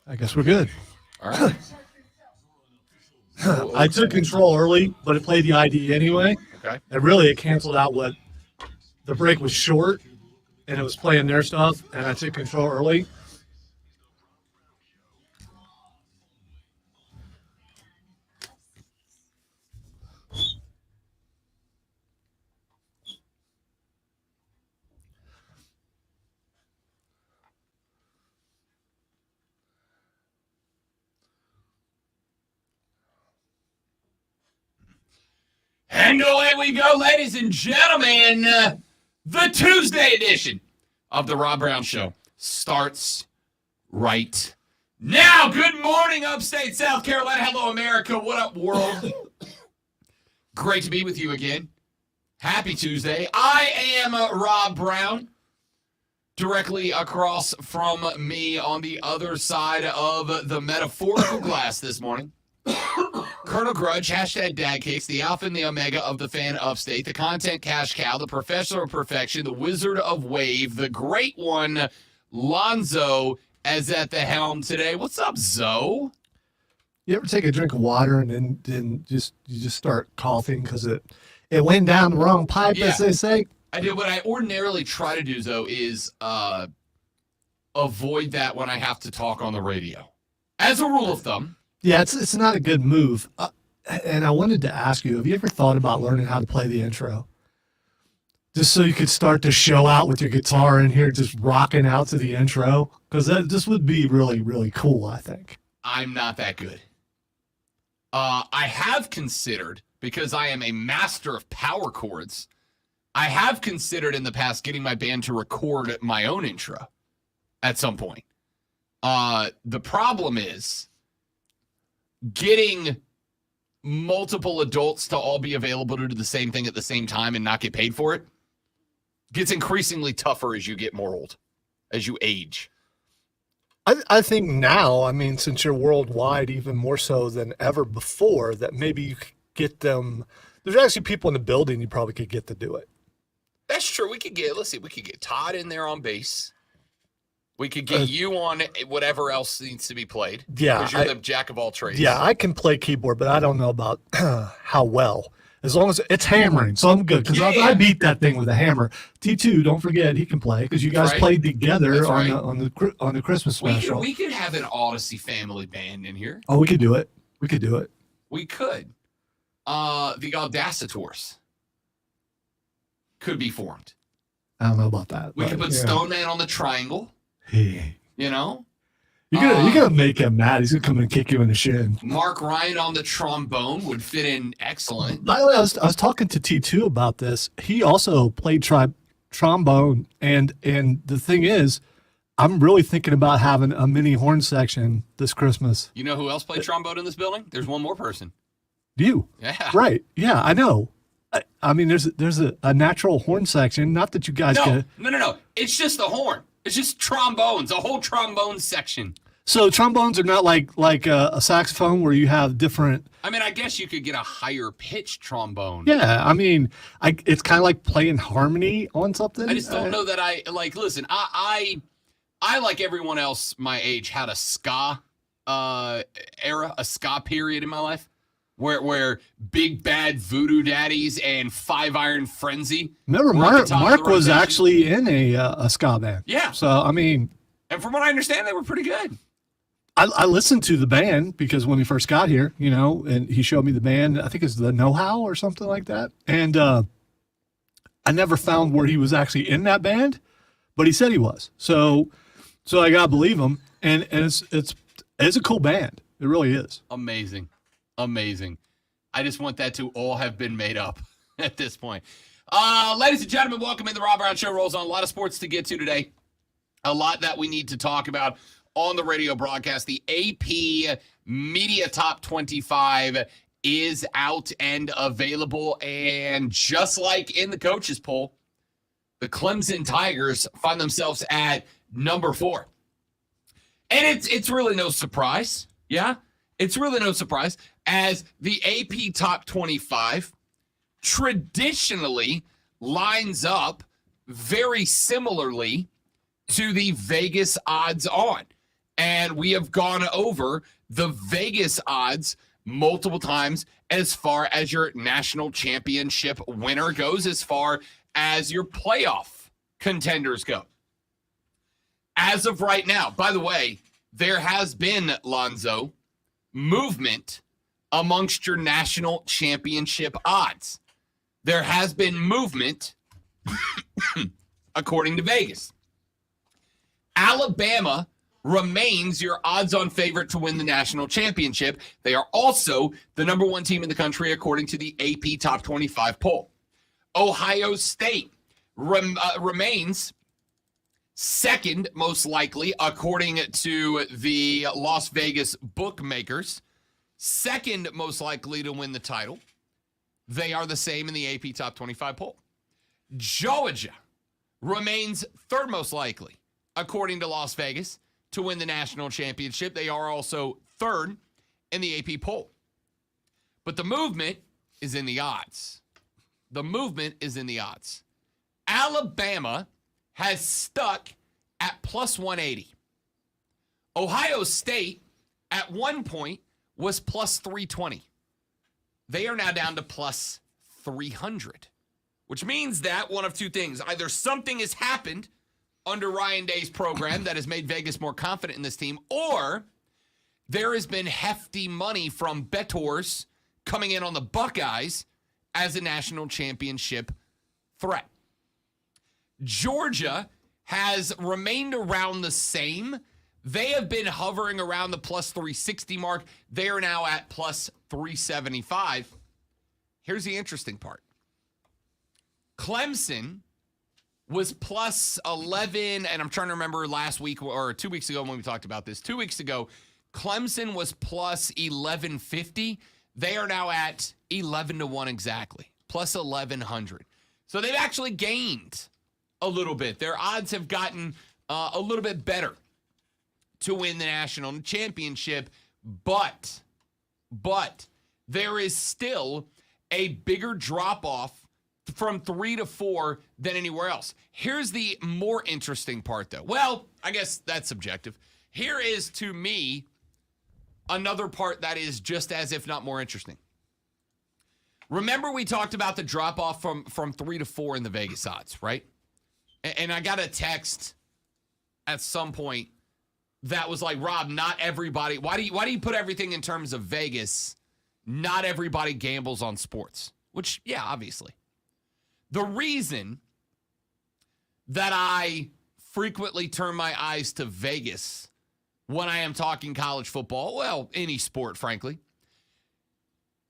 I guess we're good. All right. I took control early, but it played the ID anyway. Okay. And really, it canceled out what the break was short, and it was playing their stuff, and I took control early. And away we go, ladies and gentlemen. The Tuesday edition of the Rob Brown Show starts right now. Good morning, upstate South Carolina. Hello, America. What up, world? Great to be with you again. Happy Tuesday. I am Rob Brown. Directly across from me on the other side of the metaphorical glass this morning. Colonel Grudge, hashtag DadCakes, the alpha and the omega of the fan upstate, the content cash cow, the professor of perfection, the wizard of wave, the great one, Lonzo, is at the helm today. What's up, Zoe? You ever take a drink of water and then you just start coughing because it went down the wrong pipe, as they say? I did. What I ordinarily try to do, though, is avoid that when I have to talk on the radio. As a rule of thumb. Yeah, it's not a good move. And I wanted to ask you, have you ever thought about learning how to play the intro? Just so you could start the show out with your guitar in here, just rocking out to the intro? Because this would be really, really cool, I think. I'm not that good. I have considered, because I am a master of power chords, I have considered in the past getting my band to record my own intro at some point. The problem is getting multiple adults to all be available to do the same thing at the same time and not get paid for it gets increasingly tougher as you get more old, as you age. I think now, I mean, since you're worldwide, even more so than ever before, that maybe you could get them. There's actually people in the building you probably could get to do it. That's true. We could get Todd in there on bass. We could get you on whatever else needs to be played. Yeah. Because you're the jack of all trades. Yeah, I can play keyboard, but I don't know about how well. As long as it's hammering, so I'm good. Because I beat that thing with a hammer. T2, don't forget, he can play. Because you guys played together on the Christmas special. We could have an Odyssey family band in here. Oh, we could do it. We could. The Audacitors could be formed. I don't know about that. We could put Stone Man on the triangle. Hey. You know? You're gonna make him mad. He's gonna come and kick you in the shin. Mark Ryan on the trombone would fit in excellent. By the way, I was talking to T2 about this. He also played trombone, and the thing is, I'm really thinking about having a mini horn section this Christmas. You know who else played trombone in this building? There's one more person. You? Yeah. Right. Yeah, I know. I mean, there's a natural horn section. Not that you guys No. It's just the horn. It's just trombones, a whole trombone section. So trombones are not like a saxophone where you have different. I mean, I guess you could get a higher pitched trombone. Yeah, I mean, it's kind of like playing harmony on something. I just don't know that I like. Listen, I like everyone else my age had a ska era, a ska period in my life. Where Big Bad Voodoo Daddies and Five Iron Frenzy. Remember, Mark was actually in a ska band. Yeah. So, I mean. And from what I understand, they were pretty good. I listened to the band because when he first got here, and he showed me the band. I think it's the Know How or something like that. And I never found where he was actually in that band, but he said he was. So I got to believe him. And it's a cool band. It really is. Amazing. I just want that to all have been made up at this point. Ladies and gentlemen, welcome in. The Rob Brown Show rolls on. A lot of sports to get to today. A lot that we need to talk about on the radio broadcast. The AP Media Top 25 is out and available. And just like in the coaches poll, the Clemson Tigers find themselves at number 4. And it's really no surprise. Yeah, it's really no surprise, as the AP Top 25 traditionally lines up very similarly to the Vegas odds on. And we have gone over the Vegas odds multiple times as far as your national championship winner goes, as far as your playoff contenders go. As of right now, by the way, there has been, Lonzo, movement amongst your national championship odds. There has been movement according to Vegas. Alabama remains your odds-on favorite to win the national championship. They are also the number one team in the country according to the AP Top 25 poll. Ohio State remains second most likely according to the Las Vegas bookmakers. Second most likely to win the title. They are the same in the AP Top 25 poll. Georgia remains third most likely according to Las Vegas to win the national championship. They are also third in the AP poll. But the movement is in the odds. The movement is in the odds. Alabama has stuck at plus 180. Ohio State at one point was plus 320. They are now down to plus 300, which means that one of two things. Either something has happened under Ryan Day's program that has made Vegas more confident in this team, or there has been hefty money from bettors coming in on the Buckeyes as a national championship threat. Georgia has remained around the same. They have been hovering around the plus 360 mark. They are now at plus 375. Here's the interesting part. Clemson was plus 11, and I'm trying to remember last week or 2 weeks ago when we talked about this. 2 weeks ago, Clemson was plus 1150. They are now at 11-1 exactly, plus 1100. So they've actually gained a little bit. Their odds have gotten a little bit better to win the national championship, but there is still a bigger drop-off from 3 to 4 than anywhere else. Here's the more interesting part, though. Well, I guess that's subjective. Here is, to me, another part that is just as if not more interesting. Remember we talked about the drop-off from 3 to 4 in the Vegas odds, right? And I got a text at some point that was like, Rob, not everybody, why do you put everything in terms of Vegas? Not everybody gambles on sports, which, yeah, obviously. The reason that I frequently turn my eyes to Vegas when I am talking college football, well, any sport, frankly,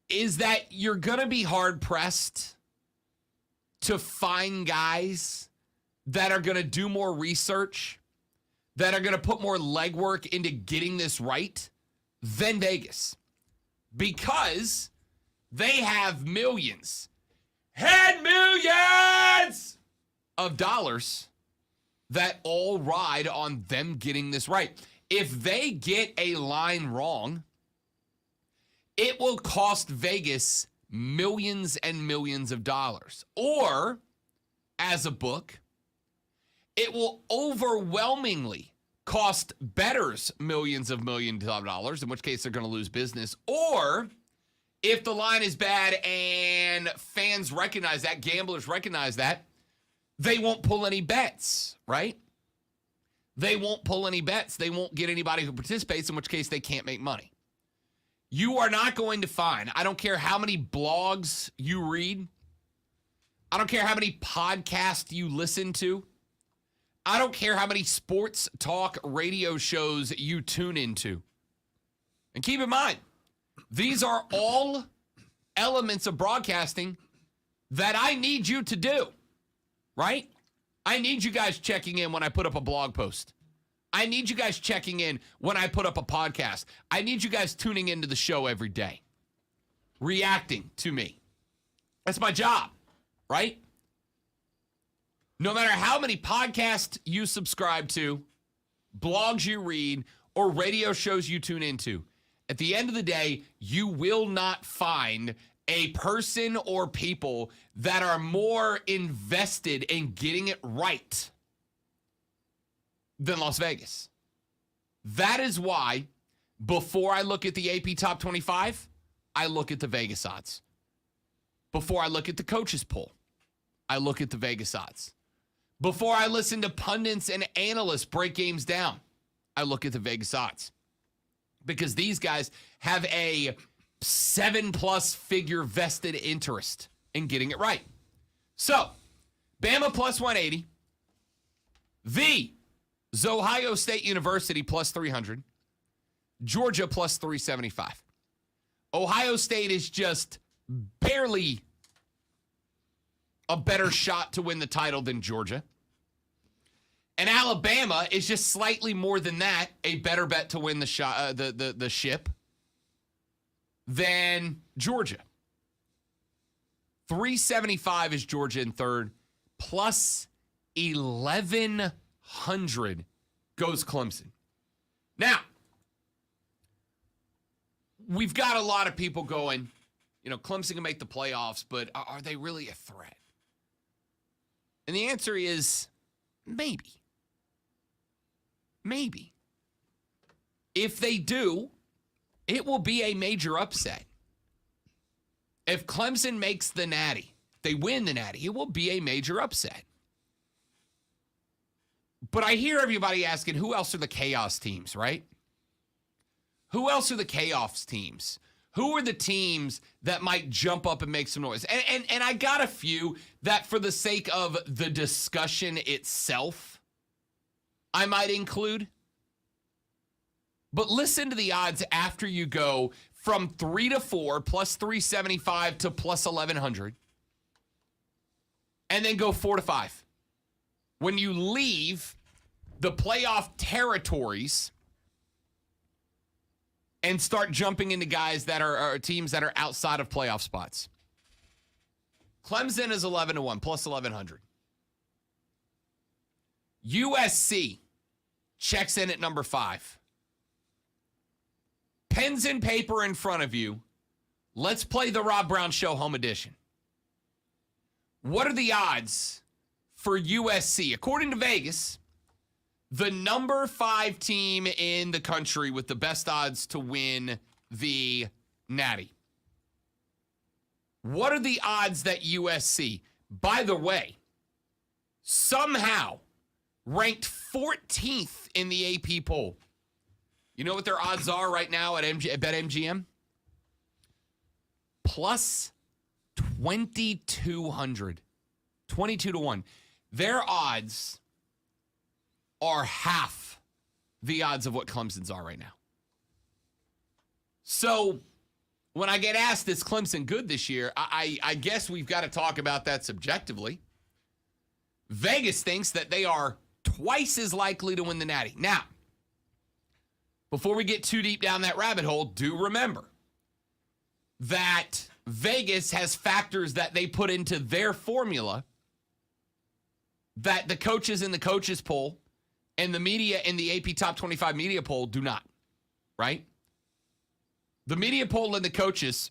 is that you're going to be hard-pressed to find guys that are going to do more research, that are going to put more legwork into getting this right than Vegas, because they have millions of dollars that all ride on them getting this right. If they get a line wrong, it will cost Vegas millions and millions of dollars. Or, as a book, it will overwhelmingly cost bettors millions of dollars, in which case they're going to lose business. Or, if the line is bad and fans recognize that, gamblers recognize that, they won't pull any bets, right? They won't pull any bets. They won't get anybody who participates, in which case they can't make money. You are not going to find, I don't care how many blogs you read, I don't care how many podcasts you listen to, I don't care how many sports talk radio shows you tune into. And keep in mind, these are all elements of broadcasting that I need you to do, right? I need you guys checking in when I put up a blog post. I need you guys checking in when I put up a podcast. I need you guys tuning into the show every day, reacting to me. That's my job, right? No matter how many podcasts you subscribe to, blogs you read, or radio shows you tune into, at the end of the day, you will not find a person or people that are more invested in getting it right than Las Vegas. That is why before I look at the AP Top 25, I look at the Vegas odds. Before I look at the coaches poll, I look at the Vegas odds. Before I listen to pundits and analysts break games down, I look at the Vegas odds. Because these guys have a 7+ figure vested interest in getting it right. So, Bama plus 180. The Ohio State University plus 300. Georgia plus 375. Ohio State is just barely a better shot to win the title than Georgia. And Alabama is just slightly more than that, a better bet to win the ship than Georgia. 375 is Georgia in third, plus 1,100 goes Clemson. Now, we've got a lot of people going, Clemson can make the playoffs, but are they really a threat? And the answer is maybe. Maybe. If they do, it will be a major upset. If Clemson makes the Natty, they win the Natty, it will be a major upset. But I hear everybody asking, who else are the chaos teams, right? Who else are the chaos teams? Who are the teams that might jump up and make some noise? And I got a few that for the sake of the discussion itself, I might include. But listen to the odds after you go from 3 to 4, plus 375 to plus 1,100. And then go 4 to 5. When you leave the playoff territories and start jumping into guys that are teams that are outside of playoff spots. Clemson is 11-1, plus 1,100. USC checks in at number 5. Pens and paper in front of you. Let's play the Rob Brown Show Home Edition. What are the odds for USC? According to Vegas, the number 5 team in the country with the best odds to win the Natty. What are the odds that USC, by the way, somehow ranked 14th in the AP poll? You know what their odds are right now at BetMGM? Plus 2,200. 22 to 1. Their odds are half the odds of what Clemson's are right now. So when I get asked, is Clemson good this year? I guess we've got to talk about that subjectively. Vegas thinks that they are twice as likely to win the Natty. Now, before we get too deep down that rabbit hole, do remember that Vegas has factors that they put into their formula that the coaches in the coaches poll and the media in the AP Top 25 media poll do not, right? The media poll and the coaches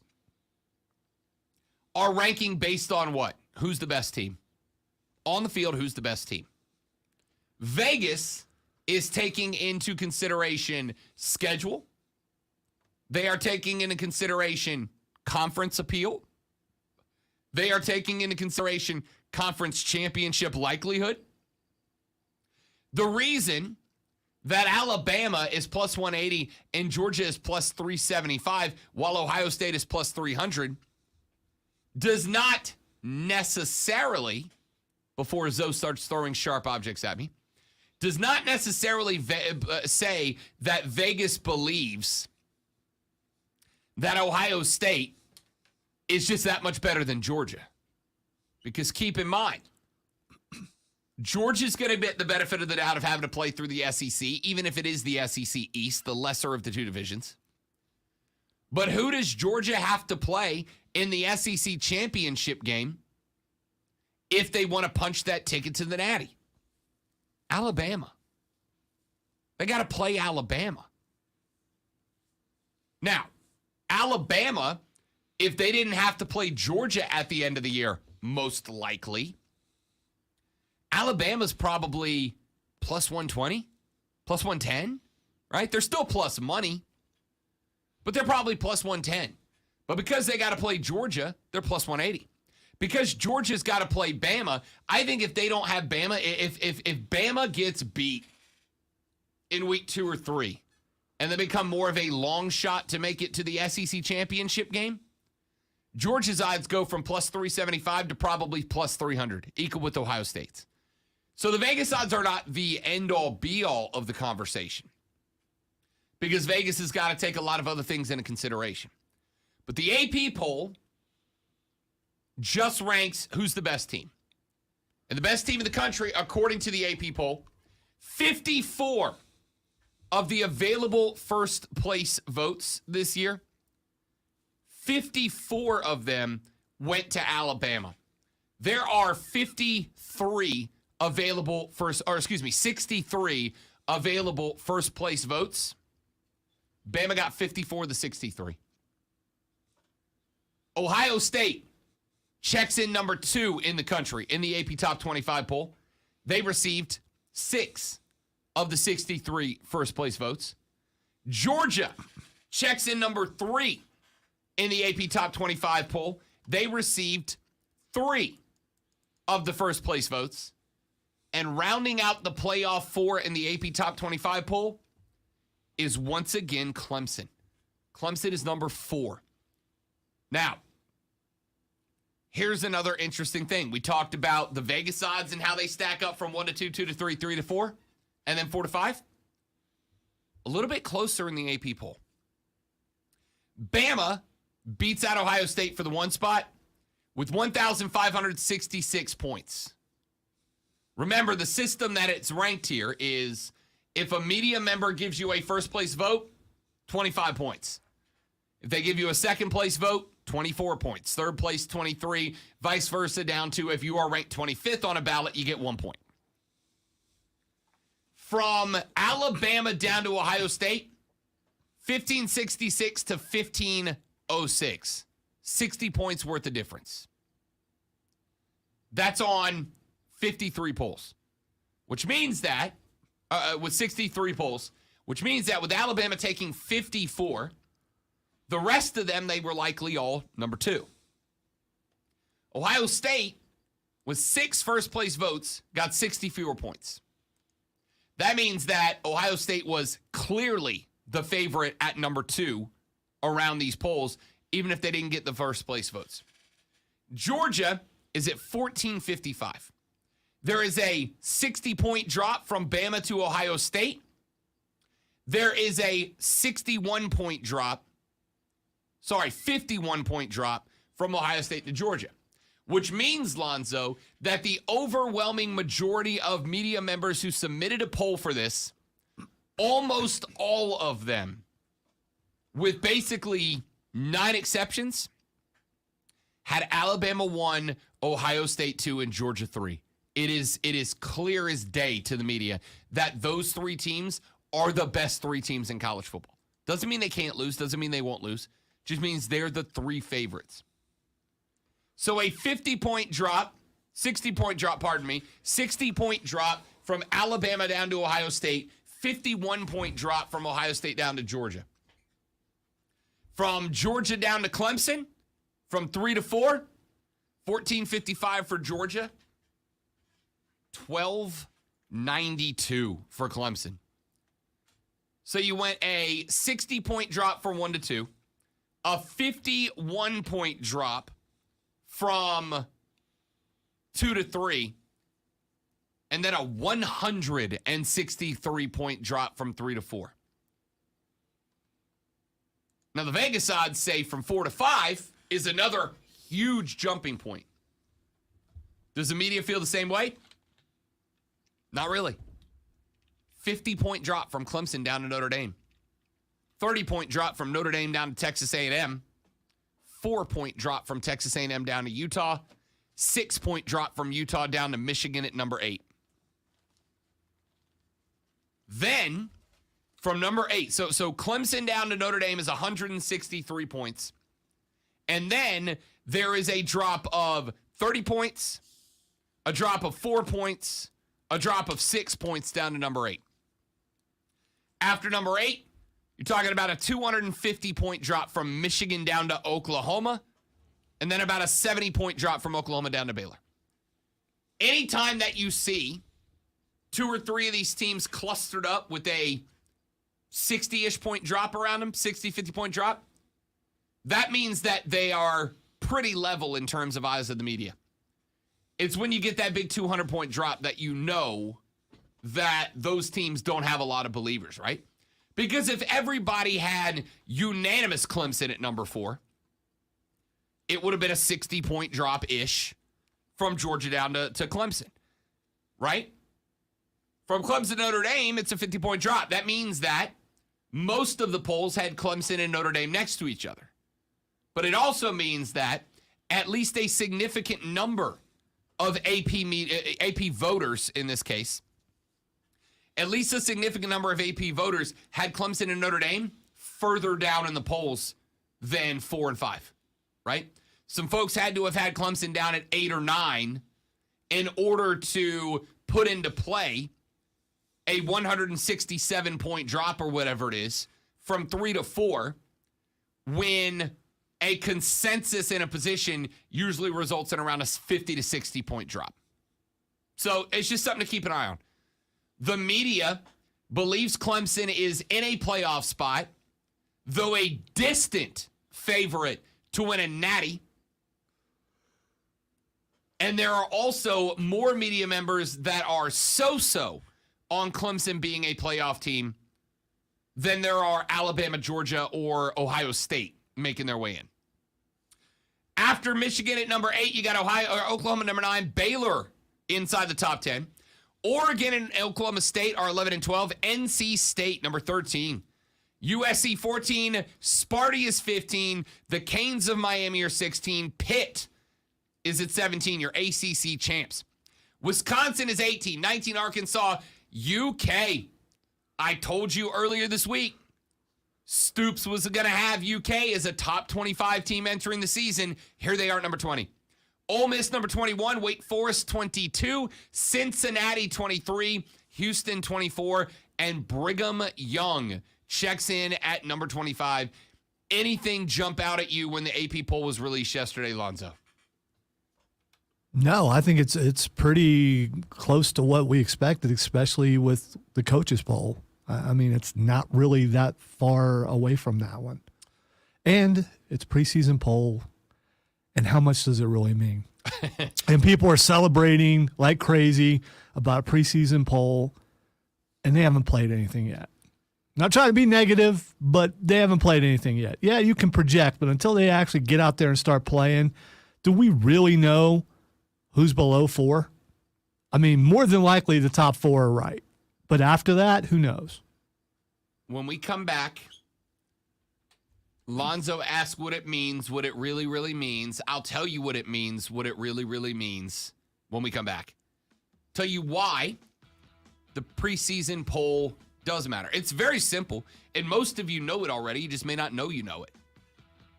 are ranking based on what? Who's the best team? On the field, who's the best team? Vegas is taking into consideration schedule. They are taking into consideration conference appeal. They are taking into consideration conference championship likelihood. The reason that Alabama is plus 180 and Georgia is plus 375 while Ohio State is plus 300 does not necessarily, before Zoe starts throwing sharp objects at me, does not necessarily say that Vegas believes that Ohio State is just that much better than Georgia. Because keep in mind, Georgia's going to get the benefit of the doubt of having to play through the SEC, even if it is the SEC East, the lesser of the two divisions. But who does Georgia have to play in the SEC championship game if they want to punch that ticket to the Natty? Alabama. They got to play Alabama. Now, Alabama, if they didn't have to play Georgia at the end of the year, most likely, Alabama's probably plus 120, plus 110. right? They're still plus money, but they're probably plus 110. But because they got to play Georgia, they're plus 180. Because Georgia's got to play Bama, I think if they don't have Bama, if Bama gets beat in week 2 or 3, and they become more of a long shot to make it to the SEC championship game, Georgia's odds go from plus 375 to probably plus 300, equal with Ohio State's. So the Vegas odds are not the end-all, be-all of the conversation, because Vegas has got to take a lot of other things into consideration. But the AP poll just ranks who's the best team. And the best team in the country, according to the AP poll, 54 of the available first place votes this year, 54 of them went to Alabama. There are 63 available 63 available first place votes. Bama got 54 of the 63. Ohio State checks in number 2 in the country in the AP Top 25 poll. They received 6 of the 63 first place votes. Georgia checks in number 3 in the AP Top 25 poll. They received 3 of the first place votes. And rounding out the playoff 4 in the AP Top 25 poll is once again Clemson. Clemson is number 4. Now, here's another interesting thing. We talked about the Vegas odds and how they stack up from 1 to 2, 2 to 3, 3 to 4, and then 4 to 5. A little bit closer in the AP poll. Bama beats out Ohio State for the 1 spot with 1,566 points. Remember, the system that it's ranked here is if a media member gives you a first place vote, 25 points. If they give you a second place vote, 24 points. Third place, 23. Vice versa, down to if you are ranked 25th on a ballot, you get 1 point. From Alabama down to Ohio State, 1566 to 1506. 60 points worth of difference. That's on 53 polls, which means that, with 63 polls, which means that with Alabama taking 54, the rest of them, they were likely all number 2. Ohio State, with 6 first-place votes, got 60 fewer points. That means that Ohio State was clearly the favorite at number 2 around these polls, even if they didn't get the first-place votes. Georgia is at 1455. There is a 60-point drop from Bama to Ohio State. There is a 51-point drop 51-point drop from Ohio State to Georgia, which means, Lonzo, that the overwhelming majority of media members who submitted a poll for this, almost all of them, with basically 9 exceptions, had Alabama 1, Ohio State 2, and Georgia 3. It is clear as day to the media that those 3 teams are the best 3 teams in college football. Doesn't mean they can't lose. Doesn't mean they won't lose. Just means they're the 3 favorites. So a 60-point drop from Alabama down to Ohio State, 51-point drop from Ohio State down to Georgia. From Georgia down to Clemson, from 3 to 4, 1455 for Georgia, 1292 for Clemson. So you went a 60-point drop from 1 to 2, a 51-point drop from 2 to 3, and then a 163-point drop from 3 to 4. Now, the Vegas odds say from 4 to 5 is another huge jumping point. Does the media feel the same way? Not really. 50-point drop from Clemson down to Notre Dame. 30-point drop from Notre Dame down to Texas A&M. 4-point drop from Texas A&M down to Utah. 6-point drop from Utah down to Michigan at number 8. Then, from number 8, so Clemson down to Notre Dame is 163 points. And then there is a drop of 30 points, a drop of 4 points, a drop of 6 points down to number 8. After number 8, you're talking about a 250-point drop from Michigan down to Oklahoma, and then about a 70-point drop from Oklahoma down to Baylor. Anytime that you see 2 or 3 of these teams clustered up with a 60-ish point drop around them, 60, 50-point drop, that means that they are pretty level in terms of eyes of the media. It's when you get that big 200-point drop that you know that those teams don't have a lot of believers, right? Because if everybody had unanimous Clemson at number 4, it would have been a 60-point drop-ish from Georgia down to Clemson, right? From Clemson to Notre Dame, it's a 50-point drop. That means that most of the polls had Clemson and Notre Dame next to each other. But it also means that at least a significant number of AP voters in this case, at least a significant number of AP voters had Clemson and Notre Dame further down in the polls than 4 and 5, right? Some folks had to have had Clemson down at 8 or 9 in order to put into play a 167-point drop or whatever it is from 3 to 4 when a consensus in a position usually results in around a 50 to 60-point drop. So it's just something to keep an eye on. The media believes Clemson is in a playoff spot, though a distant favorite to win a natty. And there are also more media members that are so-so on Clemson being a playoff team than there are Alabama, Georgia, or Ohio State making their way in. After Michigan at number 8, you got Oklahoma number 9, Baylor inside the top 10. Oregon and Oklahoma State are 11 and 12. NC State number 13. USC 14. Sparty is 15. The Canes of Miami are 16. Pitt is at 17, your ACC champs. Wisconsin is 18. 19, Arkansas. UK. I told you earlier this week, Stoops was going to have UK as a top 25 team entering the season. Here they are at number 20. Ole Miss number 21, Wake Forest 22, Cincinnati 23, Houston 24, and Brigham Young checks in at number 25. Anything jump out at you when the AP poll was released yesterday, Lonzo? No, I think it's pretty close to what we expected, especially with the coaches poll. I mean, it's not really that far away from that one. And it's preseason poll. And how much does it really mean? And people are celebrating like crazy about a preseason poll, and they haven't played anything yet. Not trying to be negative, but they haven't played anything yet. Yeah, you can project, but until they actually get out there and start playing, do we really know who's below 4? I mean, more than likely the top 4 are right. But after that, who knows? When we come back, Lonzo asks what it means, what it really, really means. I'll tell you what it means, what it really, really means when we come back. Tell you why the preseason poll does matter. It's very simple, and most of you know it already. You just may not know you know it.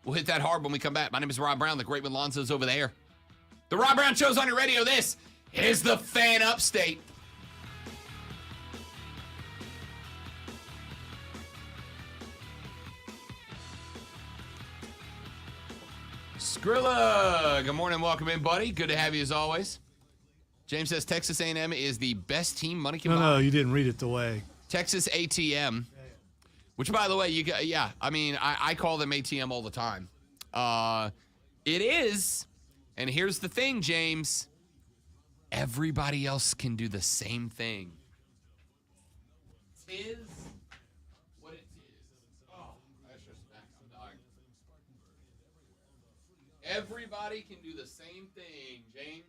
We'll hit that hard when we come back. My name is Rob Brown. The great one Lonzo's over there. The Rob Brown Show's on your radio. This is the Fan Upstate. Skrilla, good morning. Welcome in, buddy. Good to have you as always. James says Texas A&M is the best team money can buy. No, you didn't read it the way. Texas ATM, which, by the way, I call them ATM all the time. It is, and here's the thing, James. Everybody else can do the same thing. Tis what it is. Oh, that's just back. I'm dying. Everybody can do the same thing, James.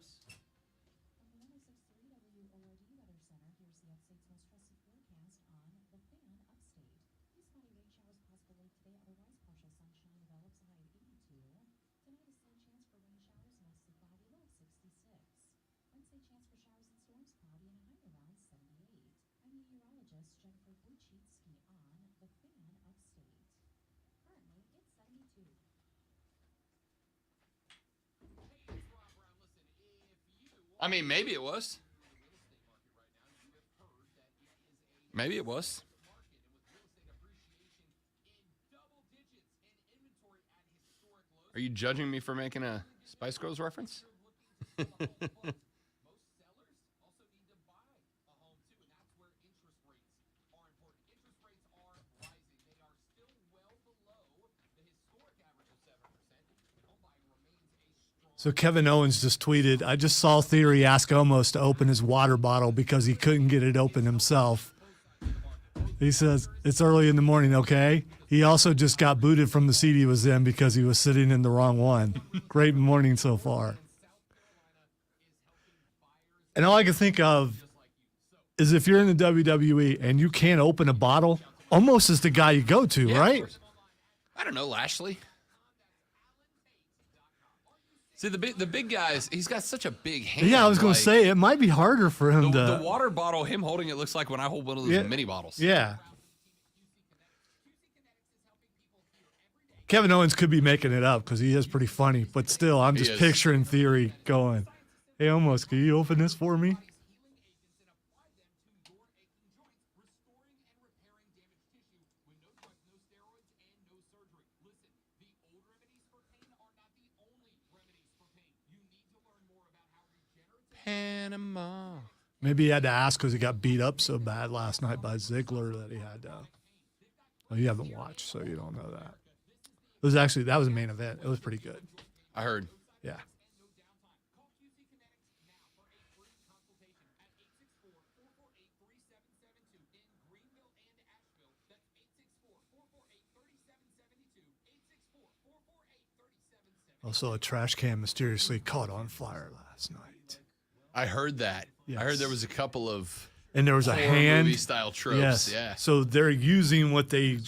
I mean, maybe it was. Maybe it was. Are you judging me for making a Spice Girls reference? So Kevin Owens just tweeted, I just saw Theory ask Omos to open his water bottle because he couldn't get it open himself. He says, it's early in the morning, okay? He also just got booted from the seat he was in because he was sitting in the wrong one. Great morning so far. And all I can think of is if you're in the WWE and you can't open a bottle, Omos is the guy you go to, Yeah, right? I don't know, Lashley. See, the big guys, he's got such a big hand. Yeah, I was going to say, it might be harder for him the water bottle, him holding it looks like when I hold one of those mini bottles. Yeah. Kevin Owens could be making it up because he is pretty funny, but still, I'm just picturing Theory going, hey, Omos, can you open this for me? Panama. Maybe he had to ask because he got beat up so bad last night by Ziggler that he had to. Well, you haven't watched, so you don't know that. It was actually, that was a main event. It was pretty good. I heard. Yeah. Also, a trash can mysteriously caught on fire last night. I heard that. Yes. I heard there was a couple of and there was a hand movie style tropes. Yes. Yeah. So they're using what they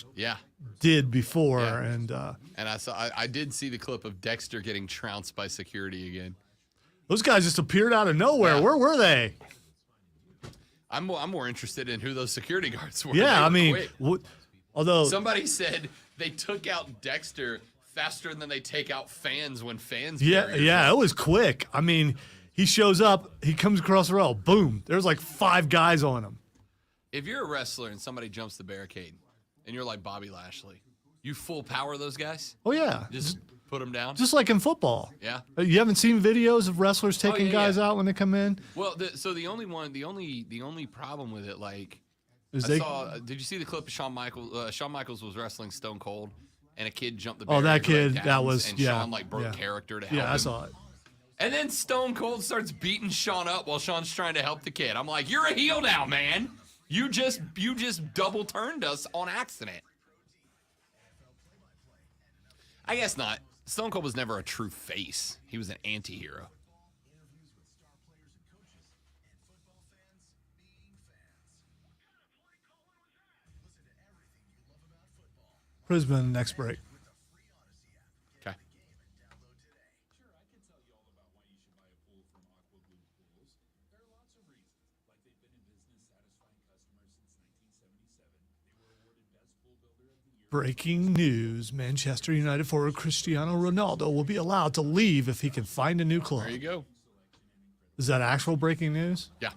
did before, and I did see the clip of Dexter getting trounced by security again. Those guys just appeared out of nowhere. Yeah. Where were they? I'm more interested in who those security guards were. Yeah, I mean, although somebody said they took out Dexter faster than they take out fans when fans. Yeah, it was quick. I mean, he shows up, he comes across the rail, boom. There's like 5 guys on him. If you're a wrestler and somebody jumps the barricade, and you're like Bobby Lashley, you full power those guys. Oh yeah, just put them down. Just like in football. Yeah. You haven't seen videos of wrestlers taking guys out when they come in? Well, the only problem with it, like, did you see the clip of Shawn Michaels? Shawn Michaels was wrestling Stone Cold, and a kid jumped the barrier. Oh, that kid, right that was, and Shawn broke character to help him. Yeah, I saw it. And then Stone Cold starts beating Shawn up while Shawn's trying to help the kid. I'm like, you're a heel now, man. You just double turned us on accident. I guess not. Stone Cold was never a true face. He was an anti-hero. Brisbane, next break. Okay. Breaking news. Manchester United forward Cristiano Ronaldo will be allowed to leave if he can find a new club. There you go. Is that actual breaking news? Yeah.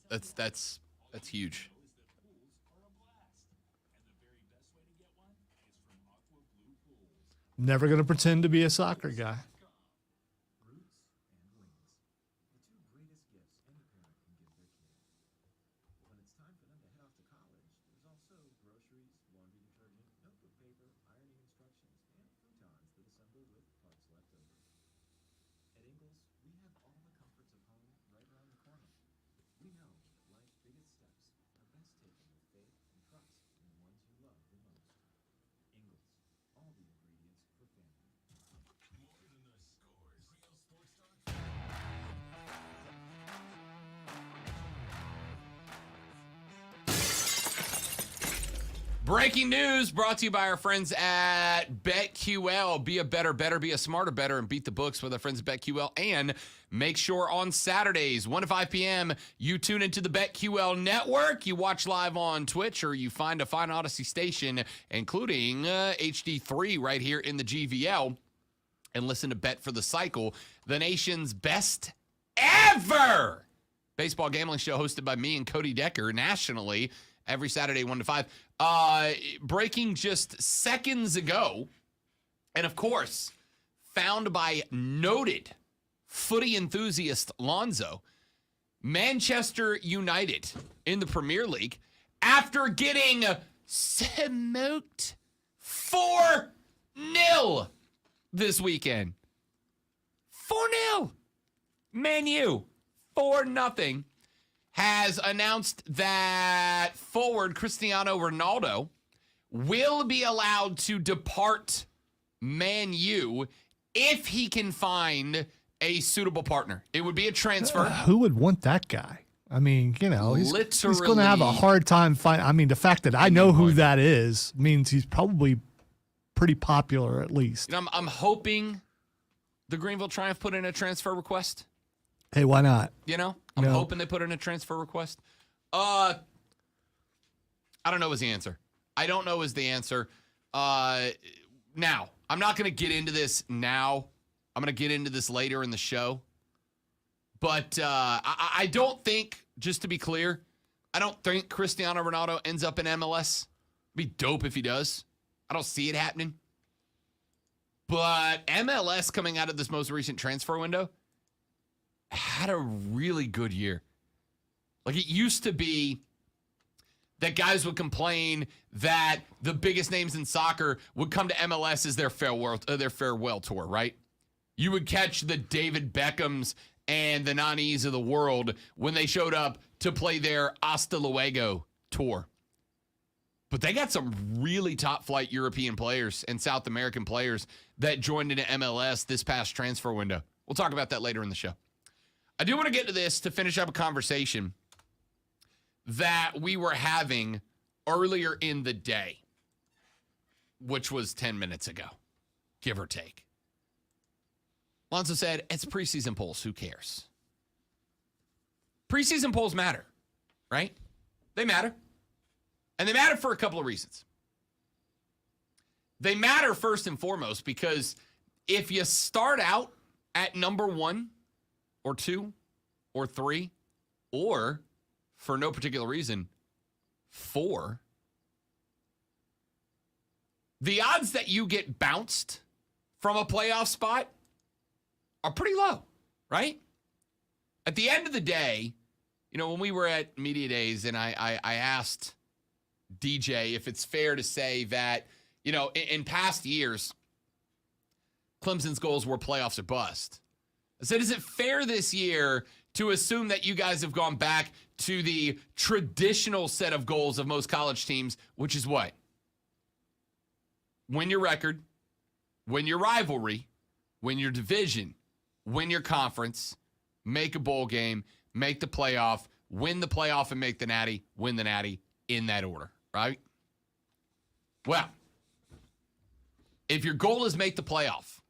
That's huge. Never going to pretend to be a soccer guy. Breaking news brought to you by our friends at BetQL. Be a better, be a smarter, better, and beat the books with our friends at BetQL. And make sure on Saturdays, 1 to 5 p.m., you tune into the BetQL network. You watch live on Twitch, or you find a Fine Odyssey station, including HD3 right here in the GVL, and listen to Bet for the Cycle, the nation's best ever baseball gambling show hosted by me and Cody Decker nationally every Saturday, 1 to 5. Breaking just seconds ago, and of course, found by noted footy enthusiast Lonzo, Manchester United in the Premier League, after getting smoked 4-0 this weekend. 4-0. Man U, 4-0, has announced that forward Cristiano Ronaldo will be allowed to depart Man U if he can find a suitable partner. It would be a transfer. Who would want that guy? I mean, he's going to have a hard time finding. I mean, the fact that I know who that is means he's probably pretty popular at least. I'm hoping the Greenville Triumph put in a transfer request. Hey, why not? I'm hoping they put in a transfer request. I don't know is the answer. I don't know is the answer. Now, I'm not going to get into this now. I'm going to get into this later in the show. But I don't think, just to be clear, I don't think Cristiano Ronaldo ends up in MLS. It'd be dope if he does. I don't see it happening. But MLS coming out of this most recent transfer window had a really good year. Like, it used to be that guys would complain that the biggest names in soccer would come to MLS as their farewell tour, right? You would catch the David Beckhams and the Nanis of the world when they showed up to play their Hasta Luego tour. But they got some really top-flight European players and South American players that joined into MLS this past transfer window. We'll talk about that later in the show. I do want to get to this to finish up a conversation that we were having earlier in the day, which was 10 minutes ago, give or take. Lonzo said, it's preseason polls. Who cares? Preseason polls matter, right? They matter. And they matter for a couple of reasons. They matter first and foremost because if you start out at number 1 or 2 or 3 or, for no particular reason, 4, the odds that you get bounced from a playoff spot are pretty low, right? At the end of the day, when we were at Media Days and I asked DJ if it's fair to say that, in past years, Clemson's goals were playoffs or bust. I said, is it fair this year to assume that you guys have gone back to the traditional set of goals of most college teams, which is what? Win your record, win your rivalry, win your division, win your conference, make a bowl game, make the playoff, win the playoff and make the natty, win the natty, in that order, right? Well, if your goal is make the playoff,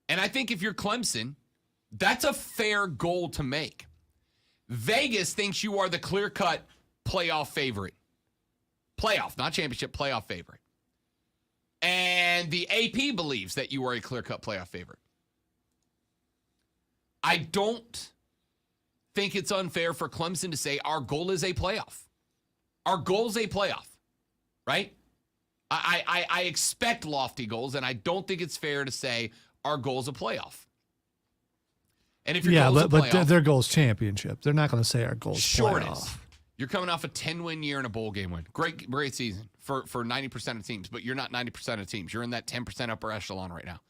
and I think if you're Clemson, that's a fair goal to make. Vegas thinks you are the clear-cut playoff favorite. Playoff, not championship, playoff favorite. And the AP believes that you are a clear-cut playoff favorite. I don't think it's unfair for Clemson to say our goal is a playoff. Our goal is a playoff, right? I expect lofty goals, and I don't think it's fair to say our goal is a playoff. And if your goal is a playoff, but their goal is championship. They're not going to say our goal is sure playoff. It is. You're coming off a 10-win year and a bowl game win. Great season for 90% of teams, but you're not 90% of teams. You're in that 10% upper echelon right now.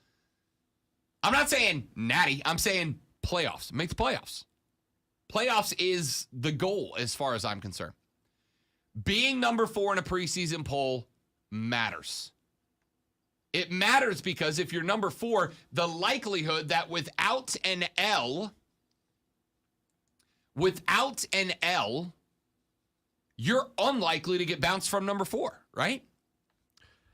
I'm not saying natty. I'm saying playoffs. Make the playoffs. Playoffs is the goal as far as I'm concerned. Being number 4 in a preseason poll matters. It matters because if you're number 4, the likelihood that without an L, you're unlikely to get bounced from number 4, right?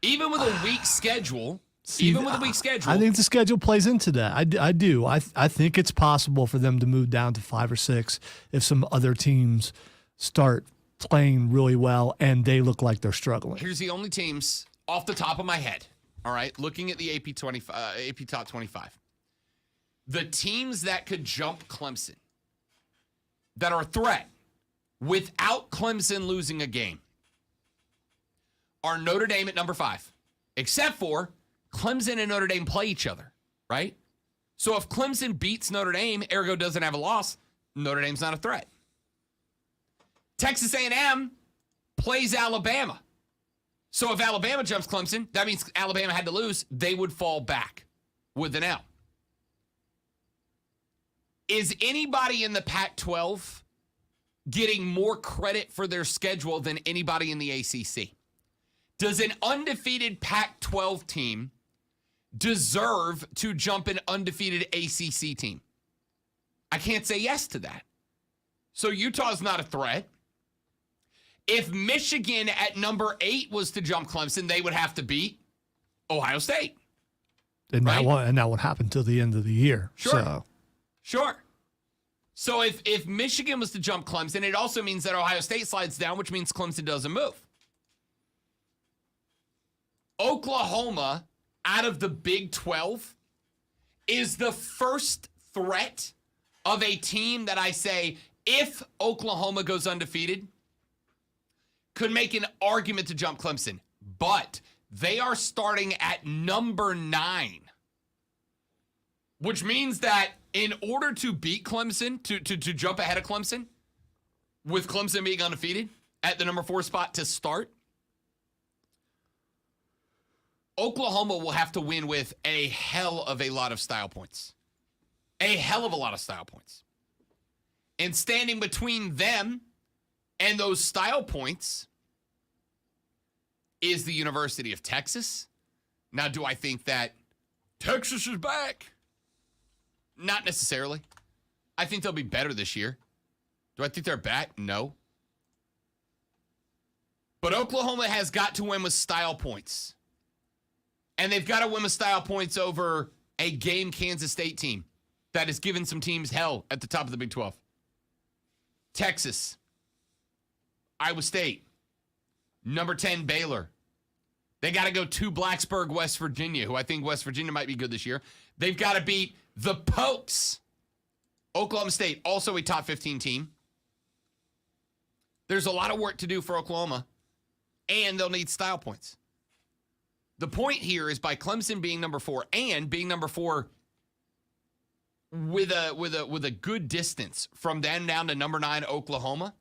Even with a weak schedule, I think the schedule plays into that. I do. I think it's possible for them to move down to 5 or 6 if some other teams start playing really well and they look like they're struggling. Here's the only teams off the top of my head. All right, looking at the AP Top 25. The teams that could jump Clemson, that are a threat without Clemson losing a game, are Notre Dame at number 5, except for Clemson and Notre Dame play each other. right? So if Clemson beats Notre Dame, ergo doesn't have a loss, Notre Dame's not a threat. Texas A&M plays Alabama. So if Alabama jumps Clemson, that means Alabama had to lose. They would fall back with an L. Is anybody in the Pac-12 getting more credit for their schedule than anybody in the ACC? Does an undefeated Pac-12 team deserve to jump an undefeated ACC team? I can't say yes to that. So Utah's not a threat. If Michigan at number 8 was to jump Clemson, they would have to beat Ohio State. And right? that won't happen till the end of the year. Sure. Sure. So if Michigan was to jump Clemson, it also means that Ohio State slides down, which means Clemson doesn't move. Oklahoma, out of the Big 12, is the first threat of a team that I say, if Oklahoma goes undefeated, could make an argument to jump Clemson. But they are starting at number 9, which means that in order to beat Clemson, to jump ahead of Clemson, with Clemson being undefeated at the number 4 spot to start, Oklahoma will have to win with a hell of a lot of style points. A hell of a lot of style points. And standing between them and those style points is the University of Texas. Now, do I think that Texas is back? Not necessarily. I think they'll be better this year. Do I think they're back? No. But Oklahoma has got to win with style points. And they've got to win with style points over a game Kansas State team that has given some teams hell at the top of the Big 12. Texas, Iowa State, number 10 Baylor. They got to go to Blacksburg, West Virginia, who I think West Virginia might be good this year. They've got to beat the Pokes. Oklahoma State, also a top 15 team. There's a lot of work to do for Oklahoma, and they'll need style points. The point here is by Clemson being number 4 and being number 4 with a good distance from them down to number 9 Oklahoma,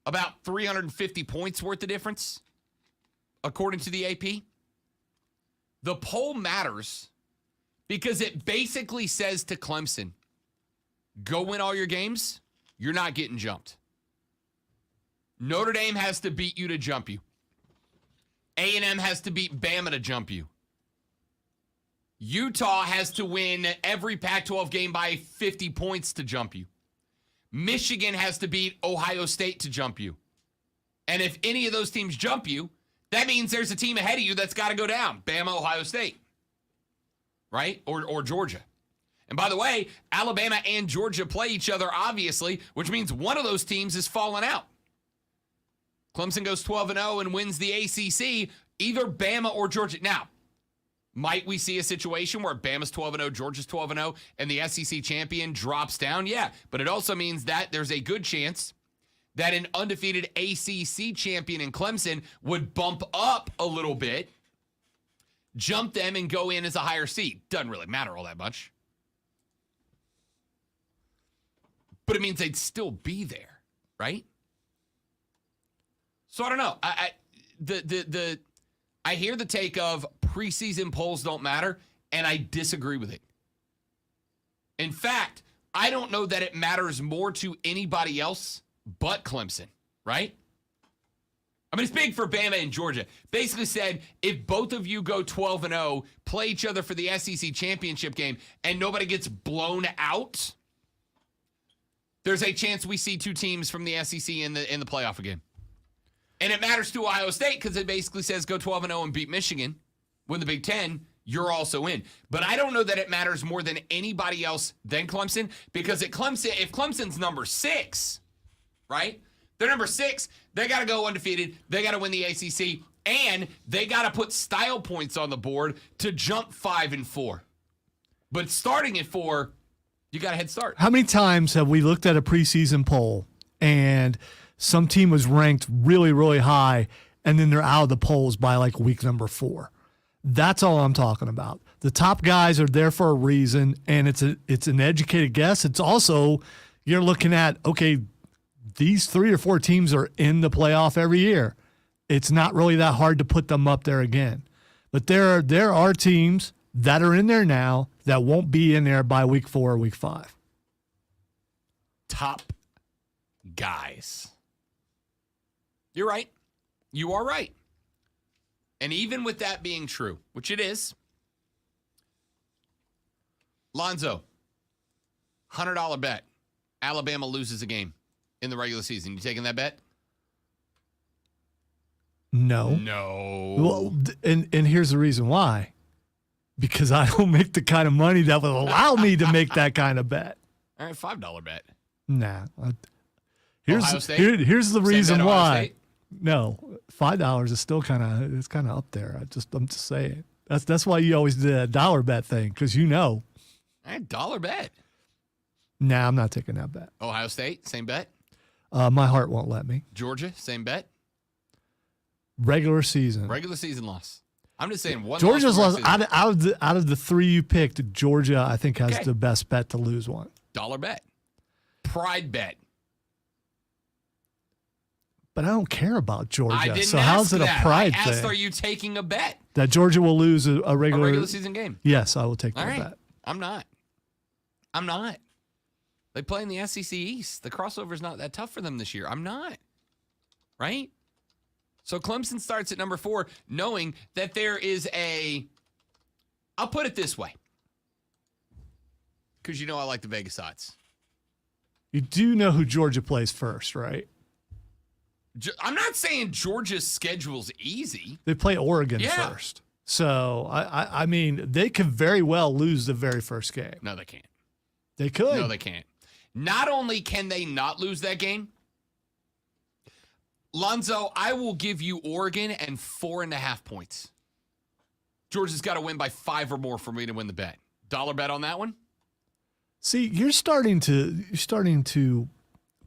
about 350 points worth of difference, according to the AP. The poll matters because it basically says to Clemson, go win all your games, you're not getting jumped. Notre Dame has to beat you to jump you. A&M has to beat Bama to jump you. Utah has to win every Pac-12 game by 50 points to jump you. Michigan has to beat Ohio State to jump you. And if any of those teams jump you, that means there's a team ahead of you that's got to go down. Bama, Ohio State. Right? Or Georgia. And by the way, Alabama and Georgia play each other, obviously, which means one of those teams is falling out. Clemson goes 12-0 and wins the ACC, either Bama or Georgia. Now, might we see a situation where Bama's 12-0, Georgia's 12-0, and the SEC champion drops down? Yeah, but it also means that there's a good chance that an undefeated ACC champion in Clemson would bump up a little bit, jump them, and go in as a higher seed. Doesn't really matter all that much. But it means they'd still be there, right? So I don't know. I hear the take of preseason polls don't matter, and I disagree with it. In fact, I don't know that it matters more to anybody else but Clemson, right? I mean, it's big for Bama and Georgia. Basically said, if both of you go 12-0, play each other for the SEC championship game, and nobody gets blown out, there's a chance we see two teams from the SEC in the playoff again. And it matters to Ohio State because it basically says go 12-0 and beat Michigan, win the Big Ten, you're also in. But I don't know that it matters more than anybody else than Clemson, because at Clemson, if Clemson's number 6, right? They're number 6, they got to go undefeated, they got to win the ACC, and they got to put style points on the board to jump 5 and 4. But starting at 4, you got a head start. How many times have we looked at a preseason poll and some team was ranked really, really high, and then they're out of the polls by like week number 4? That's all I'm talking about. The top guys are there for a reason, and it's an educated guess. It's also, you're looking at, okay, these 3 or 4 teams are in the playoff every year. It's not really that hard to put them up there again. But there are teams that are in there now that won't be in there by week 4 or week 5. Top guys. You're right. You are right. And even with that being true, which it is, Lonzo, $100 bet. Alabama loses a game in the regular season. You taking that bet? No. No. Well, and here's the reason why. Because I don't make the kind of money that would allow me to make that kind of bet. All right, $5 bet. Nah. Ohio State? Here's the Same reason bet, Ohio why. State? No, $5 is still kind of up there. I'm just saying. That's why you always did a dollar bet thing, because All right, dollar bet. Nah, I'm not taking that bet. Ohio State, same bet. My heart won't let me. Georgia, same bet. Regular season. Regular season loss. I'm just saying one. Georgia's loss. lost out of the 3 you picked. Georgia, I think, has Okay. the best bet to lose one. Dollar bet. Pride bet. But I don't care about Georgia. I didn't so ask how's it that. a pride I asked, thing? are you taking a bet? That Georgia will lose a A regular regular season game. Yes, I will take All that right. bet. I'm not. They play in the SEC East. The crossover's not that tough for them this year. I'm not. Right? So Clemson starts at number 4, knowing that there is I'll put it this way. Because I like the Vegas odds. You do know who Georgia plays first, right? I'm not saying Georgia's schedule's easy. They play Oregon Yeah. first. So, I mean, they could very well lose the very first game. No, they can't. They could. No, they can't. Not only can they not lose that game, Lonzo, I will give you Oregon and 4.5 points. Georgia's got to win by 5 or more for me to win the bet. Dollar bet on that one? See, you're starting to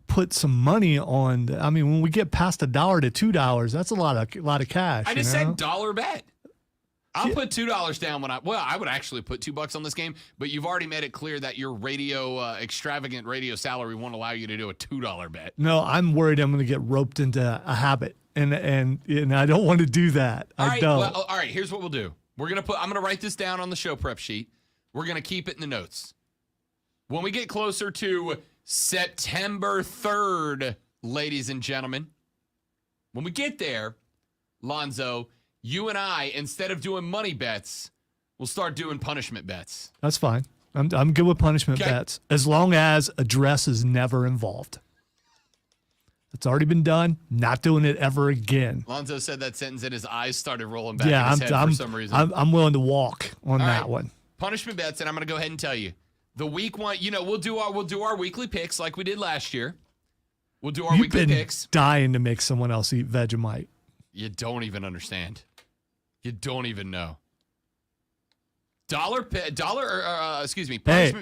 put some money on. I mean, when we get past $1 to $2, that's a lot of cash. I just you know? said dollar bet. I'll put $2 down I would actually put $2 on this game, but you've already made it clear that your extravagant radio salary won't allow you to do a $2 bet. No, I'm worried I'm going to get roped into a habit, and I don't want to do that. I don't. Well, all right, here's what we'll do. I'm going to write this down on the show prep sheet. We're going to keep it in the notes. When we get closer to September 3rd, ladies and gentlemen, when we get there, Lonzo, you and I, instead of doing money bets, we'll start doing punishment bets. That's fine. I'm good with punishment Okay. bets as long as a dress is never involved. It's already been done. Not doing it ever again. Lonzo said that sentence and his eyes started rolling back Yeah, in his head for some reason. I'm willing to walk on All that right. one. Punishment bets, and I'm going to go ahead and tell you. The week one, we'll do our weekly picks like we did last year. We'll do our You've weekly been picks. dying to make someone else eat Vegemite. You don't even understand. You don't even know. Punishment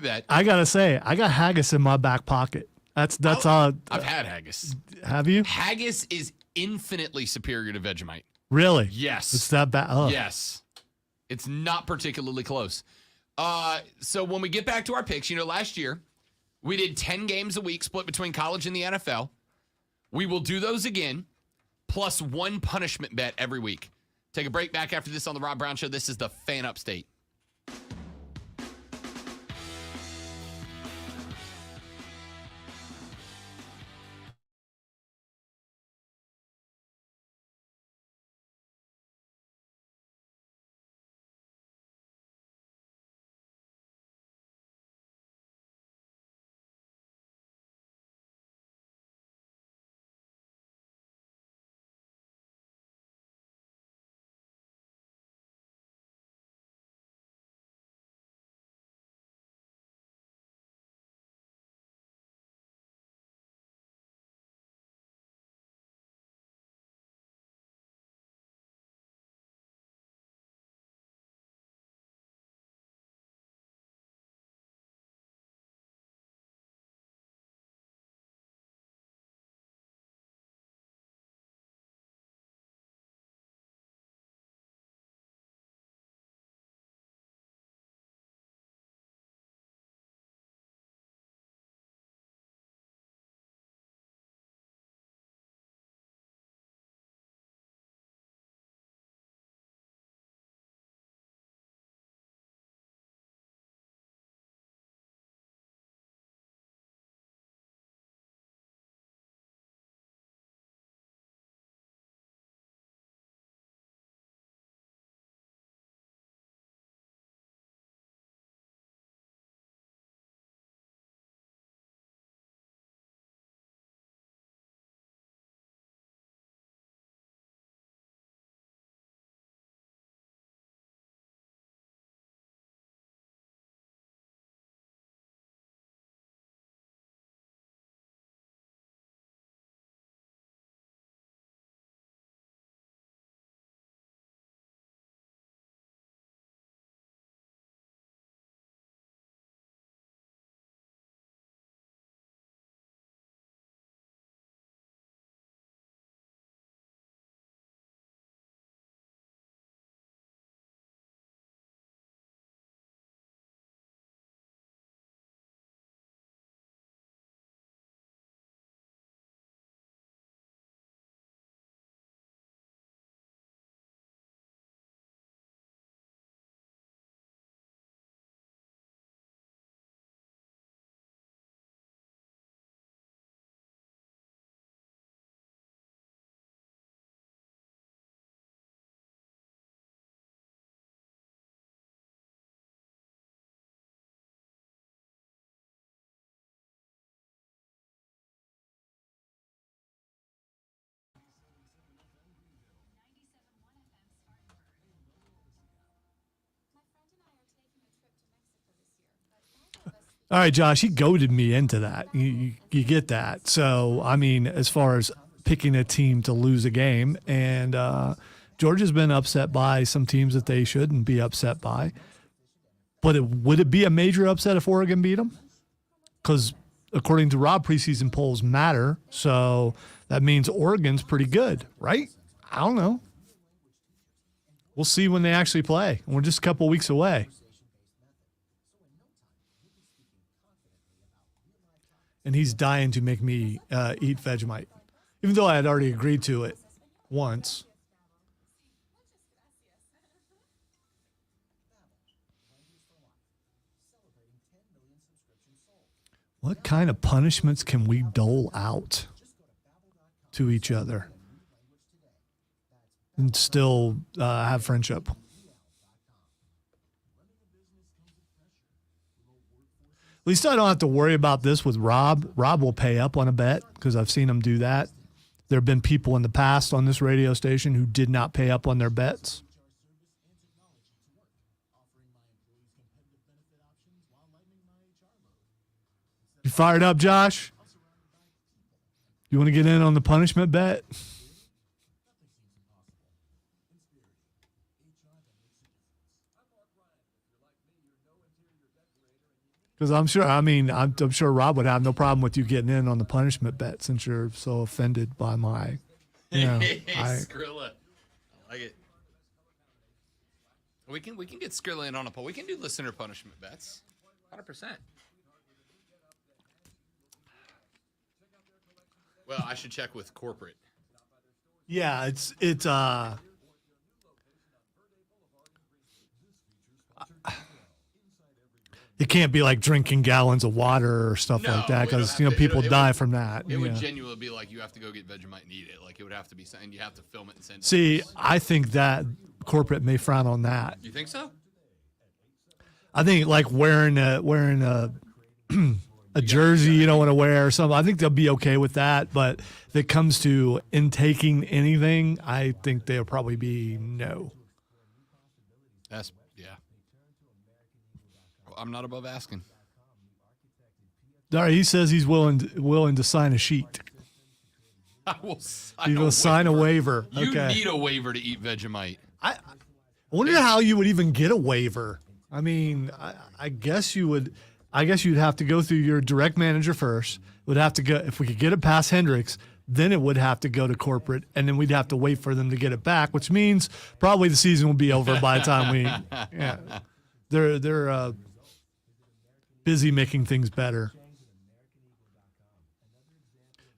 bet. I gotta say, I got haggis in my back pocket. That's all. I've had haggis. Have you? Haggis is infinitely superior to Vegemite. Really? Yes. It's that bad. Oh. Yes. It's not particularly close. So when we get back to our picks, last year we did 10 games a week split between college and the NFL. We will do those again, plus one punishment bet every week. Take a break. Back after this on the Rob Brown Show. This is the Fan Upstate. All right, Josh, he goaded me into that. You get that. So, I mean, as far as picking a team to lose a game, and Georgia's been upset by some teams that they shouldn't be upset by. But would it be a major upset if Oregon beat them? Because according to Rob, preseason polls matter. So that means Oregon's pretty good, right? I don't know. We'll see when they actually play. We're just a couple weeks away. And he's dying to make me eat Vegemite, even though I had already agreed to it once. What kind of punishments can we dole out to each other and still have friendship? At least I don't have to worry about this with Rob. Rob will pay up on a bet because I've seen him do that. There have been people in the past on this radio station who did not pay up on their bets. You fired up, Josh? You want to get in on the punishment bet? Because I'm sure Rob would have no problem with you getting in on the punishment bet since you're so offended by my, Skrilla. I like it. We can get Skrilla in on a poll. We can do listener punishment bets. 100%. Well, I should check with corporate. Yeah, it can't be like drinking gallons of water or stuff like that because people die from that. It would genuinely be like you have to go get Vegemite and eat it. Like it would have to be something you have to film it and send it. See, I think that corporate may frown on that. You think so? I think like wearing a a jersey you don't want to wear or something. I think they'll be okay with that. But if it comes to intaking anything, I think they'll probably be no. Yeah. I'm not above asking. All right, he says he's willing to sign a sheet. He will sign a waiver. You okay. need a waiver to eat Vegemite. I wonder how you would even get a waiver. I mean, I guess you would. I guess you'd have to go through your direct manager first. Would have to go if we could get it past Hendricks, then it would have to go to corporate, and then we'd have to wait for them to get it back, which means probably the season will be over by the time we. Yeah, they're busy making things better.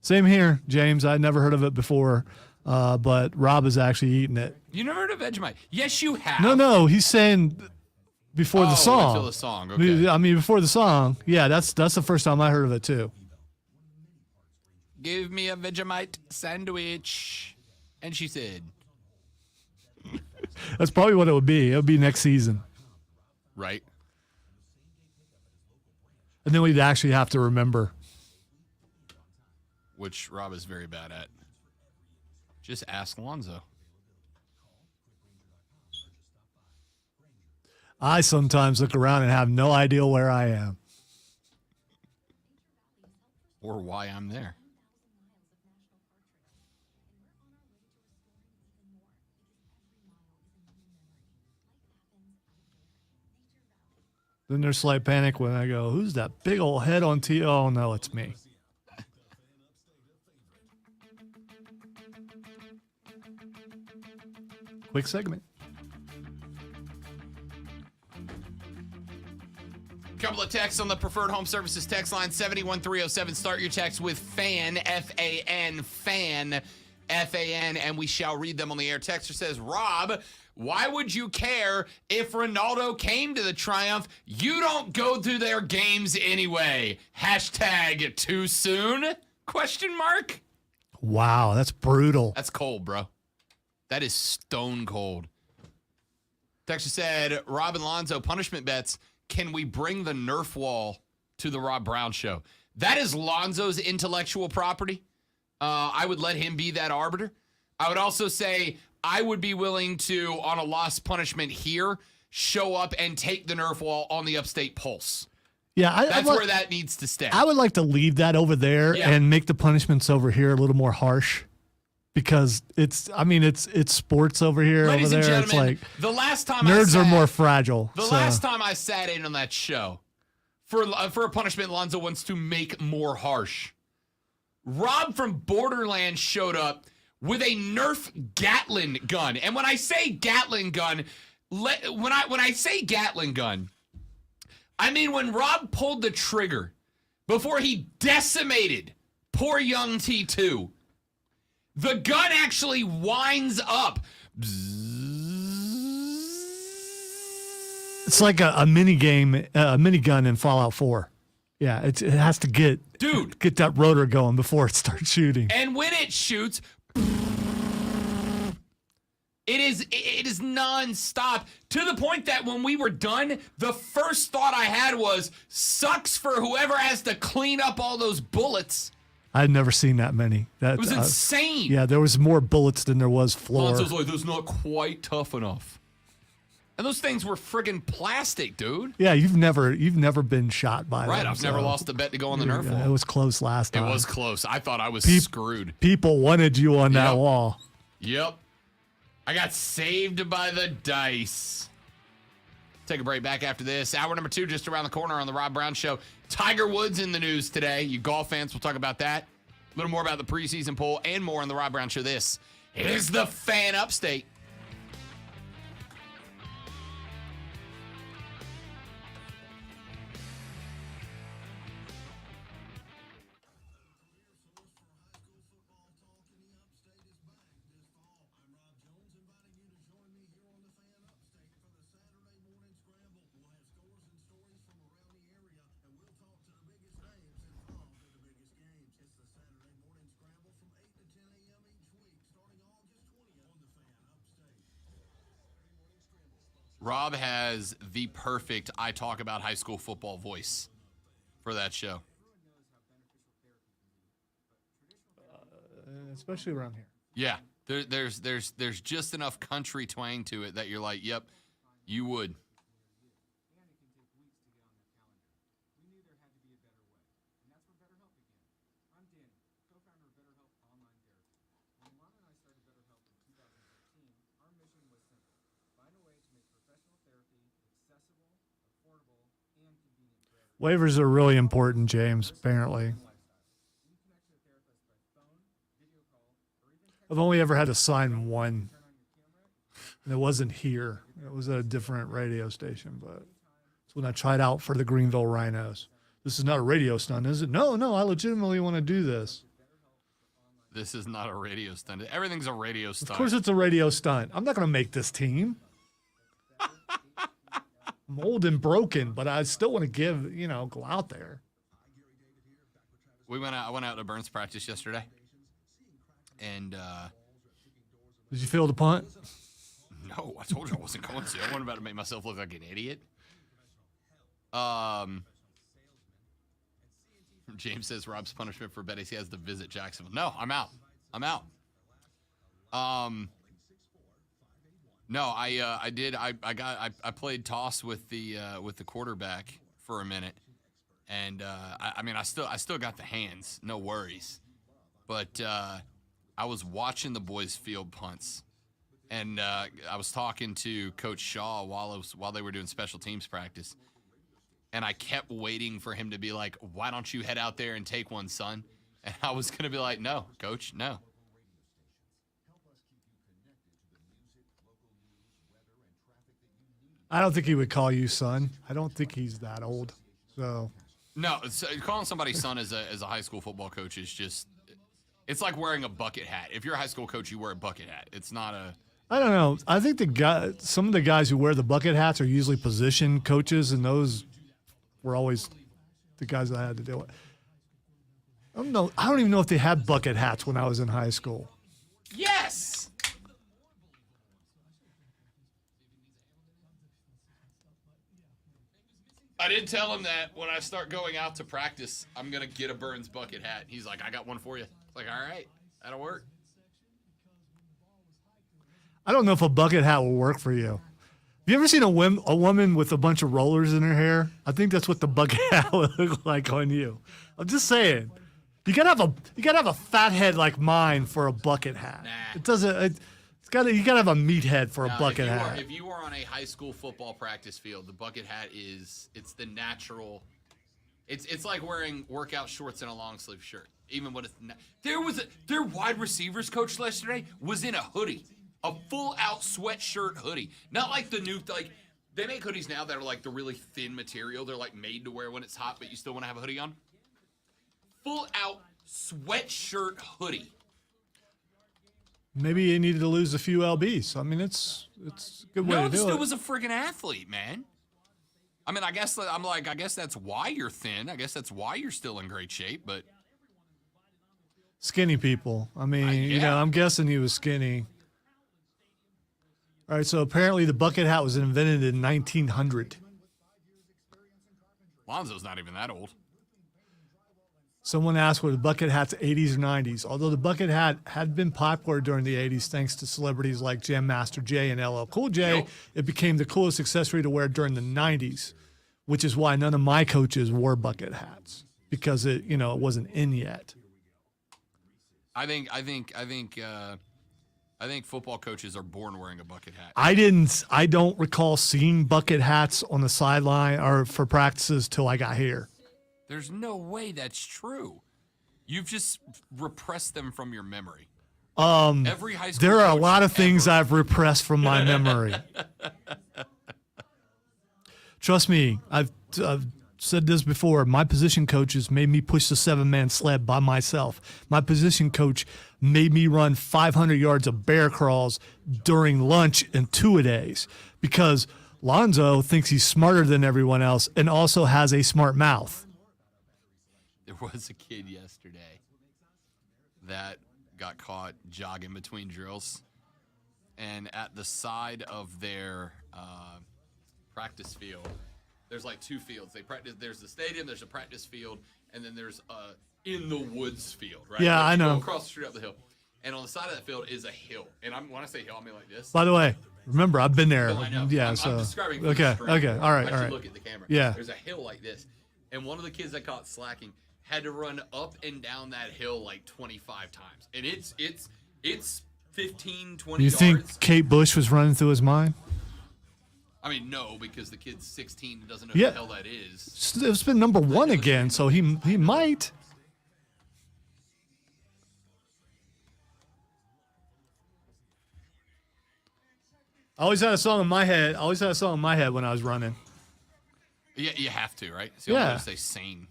Same here, James. I'd never heard of it before, but Rob is actually eating it. You never heard of Vegemite? Yes, you have. No, he's saying. Before the song. Until the song. Okay. I mean, before the song. Yeah, that's the first time I heard of it too. Give me a Vegemite sandwich. And she said. That's probably what it would be. It would be next season. Right. And then we'd actually have to remember. Which Rob is very bad at. Just ask Lonzo. I sometimes look around and have no idea where I am. Or why I'm there. Then there's slight panic when I go, who's that big old head on TV? Oh, no, it's me. Quick segment. Couple of texts on the Preferred Home Services text line 71307. Start your text with FAN, F-A-N, FAN, F-A-N, and we shall read them on the air. Texter says, Rob, why would you care if Ronaldo came to the Triumph? You don't go to their games anyway. Hashtag too soon? Question mark? Wow, that's brutal. That's cold, bro. That is stone cold. Texter said, Rob and Lonzo, punishment bets. Can we bring the Nerf wall to the Rob Brown show? That is Lonzo's intellectual property. I would let him be that arbiter. I would also say I would be willing to, on a lost punishment here, show up and take the Nerf wall on the Upstate Pulse. Yeah, That's where that needs to stay. I would like to leave that over there and make the punishments over here a little more harsh, because it's sports over here. Ladies over there, and gentlemen, it's like the last time nerds are more fragile. The last time I sat in on that show for a punishment Lonzo wants to make more harsh, Rob from Borderlands showed up with a Nerf Gatling gun. And when I say Gatling gun, when I say Gatling gun, I mean when Rob pulled the trigger before he decimated poor young T2, the gun actually winds up. It's like a mini game, a mini gun in Fallout 4. Yeah, it has to get that rotor going before it starts shooting. And when it shoots, it is nonstop, to the point that when we were done, the first thought I had was, sucks for whoever has to clean up all those bullets. I'd never seen that many. It was insane. Yeah, there was more bullets than there was floor. Lonzo's like, that's not quite tough enough. And those things were friggin' plastic, dude. Yeah, you've never been shot by them. Right, I've never lost a bet to go on the Nerf wall. It was close last time. It was close. I thought I was screwed. People wanted you on that wall. Yep. I got saved by the dice. Take a break. Back after this. Hour number 2 just around the corner on the Rob Brown Show. Tiger Woods in the news today. You golf fans, we'll talk about that. A little more about the preseason poll and more on the Rob Brown Show. This is the Fan Upstate. Rob has the perfect I talk about high school football voice for that show. Especially around here. Yeah, there's just enough country twang to it that you're like, yep, you would. Waivers are really important, James, apparently. I've only ever had to sign one. And it wasn't here. It was at a different radio station, but it's when I tried out for the Greenville Rhinos. This is not a radio stunt, is it? No, I legitimately want to do this. This is not a radio stunt. Everything's a radio stunt. Of course it's a radio stunt. I'm not going to make this team. I'm old and broken, but I still want to go out there. I went out to Burns practice yesterday. And did you feel the punt? No, I told you I wasn't going to. I wasn't about to make myself look like an idiot. James says Rob's punishment for betting he has to visit Jacksonville. No, I'm out. No, I did. I played toss with the quarterback for a minute, and I still got the hands. No worries, but I was watching the boys field punts, and I was talking to Coach Shaw while they were doing special teams practice, and I kept waiting for him to be like, "Why don't you head out there and take one, son?" And I was gonna be like, "No, Coach, no." I don't think he would call you son. I don't think he's that old. So no, calling somebody son as a high school football coach is just, it's like wearing a bucket hat. If you're a high school coach, you wear a bucket hat. It's not a. I don't know. I think some of the guys who wear the bucket hats are usually position coaches, and those were always the guys that I had to deal with. I don't know. I don't even know if they had bucket hats when I was in high school. Yes. I did tell him that when I start going out to practice, I'm going to get a Burns bucket hat. He's like, I got one for you. It's like, all right, that'll work. I don't know if a bucket hat will work for you. you ever seen a woman with a bunch of rollers in her hair? I think that's what the bucket hat would look like on you. I'm just saying. You gotta have a fat head like mine for a bucket hat. Nah. It doesn't. You gotta have a meat head for a bucket hat. If you were on a high school football practice field, the bucket hat it's the natural. It's like wearing workout shorts and a long sleeve shirt. Even when their wide receivers coach yesterday was in a hoodie, a full out sweatshirt hoodie, not like the new they make hoodies now that are like the really thin material. They're like made to wear when it's hot, but you still want to have a hoodie on. Full out sweatshirt hoodie. Maybe he needed to lose a few lbs. I mean, it's a good way to do it. No, this dude was a friggin' athlete, man. I mean, I guess that's why you're thin. I guess that's why you're still in great shape, but skinny people. I mean, I'm guessing he was skinny. All right, so apparently the bucket hat was invented in 1900. Lonzo's not even that old. Someone asked were the bucket hats 80s or 90s. Although the bucket hat had been popular during the 80s thanks to celebrities like Jam Master Jay and LL Cool J, Yep. It became the coolest accessory to wear during the 90s, which is why none of my coaches wore bucket hats because it wasn't in yet. I think football coaches are born wearing a bucket hat. I don't recall seeing bucket hats on the sideline or for practices till I got here. There's no way that's true. You've just repressed them from your memory. Every high school There are a coach lot of things ever. I've repressed from my memory. Trust me, I've said this before. My position coaches made me push the 7-man sled by myself. My position coach made me run 500 yards of bear crawls during lunch and two-a-days because Lonzo thinks he's smarter than everyone else and also has a smart mouth. There was a kid yesterday that got caught jogging between drills, and at the side of their practice field, there's like two fields. They practice. There's the stadium. There's a practice field, and then there's in the woods field. Right? Yeah, Like I you know. Go across the street up the hill, and on the side of that field is a hill. And when I say hill, I mean like this. By the way, remember I've been there. I know. Yeah, I'm so describing. okay, from the street. all right, I all should right. look at the camera. Yeah. There's a hill like this, and one of the kids that caught slacking had to run up and down that hill like 25 times, and it's 15, 20 You yards. think Kate Bush was running through his mind? I mean, no, because the kid's 16 and doesn't know Yeah. who the hell that is. It's been number one again, so he might. I always had a song in my head. When I was running. Yeah, you have to, right? It's the only way Yeah. to stay sane.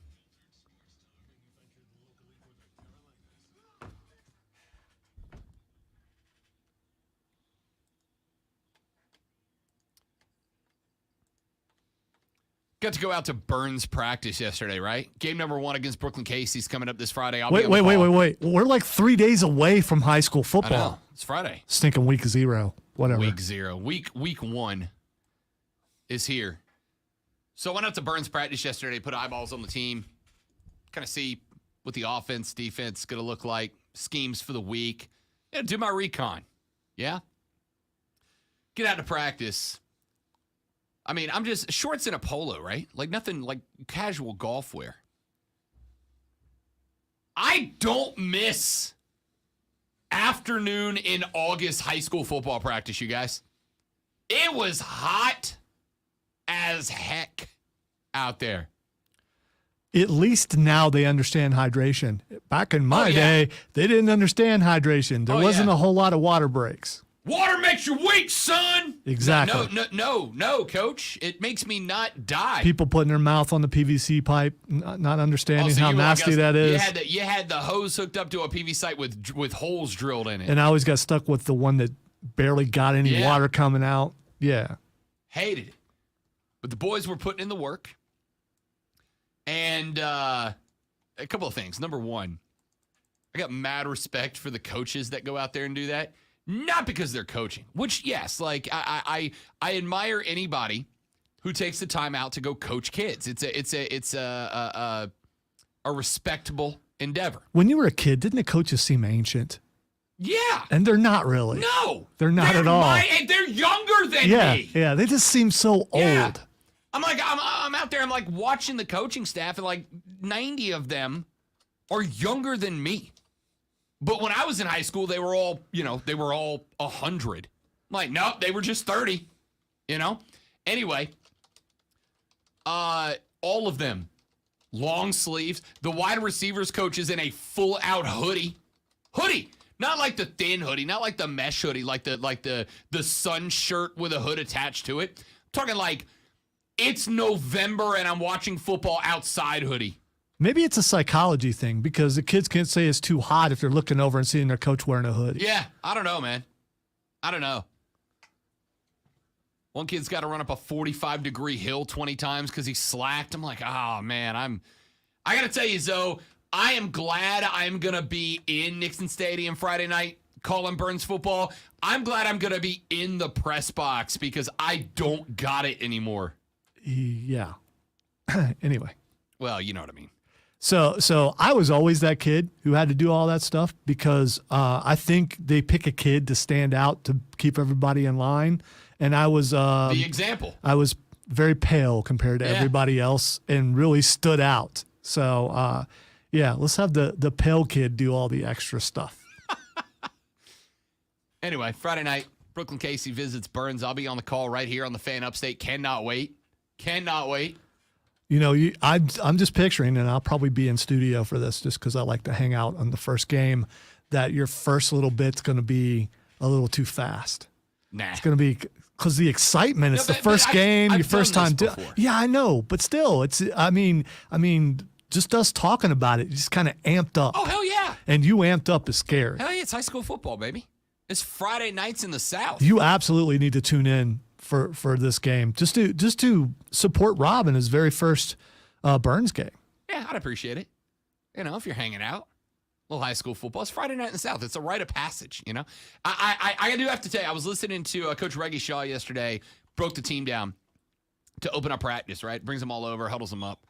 Got to go out to Burns practice yesterday, right? Game number 1 against Brooklyn Casey's coming up this Friday. Wait. We're like 3 days away from high school I football. know. It's Friday. Stinking week 0. Whatever. Week 0. Week 1 is here. So I went out to Burns practice yesterday, put eyeballs on the team, kind of see what the offense, defense is going to look like, schemes for the week. Yeah, do my recon. Yeah? Get out to practice. I mean, I'm just shorts and a polo, right? Like nothing like casual golf wear. I don't miss afternoon in August high school football practice, you guys. It was hot as heck out there. At least now they understand hydration. Back in my day, they didn't understand hydration. There wasn't a whole lot of water breaks. Water makes you weak, son. Exactly. No, coach. It makes me not die. People putting their mouth on the PVC pipe, not understanding how nasty that is. You had the hose hooked up to a PVC pipe with holes drilled in it. And I always got stuck with the one that barely got any water coming out. Yeah. Hated it. But the boys were putting in the work. And a couple of things. Number one, I got mad respect for the coaches that go out there and do that. Not because they're coaching, which, yes, like I admire anybody who takes the time out to go coach kids. It's a respectable endeavor. When you were a kid, didn't the coaches seem ancient? Yeah. And they're not really. No. They're not at all. And they're younger than me. Yeah, they just seem so Yeah. old. I'm out there, I'm like watching the coaching staff, and like 90 of them are younger than me. But when I was in high school, they were all 100. I'm like, nope, they were just 30, Anyway, all of them, long sleeves. The wide receivers coach is in a full-out hoodie. Hoodie! Not like the thin hoodie, not like the mesh hoodie, like the sun shirt with a hood attached to it. I'm talking like it's November and I'm watching football outside hoodie. Maybe it's a psychology thing because the kids can't say it's too hot if they're looking over and seeing their coach wearing a hoodie. Yeah, I don't know, man. I don't know. One kid's got to run up a 45-degree hill 20 times because he slacked. I'm like, oh, man, I got to tell you, Zoe, I am glad I'm going to be in Nixon Stadium Friday night calling Burns football. I'm glad I'm going to be in the press box because I don't got it anymore. Yeah. Anyway. Well, you know what I mean. So I was always that kid who had to do all that stuff because I think they pick a kid to stand out to keep everybody in line. And I was the example. I was very pale compared to everybody else and really stood out. So let's have the pale kid do all the extra stuff. Anyway, Friday night, Brooklyn Casey visits Burns. I'll be on the call right here on the Fan Upstate. Cannot wait. I'm just picturing, and I'll probably be in studio for this just because I like to hang out on the first game, that your first little bit's going to be a little too fast. Nah. It's going to be because the excitement. It's the first game, your first time. Yeah, I know, but still, it's. I mean, just us talking about it, just kind of amped up. Oh hell yeah! And you amped up is scary. Hell yeah! It's high school football, baby. It's Friday nights in the South. You absolutely need to tune in for this game just to support Rob in his very first Burns game. Yeah, I'd appreciate it. If you're hanging out, a little high school football. It's Friday night in the South. It's a rite of passage. I do have to tell you, I was listening to Coach Reggie Shaw yesterday. Broke the team down to open up practice. Right, brings them all over, huddles them up,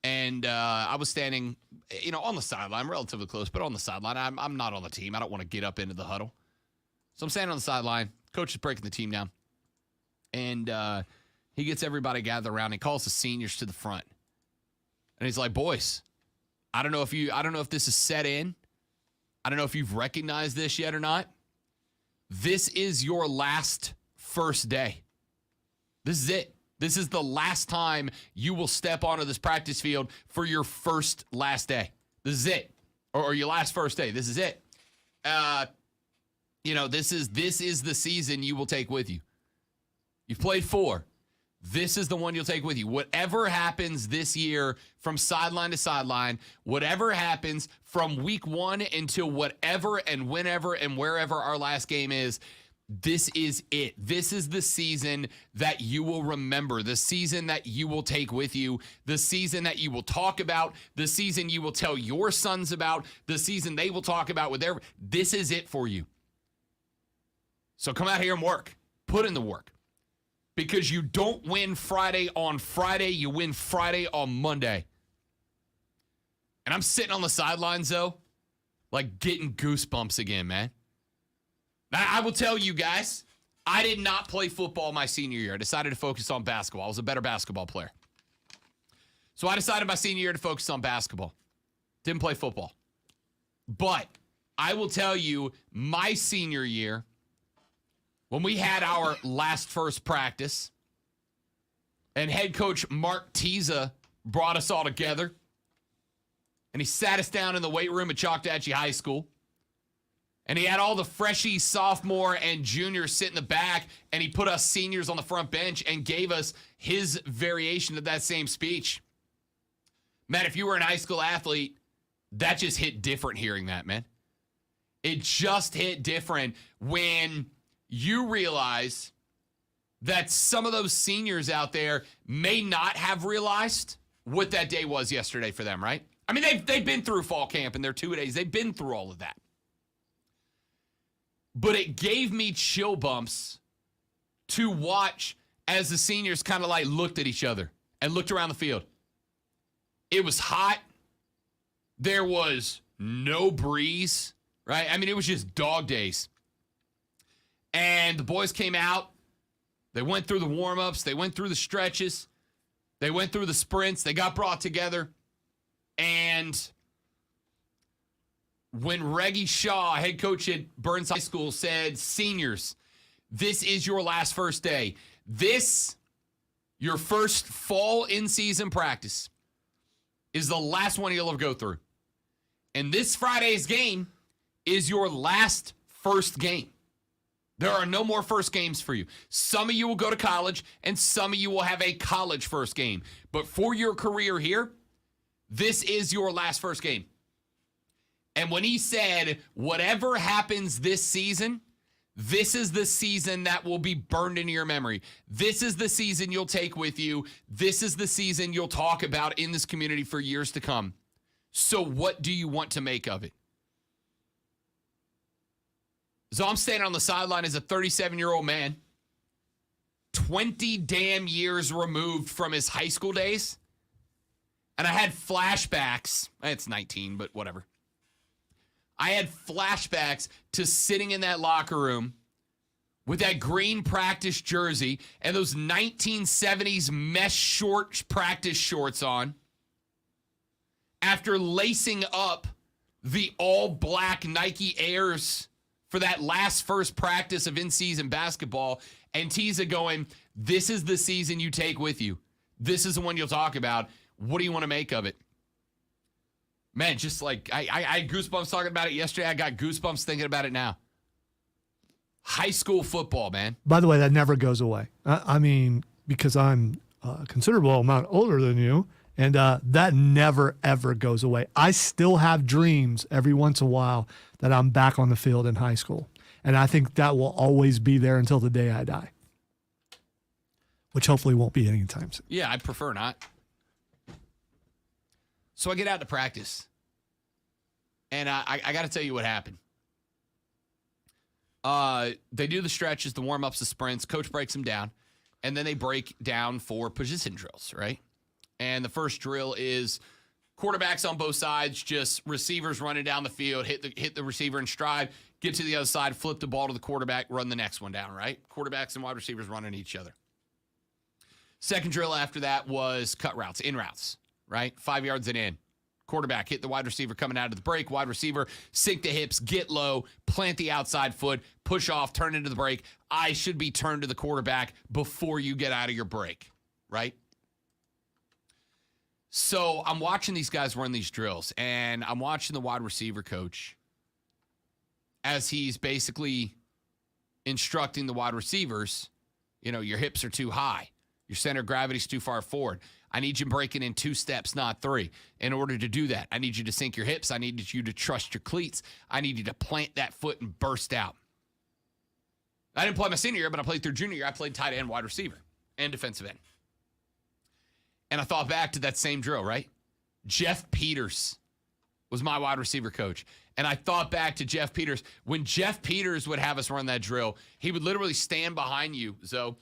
and I was standing, on the sideline, relatively close, but on the sideline. I'm not on the team. I don't want to get up into the huddle, so I'm standing on the sideline. Coach is breaking the team down. And he gets everybody gathered around. He calls the seniors to the front. And he's like, boys, I don't know if this is set in. I don't know if you've recognized this yet or not. This is your last first day. This is it. This is the last time you will step onto this practice field for your last day. This is it. Or your last first day. This is it. This is the season you will take with you. You've played 4. This is the one you'll take with you. Whatever happens this year from sideline to sideline, whatever happens from week 1 until whatever and whenever and wherever our last game is, this is it. This is the season that you will remember, the season that you will take with you, the season that you will talk about, the season you will tell your sons about, the season they will talk about with their. This is it for you. So come out here and work. Put in the work. Because you don't win Friday on Friday, you win Friday on Monday. And I'm sitting on the sidelines, though, like getting goosebumps again, man. Now, I will tell you guys, I did not play football my senior year. I decided to focus on basketball. I was a better basketball player. So I decided my senior year to focus on basketball. Didn't play football. But I will tell you, my senior year, when we had our first practice, and head coach Mark Tiza brought us all together, and he sat us down in the weight room at Choctawhatchee High School, and he had all the freshies, sophomore, and juniors sit in the back, and he put us seniors on the front bench and gave us his variation of that same speech. Man, if you were an high school athlete, that just hit different hearing that, man. It just hit different when you realize that some of those seniors out there may not have realized what that day was yesterday for them, right? I mean, they've been through fall camp and their 2 days. They've been through all of that. But it gave me chill bumps to watch as the seniors kind of like looked at each other and looked around the field. It was hot. There was no breeze. right? I mean, it was just dog days. And the boys came out. They went through the warm-ups. They went through the stretches. They went through the sprints. They got brought together. And when Reggie Shaw, head coach at Burns High School, said, seniors, this is your last first day. This, your first fall in-season practice, is the last one you'll ever go through. And this Friday's game is your last first game. There are no more first games for you. Some of you will go to college, and some of you will have a college first game. But for your career here, this is your last first game. And when he said, whatever happens this season, this is the season that will be burned into your memory. This is the season you'll take with you. This is the season you'll talk about in this community for years to come. So what do you want to make of it? So I'm standing on the sideline as a 37-year-old man, 20 damn years removed from his high school days. And I had flashbacks. It's 19, but whatever. I had flashbacks to sitting in that locker room with that green practice jersey and those 1970s mesh short practice shorts on after lacing up the all-black Nike Airs for that last first practice of in-season basketball, and Tiza going, this is the season you take with you. This is the one you'll talk about. What do you want to make of it? Man, just like, I had goosebumps talking about it yesterday. I got goosebumps thinking about it now. High school football, man. By the way, that never goes away. I mean, because I'm a considerable amount older than you, and that never, ever goes away. I still have dreams every once in a while that I'm back on the field in high school. And I think that will always be there until the day I die, which hopefully won't be anytime soon. Yeah, I prefer not. So I get out to practice, and I got to tell you what happened. They do the stretches, the warm-ups, the sprints. Coach breaks them down, and then they break down for position drills, right? And the first drill is quarterbacks on both sides, just receivers running down the field, hit the receiver in stride, get to the other side, flip the ball to the quarterback, run the next one down, right? Quarterbacks and wide receivers running each other. Second drill after that was cut routes, in routes, right? 5 yards and in. Quarterback hit the wide receiver coming out of the break. Wide receiver, sink the hips, get low, plant the outside foot, push off, turn into the break. Eyes should be turned to the quarterback before you get out of your break, right? So I'm watching these guys run these drills, and I'm watching the wide receiver coach as he's basically instructing the wide receivers, you know, your hips are too high. Your center of gravity's too far forward. I need you breaking in 2 steps, not 3. In order to do that, I need you to sink your hips. I need you to trust your cleats. I need you to plant that foot and burst out. I didn't play my senior year, but I played through junior year. I played tight end, wide receiver, and defensive end. And I thought back to that same drill, right? Jeff Peters was my wide receiver coach. And I thought back to Jeff Peters. When Jeff Peters would have us run that drill, he would literally stand behind you, Zoe,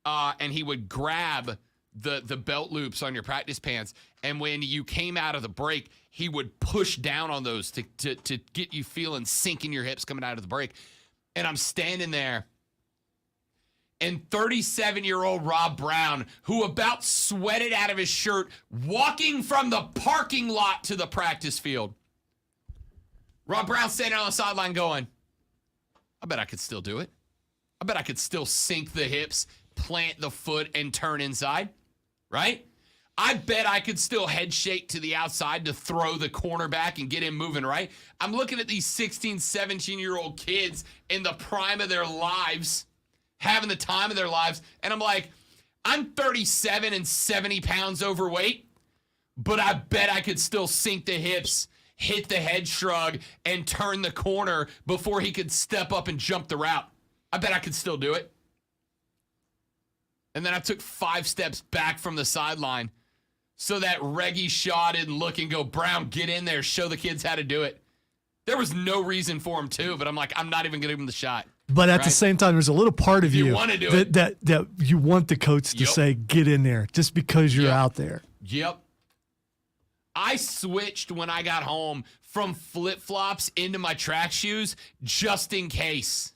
and he would grab the belt loops on your practice pants. And when you came out of the break, he would push down on those to get you feeling sinking your hips coming out of the break. And I'm standing there, and 37-year-old Rob Brown, who about sweated out of his shirt, walking from the parking lot to the practice field. Rob Brown standing on the sideline going, I bet I could still do it. I bet I could still sink the hips, plant the foot, and turn inside, right? I bet I could still head shake to the outside to throw the cornerback and get him moving, right? I'm looking at these 16, 17-year-old kids in the prime of their lives, having the time of their lives, and I'm like, I'm 37 and 70 pounds overweight, but I bet I could still sink the hips, hit the head shrug, and turn the corner before he could step up and jump the route. I bet I could still do it. And then I took 5 steps back from the sideline so that Reggie Shaw didn't look and go, Brown, get in there, show the kids how to do it. There was no reason for him to, but I'm like, I'm not even going to give him the shot. But at the same time, there's a little part of you want to do that you want the coach to say, get in there, just because you're out there. Yep. I switched when I got home from flip-flops into my track shoes just in case.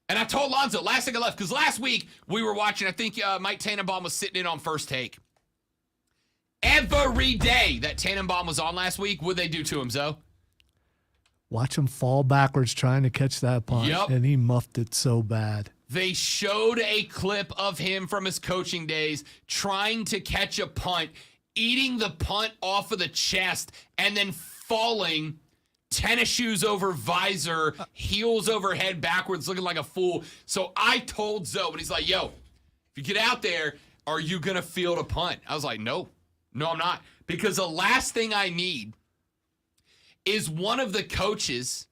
And I told Lonzo last thing I left, because last week we were watching, I think Mike Tannenbaum was sitting in on First Take. Every day that Tannenbaum was on last week, what'd they do to him, Zoe? Watch him fall backwards trying to catch that punt, Yep. and he muffed it so bad. They showed a clip of him from his coaching days trying to catch a punt, eating the punt off of the chest, and then falling, tennis shoes over visor, heels over head backwards, looking like a fool. So I told Zoe, and he's like, yo, if you get out there, are you going to field a punt? I was like, no, I'm not. Because the last thing I need is one of the coaches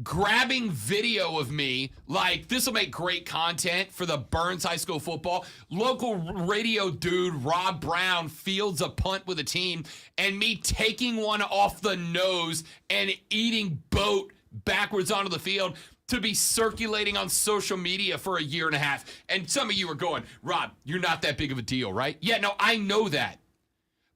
grabbing video of me, like, this will make great content for the Burns High School football. Local radio dude, Rob Brown, fields a punt with a team, and me taking one off the nose and eating boat backwards onto the field to be circulating on social media for a year and a half. And some of you are going, Rob, you're not that big of a deal, right? Yeah, no, I know that.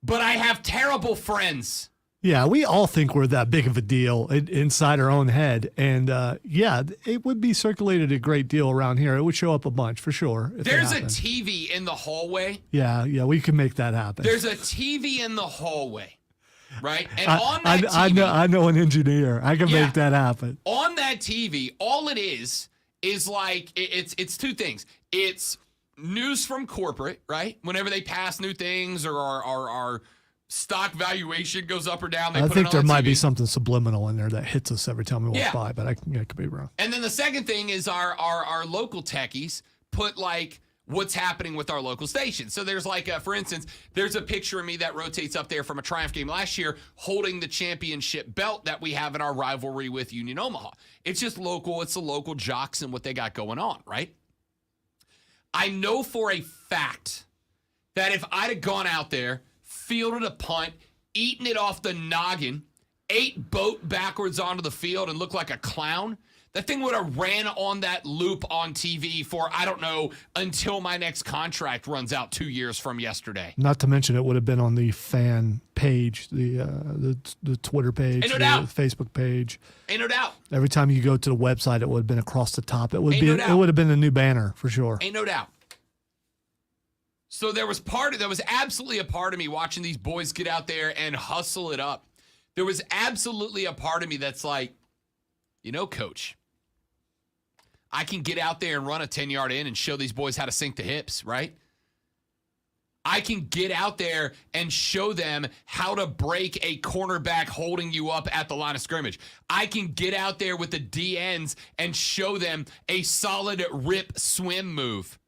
But I have terrible friends. Yeah, we all think we're that big of a deal inside our own head. And yeah, it would be circulated a great deal around here. It would show up a bunch for sure. There's a TV in the hallway. Yeah, we can make that happen. There's a TV in the hallway, right? And on that TV, I know an engineer. I can make that happen. On that TV, all it is like, it's two things. It's news from corporate, right? Whenever they pass new things or our stock valuation goes up or down, I think there might be something subliminal in there that hits us every time we walk by, but I could be wrong. And then the second thing is our local techies put like what's happening with our local station. So there's like, for instance, there's a picture of me that rotates up there from a Triumph game last year holding the championship belt that we have in our rivalry with Union Omaha. It's just local. It's the local jocks and what they got going on, right? I know for a fact that if I'd have gone out there, fielded a punt, eaten it off the noggin, ate boat backwards onto the field and looked like a clown, that thing would have ran on that loop on TV for, I don't know, until my next contract runs out 2 years from yesterday. Not to mention it would have been on the fan page, the Twitter page, Ain't no doubt. The Facebook page. Ain't no doubt. Every time you go to the website, it would have been across the top. It would Ain't no doubt. It would have been a new banner for sure. Ain't no doubt. So there was absolutely a part of me watching these boys get out there and hustle it up. There was absolutely a part of me that's like, you know, coach, I can get out there and run a 10-yard in and show these boys how to sink the hips, right? I can get out there and show them how to break a cornerback holding you up at the line of scrimmage. I can get out there with the DNs and show them a solid rip swim move,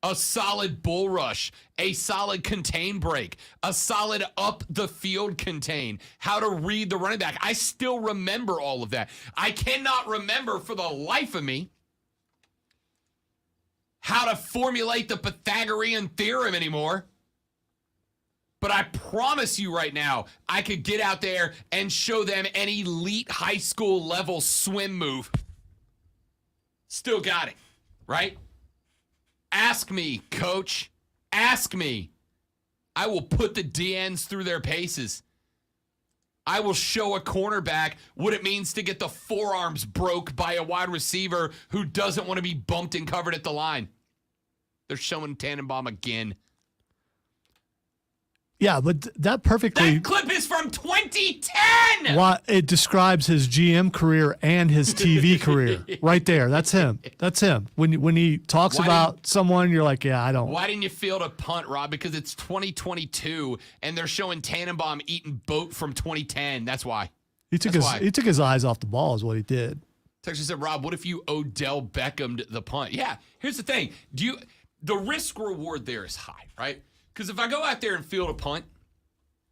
a solid bull rush, a solid contain break, a solid up the field contain, how to read the running back. I still remember all of that. I cannot remember for the life of me how to formulate the Pythagorean theorem anymore. But I promise you right now, I could get out there and show them an elite high school level swim move. Still got it, right? Ask me, coach. Ask me. I will put the DNs through their paces. I will show a cornerback what it means to get the forearms broke by a wide receiver who doesn't want to be bumped and covered at the line. They're showing Tannenbaum again. Yeah, but that perfectly... That clip is from 2010! Well, it describes his GM career and his TV career. Right there. That's him. That's him. When he talks about someone, you're like, yeah, I don't... Why didn't you field a punt, Rob? Because it's 2022, and they're showing Tannenbaum eating boat from 2010. That's why. He took his eyes off the ball is what he did. Texas said, Rob, what if you Odell Beckham'd the punt? Yeah, here's the thing. The risk reward there is high, right? Because if I go out there and field a punt,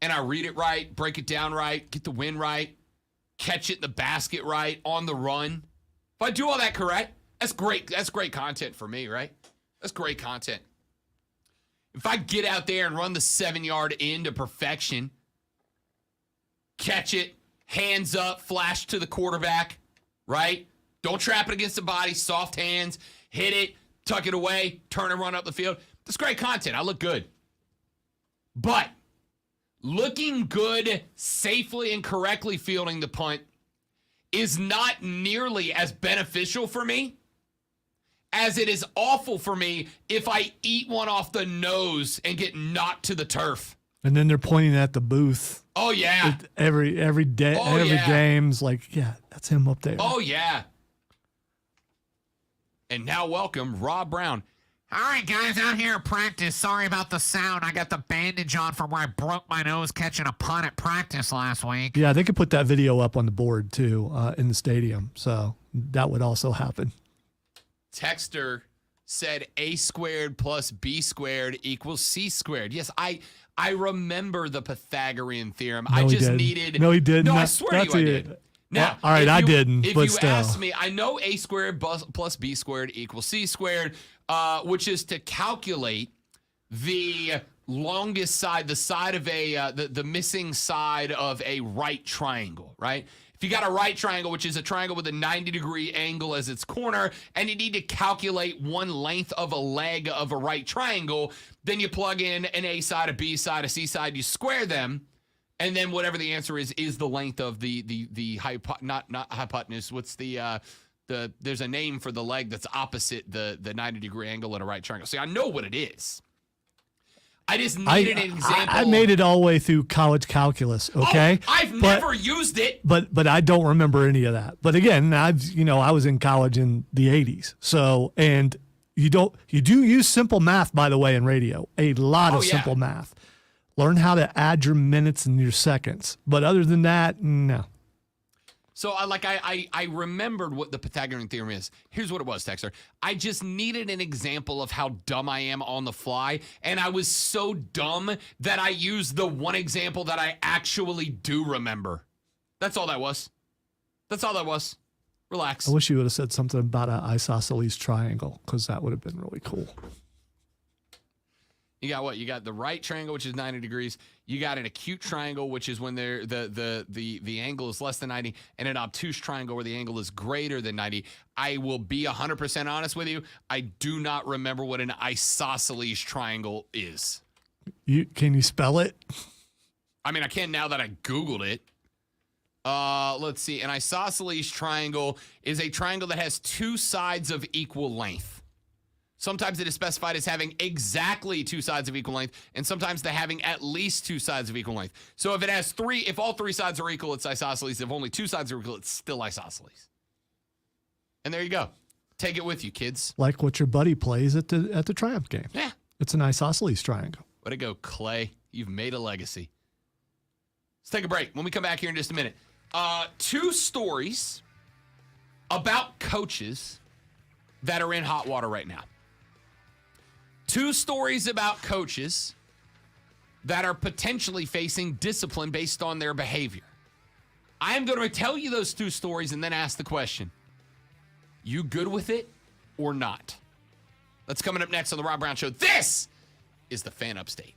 and I read it right, break it down right, get the win right, catch it in the basket right, on the run, if I do all that correct, that's great. That's great content for me, right? That's great content. If I get out there and run the 7-yard in to perfection, catch it, hands up, flash to the quarterback, right? Don't trap it against the body, soft hands, hit it, tuck it away, turn and run up the field. That's great content. I look good. But looking good, safely and correctly fielding the punt is not nearly as beneficial for me as it is awful for me if I eat one off the nose and get knocked to the turf. And then they're pointing at the booth. Oh, yeah. Every day, every game's like, yeah, that's him up there. Oh, yeah. And now welcome Rob Brown. All right, guys, out here at practice. Sorry about the sound. I got the bandage on from where I broke my nose catching a punt at practice last week. Yeah, they could put that video up on the board, too, in the stadium. So that would also happen. Texter said A squared plus B squared equals C squared. Yes, I remember the Pythagorean theorem. No, I just didn't. needed. No, he didn't. No, I swear to you, I did. Now, all right, I didn't. If but you still. ask me, I know A squared plus B squared equals C squared, which is to calculate the longest side, the side of the missing side of a right triangle, right? If you got a right triangle, which is a triangle with a 90-degree angle as its corner, and you need to calculate one length of a leg of a right triangle, then you plug in an A side, a B side, a C side, you square them, and then whatever the answer is the length of the not hypotenuse. What's there's a name for the leg that's opposite the 90-degree angle in a right triangle. See, I know what it is. I just needed an example. I made it all the way through college calculus, okay? Oh, I've never used it. But I don't remember any of that. But again, I was in college in the 80s. So, and you do use simple math, by the way, in radio. A lot of simple math. Learn how to add your minutes and your seconds. But other than that, no. So I remembered what the Pythagorean theorem is. Here's what it was, Texter. I just needed an example of how dumb I am on the fly, and I was so dumb that I used the one example that I actually do remember. That's all that was. That's all that was. Relax. I wish you would have said something about an isosceles triangle, because that would have been really cool. You got what? You got the right triangle, which is 90 degrees. You got an acute triangle, which is when the angle is less than 90, and an obtuse triangle where the angle is greater than 90. I will be 100% honest with you. I do not remember what an isosceles triangle is. Can you spell it? I mean, I can now that I Googled it. Let's see. An isosceles triangle is a triangle that has two sides of equal length. Sometimes it is specified as having exactly two sides of equal length, and sometimes they're having at least two sides of equal length. So if all three sides are equal, it's isosceles. If only two sides are equal, it's still isosceles. And there you go. Take it with you, kids. Like what your buddy plays at the Triumph game. Yeah. It's an isosceles triangle. Way to go, Clay. You've made a legacy. Let's take a break. When we come back here in just a minute, two stories about coaches that are in hot water right now. Two stories about coaches that are potentially facing discipline based on their behavior. I am going to tell you those two stories and then ask the question, you good with it or not? That's coming up next on The Rob Brown Show. This is the Fan Upstate.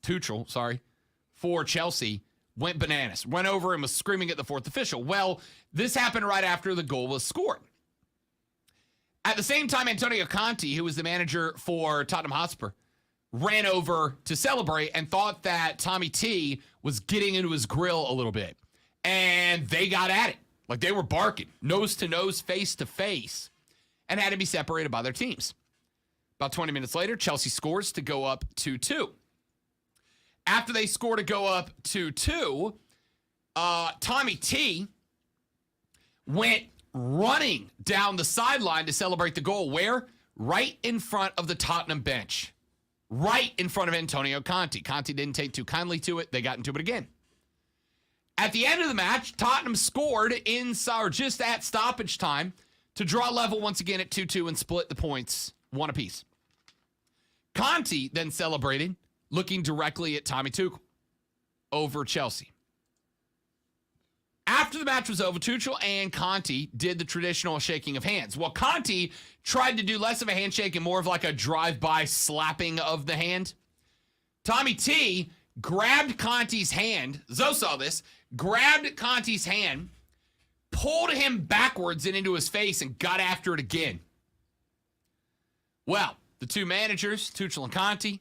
Tuchel, for Chelsea, went bananas, went over and was screaming at the fourth official. Well, this happened right after the goal was scored. At the same time, Antonio Conte, who was the manager for Tottenham Hotspur, ran over to celebrate and thought that Tommy T was getting into his grill a little bit. And they got at it. Like they were barking, nose to nose, face to face, and had to be separated by their teams. About 20 minutes later, Chelsea scores to go up 2-2. After they score to go up 2-2, Tommy T went running down the sideline to celebrate the goal. Where? Right in front of the Tottenham bench. Right in front of Antonio Conte. Conte didn't take too kindly to it. They got into it again. At the end of the match, Tottenham scored just at stoppage time to draw level once again at 2-2 and split the points one apiece. Conte then celebrated, looking directly at Tommy Tuchel over Chelsea. After the match was over, Tuchel and Conte did the traditional shaking of hands. Well, Conte tried to do less of a handshake and more of like a drive-by slapping of the hand. Tommy T grabbed Conte's hand. Zoe saw this. Grabbed Conte's hand, pulled him backwards and into his face, and got after it again. Well, the two managers, Tuchel and Conte,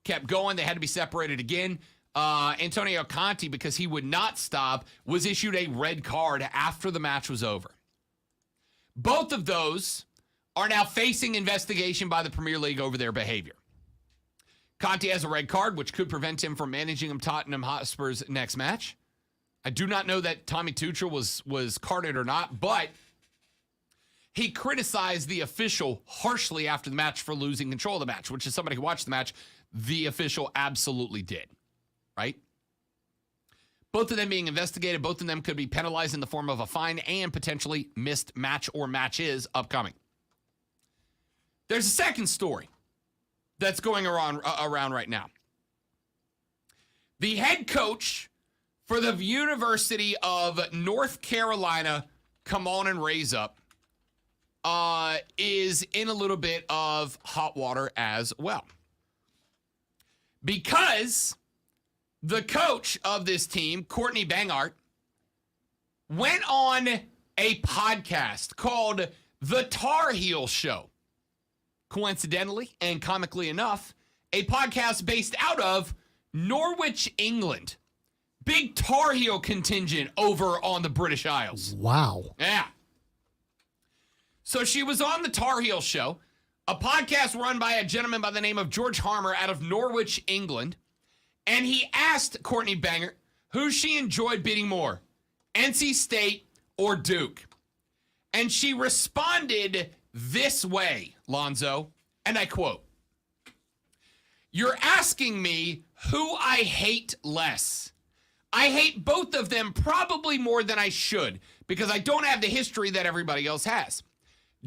kept going. They had to be separated again. Antonio Conte, because he would not stop, was issued a red card after the match was over. Both of those are now facing investigation by the Premier League over their behavior. Conte has a red card, which could prevent him from managing Tottenham Hotspur's next match. I do not know that Tommy Tuchel was carded or not, but he criticized the official harshly after the match for losing control of the match, which is somebody who watched the match. The official absolutely did, right? Both of them being investigated, both of them could be penalized in the form of a fine and potentially missed match or matches upcoming. There's a second story that's going around right now. The head coach for the University of North Carolina, come on and raise up, is in a little bit of hot water as well. Because the coach of this team, Courtney Bangart, went on a podcast called The Tar Heel Show. Coincidentally and comically enough, a podcast based out of Norwich, England. Big Tar Heel contingent over on the British Isles. Wow. Yeah. So she was on the Tar Heel Show, a podcast run by a gentleman by the name of George Harmer out of Norwich, England. And he asked Courtney Bangart who she enjoyed beating more, NC State or Duke. And she responded this way, Lonzo, and I quote, "You're asking me who I hate less. I hate both of them probably more than I should because I don't have the history that everybody else has.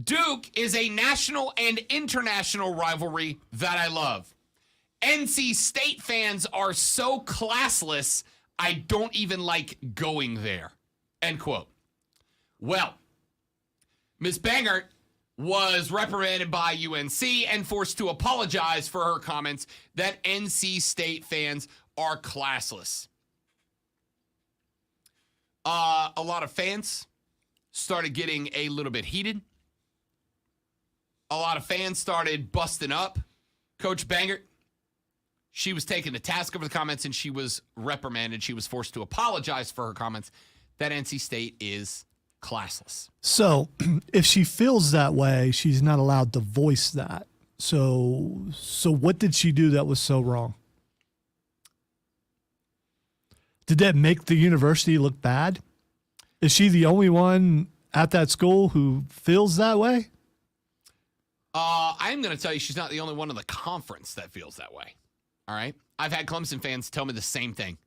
Duke is a national and international rivalry that I love. NC State fans are so classless, I don't even like going there." End quote. Well, Ms. Bangart was reprimanded by UNC and forced to apologize for her comments that NC State fans are classless. A lot of fans started getting a little bit heated. A lot of fans started busting up Coach Bangart. She was taken to task over the comments and she was reprimanded. She was forced to apologize for her comments that NC State is classless. So if she feels that way, she's not allowed to voice that. So what did she do that was so wrong? Did that make the university look bad? Is she the only one at that school who feels that way? I'm going to tell you she's not the only one in the conference that feels that way. All right? I've had Clemson fans tell me the same thing,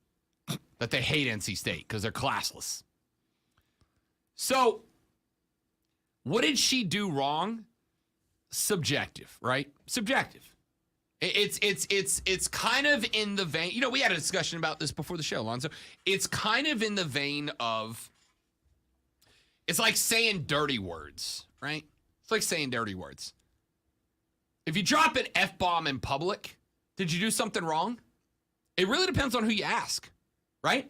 that they hate NC State because they're classless. So, what did she do wrong? Subjective, right? Subjective. It's kind of in the vein, you know, we had a discussion about this before the show, Lonzo. It's kind of in the vein of, it's like saying dirty words, right? It's like saying dirty words. If you drop an F-bomb in public, did you do something wrong? It really depends on who you ask, right?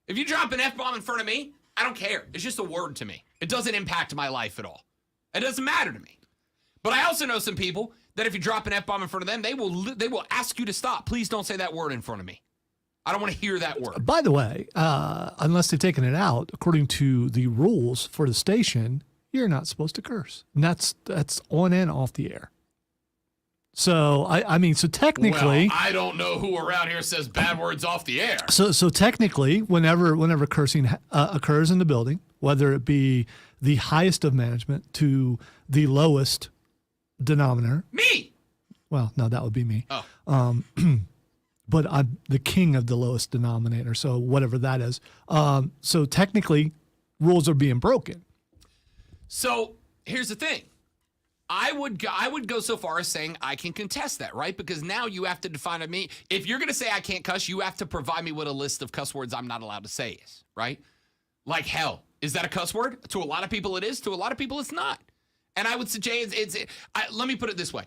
If you drop an F-bomb in front of me, I don't care. It's just a word to me. It doesn't impact my life at all. It doesn't matter to me. But I also know some people that if you drop an F-bomb in front of them, they will ask you to stop. Please don't say that word in front of me. I don't want to hear that word. By the way, unless they've taken it out, according to the rules for the station, you're not supposed to curse. And that's on and off the air. So I mean, so technically, well, I don't know who around here says bad words off the air. So technically, whenever cursing occurs in the building, whether it be the highest of management to the lowest denominator, Me. well, no, that would be me. Oh. But I'm the king of the lowest denominator, so whatever that is. So technically, rules are being broken. So here's the thing. I would go so far as saying I can contest that, right? Because now you have to define to me. If you're going to say I can't cuss, you have to provide me what a list of cuss words I'm not allowed to say is, right? Like hell. Is that a cuss word? To a lot of people it is. To a lot of people it's not. And I would suggest let me put it this way.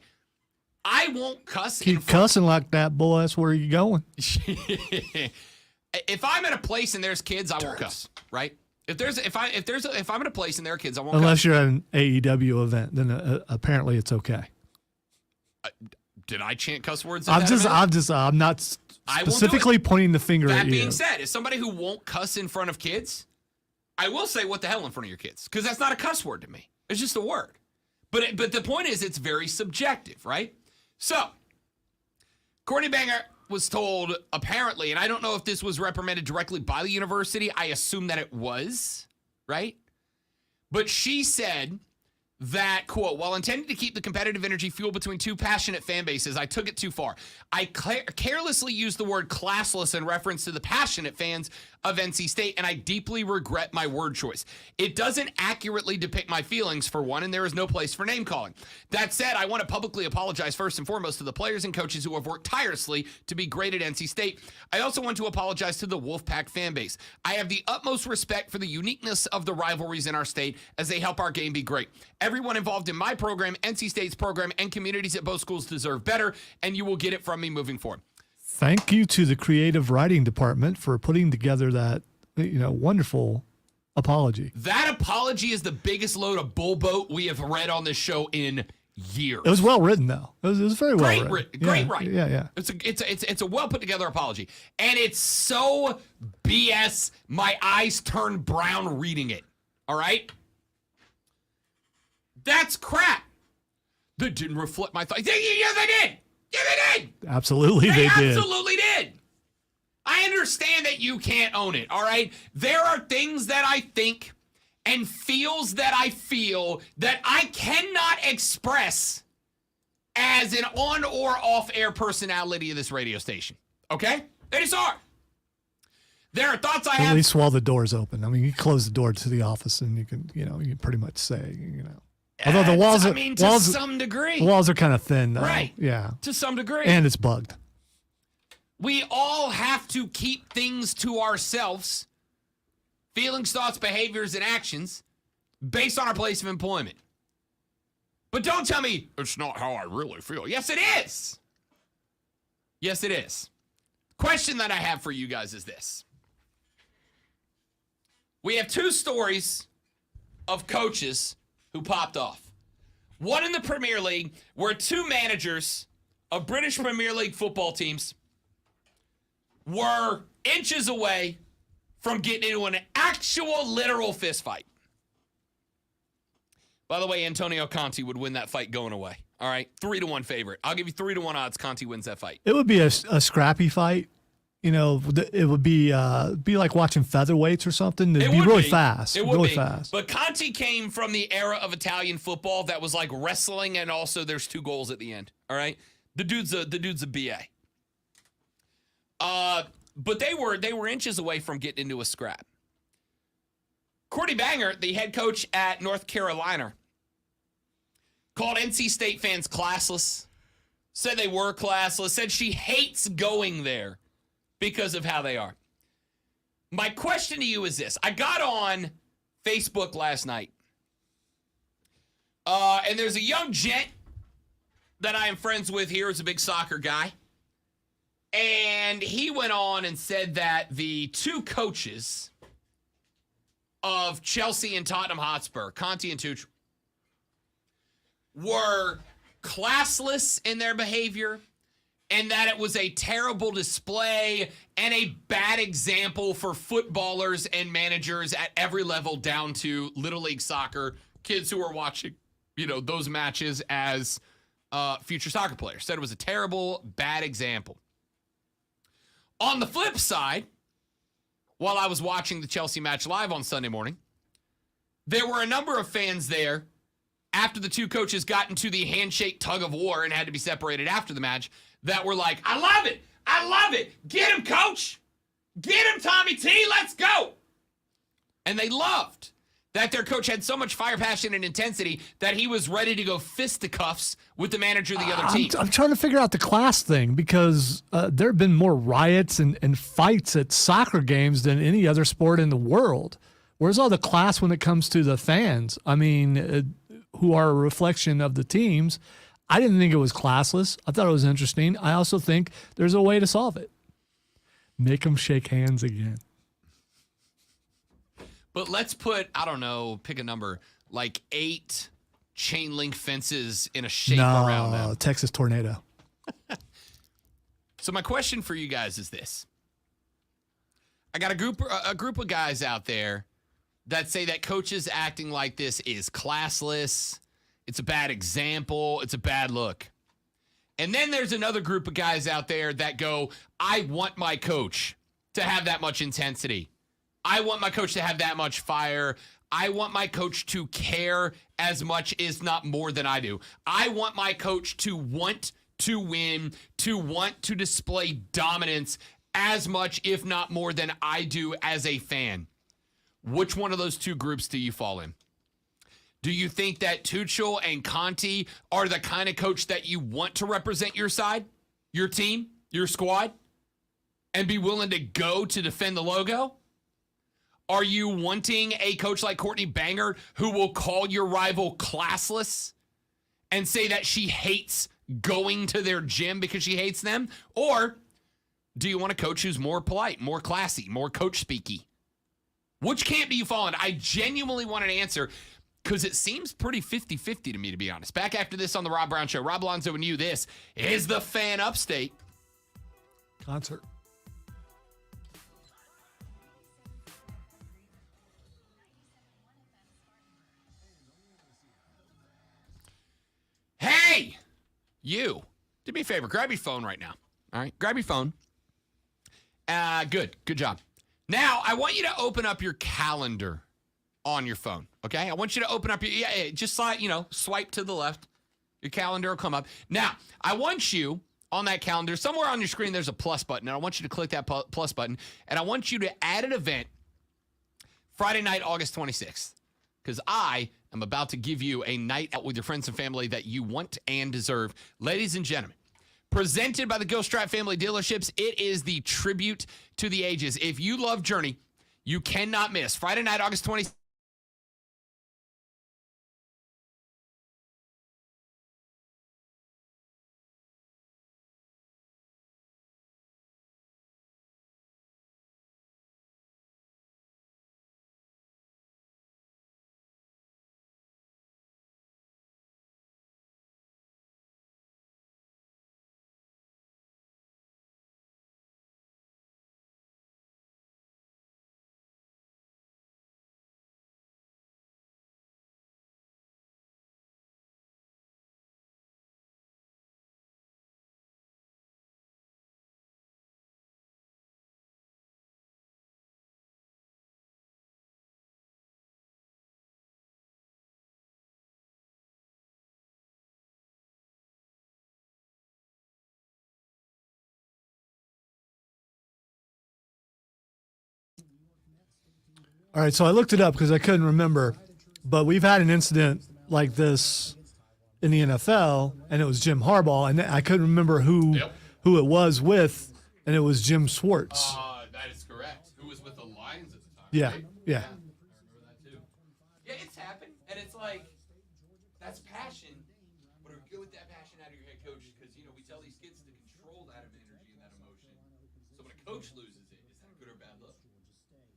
I won't cuss. Keep cussing like that, boy. That's where you're going. If I'm at a place and there's kids, I won't cuss, right? If I'm at a place and there are kids, I won't Unless cuss. you're at an AEW event, then apparently it's okay. Did I chant cuss words? I'm not specifically pointing the finger at you. That being said, as somebody who won't cuss in front of kids, I will say what the hell in front of your kids, because that's not a cuss word to me. It's just a word. But the point is, it's very subjective, right? So, Courtney Banger was told, apparently, and I don't know if this was reprimanded directly by the university. I assume that it was, right? But she said that, quote, while intending to keep the competitive energy fueled between two passionate fan bases, I took it too far. I carelessly used the word classless in reference to the passionate fans of NC State, and I deeply regret my word choice. It doesn't accurately depict my feelings, for one, and there is no place for name calling. That said, I want to publicly apologize first and foremost to the players and coaches who have worked tirelessly to be great at NC State. I also want to apologize to the Wolfpack fan base. I have the utmost respect for the uniqueness of the rivalries in our state as they help our game be great. Everyone involved in my program, NC State's program, and communities at both schools deserve better, and you will get it from me moving forward. Thank you to the creative writing department for putting together that, wonderful apology. That apology is the biggest load of bullboat we have read on this show in years. It was well written, though. It was very well written. Great writing. Yeah. It's a well put together apology, and it's so BS. My eyes turned brown reading it. All right, that's crap. That didn't reflect my thoughts. Yeah, they did. Yeah, they did. Absolutely, they did. Absolutely did. I understand that you can't own it, all right? There are things that I think and feels that I feel that I cannot express as an on or off air personality of this radio station, okay? They just are. There are thoughts I have. At least while the door's open. I mean, you close the door to the office and you can pretty much say, Although the walls are, to some degree. The walls are kind of thin, though. Right. Yeah. To some degree. And it's bugged. We all have to keep things to ourselves, feelings, thoughts, behaviors, and actions, based on our place of employment. But don't tell me it's not how I really feel. Yes, it is. Yes, it is. Question that I have for you guys is this. We have two stories of coaches who popped off. One in the Premier League, where two managers of British Premier League football teams were inches away from getting into an actual literal fist fight. By the way, Antonio Conte would win that fight going away. All right, 3-1 favorite. I'll give you 3-1 odds Conte wins that fight. It would be a scrappy fight. It would be like watching featherweights or something. It'd be really fast. It would really be fast. But Conte came from the era of Italian football that was like wrestling, and also there's 2 goals at the end. All right, the dude's a BA. But they were inches away from getting into a scrap. Courtney Banger, the head coach at North Carolina, called NC State fans classless. Said they were classless. Said she hates going there because of how they are. My question to you is this. I got on Facebook last night. And there's a young gent that I am friends with here who's a big soccer guy. And he went on and said that the two coaches of Chelsea and Tottenham Hotspur, Conte and Tuchel, were classless in their behavior and that it was a terrible display and a bad example for footballers and managers at every level down to Little League soccer, kids who are watching, those matches as future soccer players. Said it was a terrible, bad example. On the flip side, while I was watching the Chelsea match live on Sunday morning, there were a number of fans there after the two coaches got into the handshake tug of war and had to be separated after the match that were like, I love it. I love it. Get him, coach. Get him, Tommy T. Let's go. And they loved that their coach had so much fire, passion, and intensity that he was ready to go fisticuffs with the manager of the other team. I'm trying to figure out the class thing because there have been more riots and fights at soccer games than any other sport in the world. Where's all the class when it comes to the fans? I mean, who are a reflection of the teams. I didn't think it was classless. I thought it was interesting. I also think there's a way to solve it. Make them shake hands again. But let's put, I don't know, pick a number, like 8 chain link fences in a shape around them. Texas tornado. So my question for you guys is this. I got a group of guys out there that say that coaches acting like this is classless. It's a bad example. It's a bad look. And then there's another group of guys out there that go, I want my coach to have that much intensity. I want my coach to have that much fire. I want my coach to care as much, if not more than I do. I want my coach to want to win, to want to display dominance as much, if not more than I do as a fan. Which one of those two groups do you fall in? Do you think that Tuchel and Conte are the kind of coach that you want to represent your side, your team, your squad, and be willing to go to defend the logo? Are you wanting a coach like Courtney Banger who will call your rival classless and say that she hates going to their gym because she hates them? Or do you want a coach who's more polite, more classy, more coach speaky? Which camp do you fall in? I genuinely want an answer because it seems pretty 50-50 to me, to be honest. Back after this on the Rob Brown Show. Rob Alonzo and you. This is the Fan Upstate Concert. Hey, you. Do me a favor. Grab your phone right now. All right? Grab your phone. Good job. Now, I want you to open up your calendar on your phone, okay? I want you to open up your, just swipe to the left. Your calendar will come up. Now, I want you on that calendar, somewhere on your screen, there's a plus button, and I want you to click that plus button, and I want you to add an event Friday night, August 26th, because I am about to give you a night out with your friends and family that you want and deserve. Ladies and gentlemen, presented by the Ghost Strap Family Dealerships, it is the tribute to the ages. If you love Journey, you cannot miss. Friday night, August 26th. All right, so I looked it up because I couldn't remember, but we've had an incident like this in the NFL, and it was Jim Harbaugh, and I couldn't remember who it was with, and it was Jim Schwartz. That is correct. Who was with the Lions at the time? Yeah, right? yeah. I remember that too. Yeah, it's happened, and it's like that's passion, but get with that passion out of your head coach because we tell these kids to control that energy and that emotion. So when a coach loses it, is that good or bad luck? Georgia State.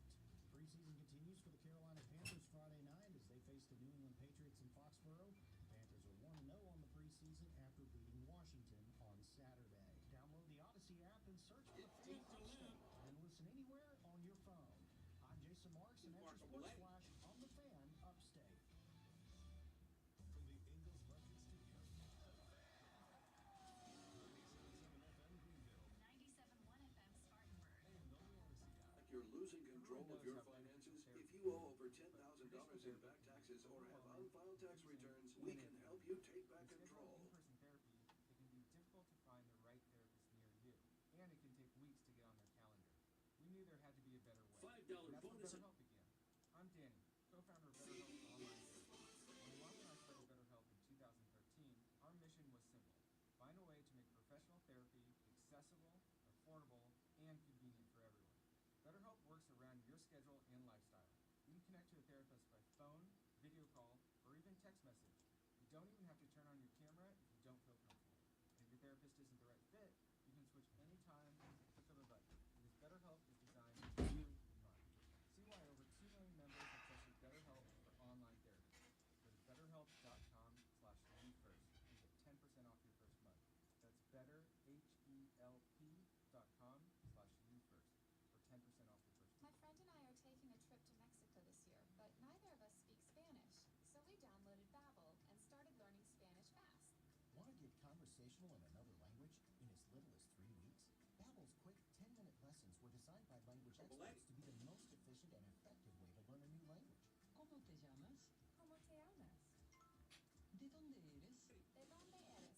Preseason continues for the Carolina Panthers Friday night as they face the New England Patriots in Foxborough. The Panthers are 1-0 on the preseason after beating Washington on Saturday. Download the Odyssey app and search for the Fan Upstate and listen anywhere on your phone. I'm Jason Marks, and that's your Sports Flash on the Fan Upstate. From the Ingles Market Studio. 97.7 FM Greenville. 97.1 FM Spartanburg. And on the Odyssey app. Like you're losing control of your finances? If you owe over $10,000 in back taxes or have unfiled tax returns, we can help you take back control. In-person therapy, it can be difficult to find the right therapist near you, and it can take weeks to get on their calendar. We knew there had to be a better way. $5 and that's when bonus. BetterHelp began. I'm Danny, co-founder of BetterHelp Online Therapy. When Mom and I started BetterHelp in 2013, our mission was simple: find a way to make professional therapy accessible, affordable, and convenient for everyone. BetterHelp works around your schedule and lifestyle. You can connect to a therapist by phone, video call, or even text message. You don't even have to turn on your camera if you don't feel comfortable. And if your therapist isn't the right fit, you can switch anytime with the click of a button. Because BetterHelp is designed for you in mind. See why over 2 million members have trusted BetterHelp for online therapy. Go to betterhelp.com/me-first and get 10% off your first month. That's betterhelp.com/me-first for 10% off your first month. My friend and I are taking a trip to Mexico this year, but neither of us speak Spanish. So we downloaded Babbel and started learning Spanish fast. Want to get conversational in another language in as little as 3 weeks? Babbel's quick 10-minute lessons were designed by language experts to be the most efficient and effective way to learn a new language. ¿Cómo te llamas? ¿Cómo te llamas? ¿De dónde eres? ¿De dónde eres?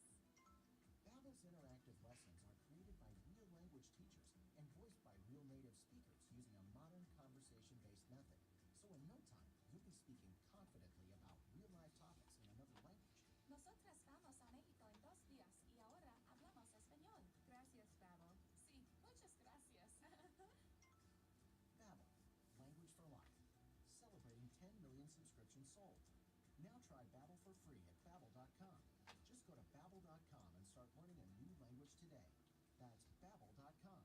Babbel's interactive lessons are created by real language teachers and voiced by real native speakers using a modern conversation-based method. So in no time, you'll be speaking confidently about real-life topics in another language. Nosotras vamos a México en 2 días y ahora hablamos español. Gracias, Babbel. Sí, muchas gracias. Babbel, language for life. Celebrating 10 million subscriptions sold. Now try Babbel for free at babbel.com. Just go to babbel.com and start learning a new language today. That's babbel.com.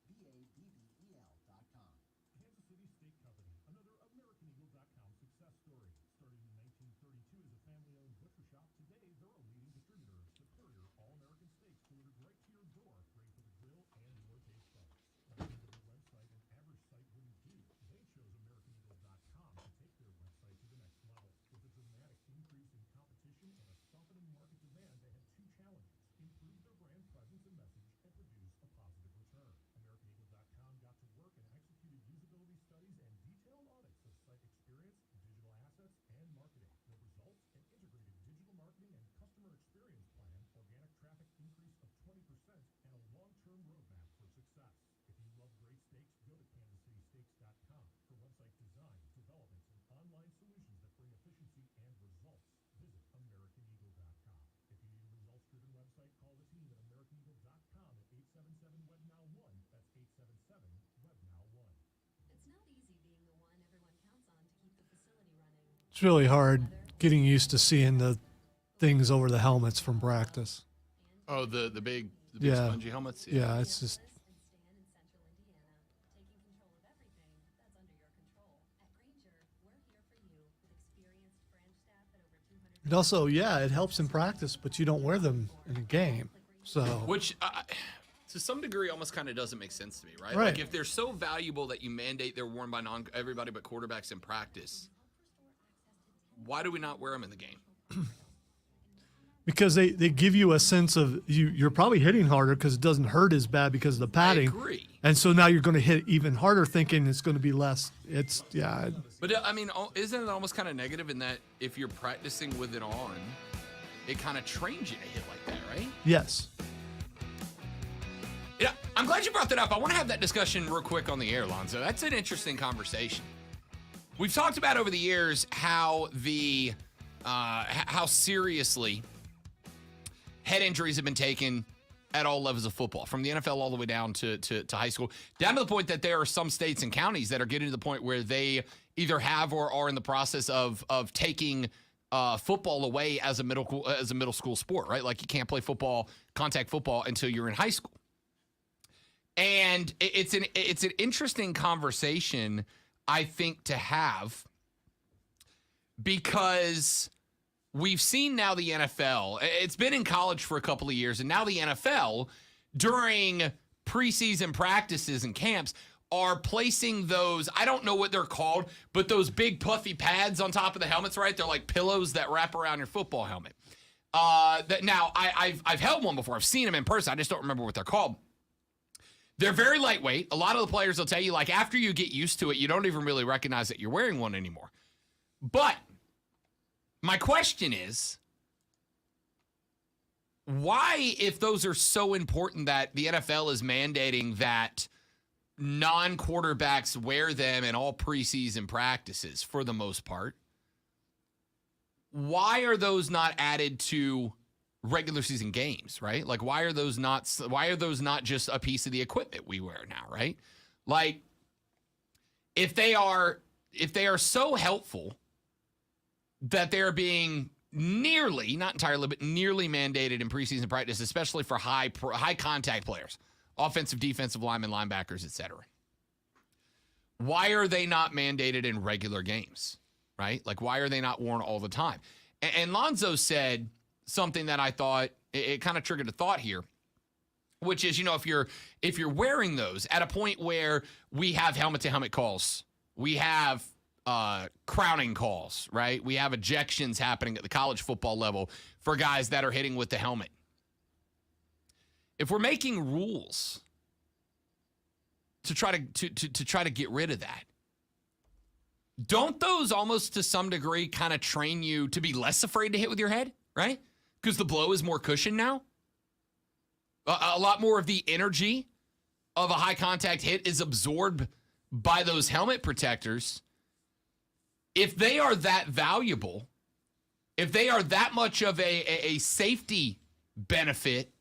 BABBEL.com. Kansas City Steak Company, another AmericanEagle.com success story. Started in 1932 as a family-owned butcher shop, today they're a leading distributor. Superior all-American steaks delivered right to your door, ready for the grill and your taste buds. Nothing that their website and average site wouldn't do. They chose AmericanEagle.com to take their website to the next level. With a dramatic increase in competition and a softening market demand, they had 2 challenges: improve their brand presence and message, and produce a positive return. AmericanEagle.com got to work and executed usability studies and detailed audits of site experience, digital assets, and marketing. The results: an integrated digital marketing and customer experience plan, organic traffic increase of 20%, and a long-term roadmap for success. If you love great steaks, go to KansasCitySteaks.com for website design, development, and online solutions that bring efficiency and results. Visit AmericanEagle.com. If you need a results-driven website, call the team at AmericanEagle.com at 877-WebNow1. That's 877-WebNow1. It's not easy being the one everyone counts on to keep the facility running. It's really hard getting used to seeing the things over the helmets from practice. Oh, the big Yeah. spongy helmets? Yeah, it's just And Stan in Central Indiana, taking control of everything that's under your control. At Granger, we're here for you with experienced branch staff at over 200. it also, yeah, it helps in practice, but you don't wear them in a game. So Which, to some degree, almost kind of doesn't make sense to me, right? Right. Like, if they're so valuable that you mandate they're worn by everybody but quarterbacks in practice, why do we not wear them in the game? because they give you a sense of you're probably hitting harder because it doesn't hurt as bad because of the padding. agree. And so now you're going to hit even harder thinking it's going to be less. It's, yeah. But, I mean, isn't it almost kind of negative in that if you're practicing with it on, it kind of trains you to hit like that, right? Yes. Yeah, I'm glad you brought that up. I want to have that discussion real quick on the air, Lonzo. That's an interesting conversation. We've talked about over the years how how seriously head injuries have been taken at all levels of football, from the NFL all the way down to high school, down to the point that there are some states and counties that are getting to the point where they either have or are in the process of taking football away as a middle school sport, right? Like you can't play football, contact football, until you're in high school. And it's an interesting conversation, I think, to have, because we've seen now the NFL. It's been in college for a couple of years, and now the NFL, during preseason practices and camps, are placing those, I don't know what they're called, but those big puffy pads on top of the helmets, right? They're like pillows that wrap around your football helmet. Now, I've held one before. I've seen them in person. I just don't remember what they're called. They're very lightweight. A lot of the players will tell you, like, after you get used to it, you don't even really recognize that you're wearing one anymore. But my question is, why, if those are so important that the NFL is mandating that non-quarterbacks wear them in all preseason practices for the most part, why are those not added to regular season games, right? Like, why are those not just a piece of the equipment we wear now, right? Like, if they are so helpful that they're being nearly, not entirely, but nearly mandated in preseason practice, especially for high contact players, offensive, defensive linemen, linebackers, etc. Why are they not mandated in regular games, right? Like, why are they not worn all the time? And Lonzo said something that I thought, it kind of triggered a thought here, which is, if you're wearing those at a point where we have helmet-to-helmet calls, we have crowning calls, right? We have ejections happening at the college football level for guys that are hitting with the helmet. If we're making rules to try to get rid of that, don't those almost to some degree kind of train you to be less afraid to hit with your head, right? Because the blow is more cushioned now. A lot more of the energy of a high contact hit is absorbed by those helmet protectors. If they are that valuable, if they are that much of a safety benefit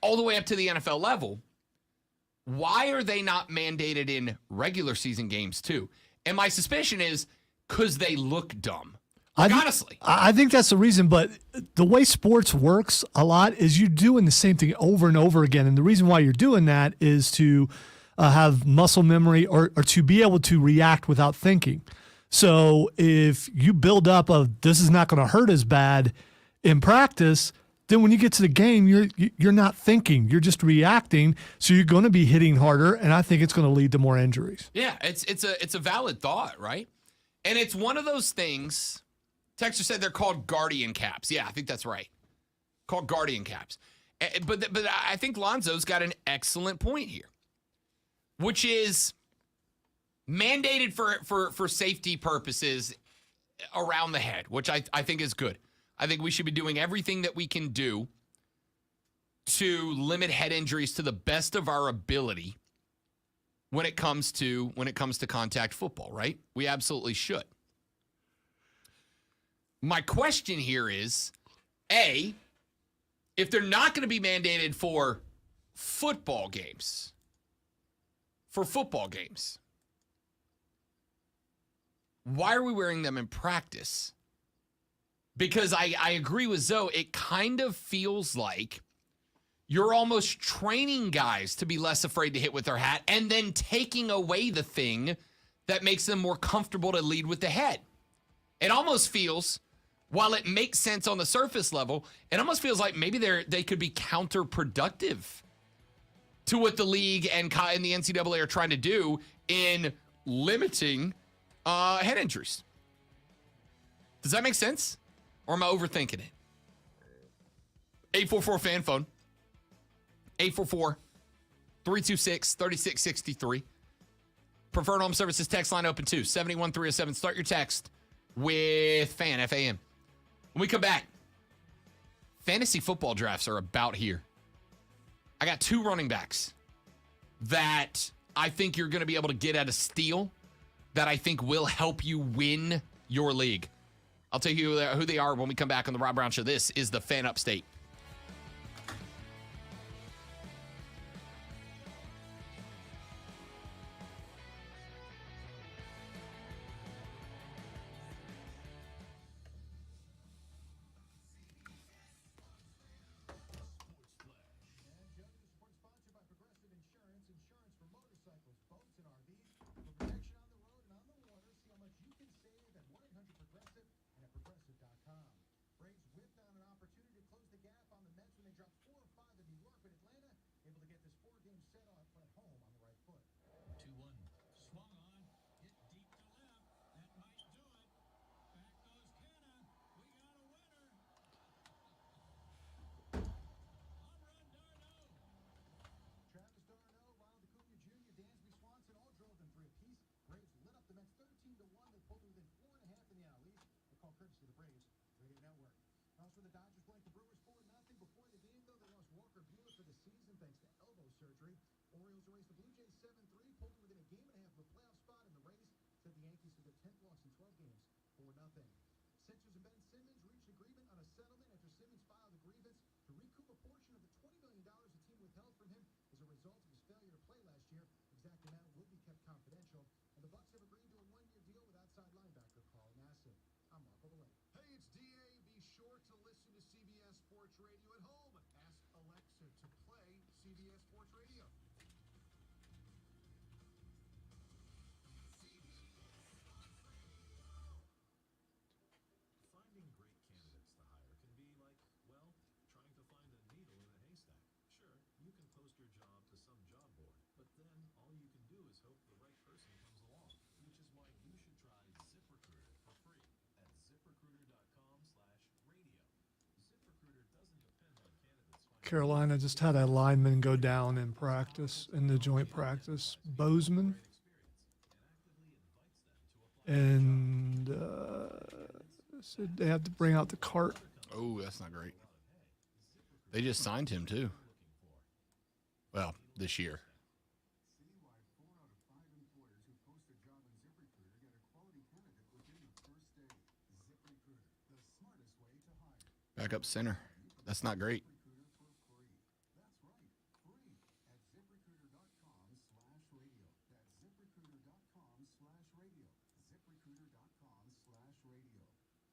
all the way up to the NFL level, why are they not mandated in regular season games too? And my suspicion is because they look dumb. Like, honestly. I think that's the reason, but the way sports works a lot is you're doing the same thing over and over again. And the reason why you're doing that is to have muscle memory or to be able to react without thinking. So if you build up this is not going to hurt as bad in practice, then when you get to the game, you're not thinking, you're just reacting. So you're going to be hitting harder, and I think it's going to lead to more injuries. Yeah, it's a valid thought, right? And it's one of those things. Texter said they're called guardian caps. Yeah, I think that's right. Called guardian caps. But I think Lonzo's got an excellent point here, which is mandated for safety purposes around the head, which I think is good. I think we should be doing everything that we can do to limit head injuries to the best of our ability when it comes to contact football, right? We absolutely should. My question here is, A, if they're not going to be mandated for football games, why are we wearing them in practice? Because I agree with Zoe, it kind of feels like you're almost training guys to be less afraid to hit with their hat and then taking away the thing that makes them more comfortable to lead with the head. It almost feels, while it makes sense on the surface level, it almost feels like maybe they could be counterproductive to what the league and the NCAA are trying to do in limiting head injuries. Does that make sense? Or am I overthinking it? 844-FAN phone. 844-326-3663. Preferred Home Services text line open too. 71307. Start your text with FAN, F-A-N. When we come back, fantasy football drafts are about here. I got 2 running backs that I think you're going to be able to get at a steal that I think will help you win your league. I'll tell you who they are when we come back on the Rob Brown Show. This is the Fan Upstate. for the Dodgers blanked the Brewers 4-0 before the game, though. They lost Walker Buehler for the season thanks to elbow surgery. Orioles erased the Blue Jays 7-3, pulled them within a game and a half of a playoff spot, and the Rays sent the Yankees to their 10th loss in 12 games, 4-0. Sixers and Ben Simmons reached agreement on a settlement after Simmons filed a grievance to recoup a portion of the $20 million the team withheld from him as a result of his failure to play last year. Exact amount will be kept confidential, and the Bucks have agreed to a one-year deal with outside linebacker Carl Nassib. I'm Marco Valente. Hey, it's DA. Be sure to listen to CBS Sports Radio at home. Ask Alexa to play CBS Sports Radio. Finding great candidates to hire can be like, well, trying to find a needle in a haystack. Sure, you can post your job to some job board, but then all you can do is hope the right person comes along, which is why you should try ZipRecruiter for free at ZipRecruiter.com/radio. ZipRecruiter doesn't depend on candidates finding Carolina just had a lineman go down in practice, in the joint practice, Bozeman. And said they have to bring out the cart. Oh, that's not great. They just signed him too. Well, this year. Citywide, 4 out of 5 employers who post a job on ZipRecruiter get a quality candidate within the first day. ZipRecruiter, the smartest way to hire. Backup center. That's not great. ZipRecruiter for free. That's right, free at ZipRecruiter.com/radio. That's ZipRecruiter.com/radio. ZipRecruiter.com/radio.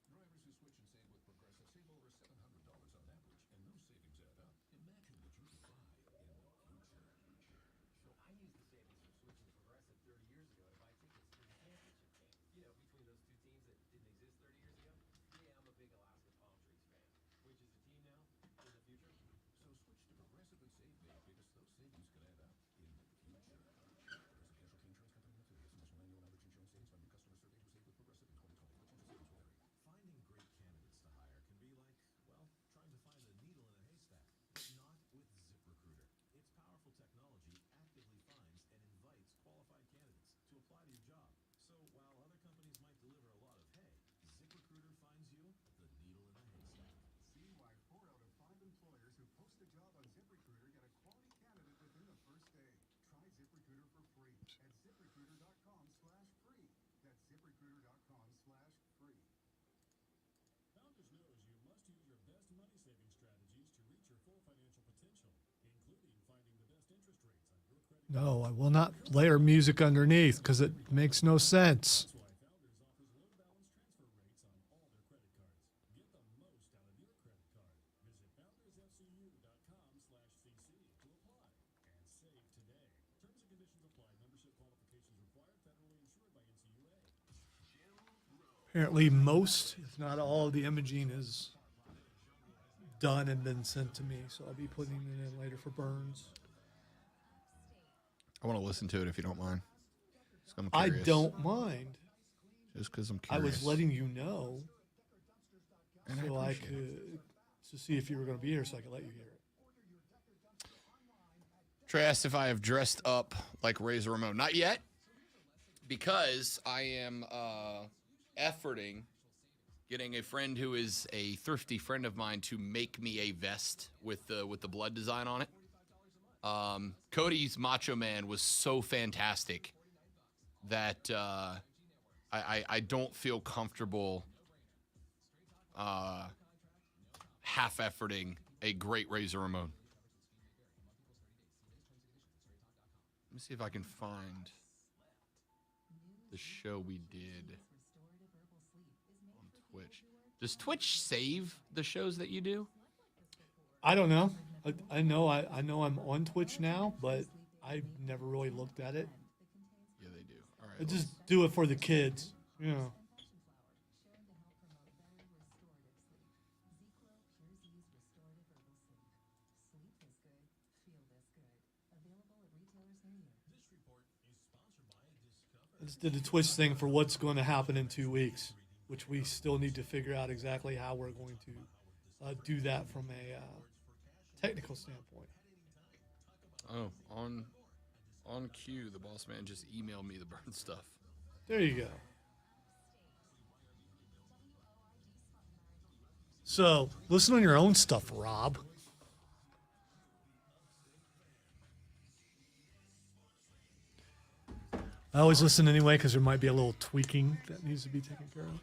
Drivers who switch and save with Progressive save over $700 on average, and those savings add up. Imagine what you could buy in the future. So I used the savings from switching to Progressive 30 years ago to buy tickets to the championship game. You know, between those two teams that didn't exist 30 years ago. Yeah, I'm a big Alaska Palm Trees fan. Which is the team now in the future? So switch to Progressive and save big because those savings could add up in the future. Progressive Casualty Insurance Company and affiliates. National annual average insurance savings by new customer survey was saved with Progressive in 2020. Potential savings will vary. Finding great candidates to hire can be like, well, trying to find a needle in a haystack, but not with ZipRecruiter. Its powerful technology actively finds and invites qualified candidates to apply to your job. So while other companies might deliver a lot of hay, ZipRecruiter finds you the needle in a haystack. Citywide, 4 out of 5 employers who post a job on ZipRecruiter get a quality candidate within the first day. Try ZipRecruiter for free at ZipRecruiter.com/free. That's ZipRecruiter.com/free. Founders knows you must use your best money-saving strategies to reach your full financial potential, including finding the best interest rates on your credit. No, I will not layer music underneath because it makes no sense. That's why Founders offers low balance transfer rates on all their credit cards. Get the most out of your credit card. Visit foundersfcu.com/cc to apply and save today. Terms and conditions apply. Membership qualifications required. Federally insured by NCUA. Apparently, most, if not all, of the imaging is done and been sent to me, so I'll be putting it in later for Burns. I want to listen to it if you don't mind. Just 'cause I'm I curious. don't mind. Just because I'm I curious. was letting you know And so I appreciate it. could to see if you were going to be here, so I could let you hear it. Trey asked if I have dressed up like Razor Ramon. Not yet, because I am efforting getting a friend who is a thrifty friend of mine to make me a vest with the blood design on it. Cody's Macho Man was so fantastic that I don't feel comfortable half-efforting a great Razor Ramon. Let me see if I can find the show we did on Twitch. Does Twitch save the shows that you do? I don't know. I know I'm on Twitch now, but I never really looked at it. Yeah, they do. All right. I just do it for the kids. You know. This report is sponsored by Discover. I just did the Twitch thing for what's going to happen in 2 weeks, which we still need to figure out exactly how we're going to do that from a technical standpoint. Oh, on cue, the boss man just emailed me the burn stuff. There you go. So listen on your own stuff, Rob. I always listen anyway because there might be a little tweaking that needs to be taken care of.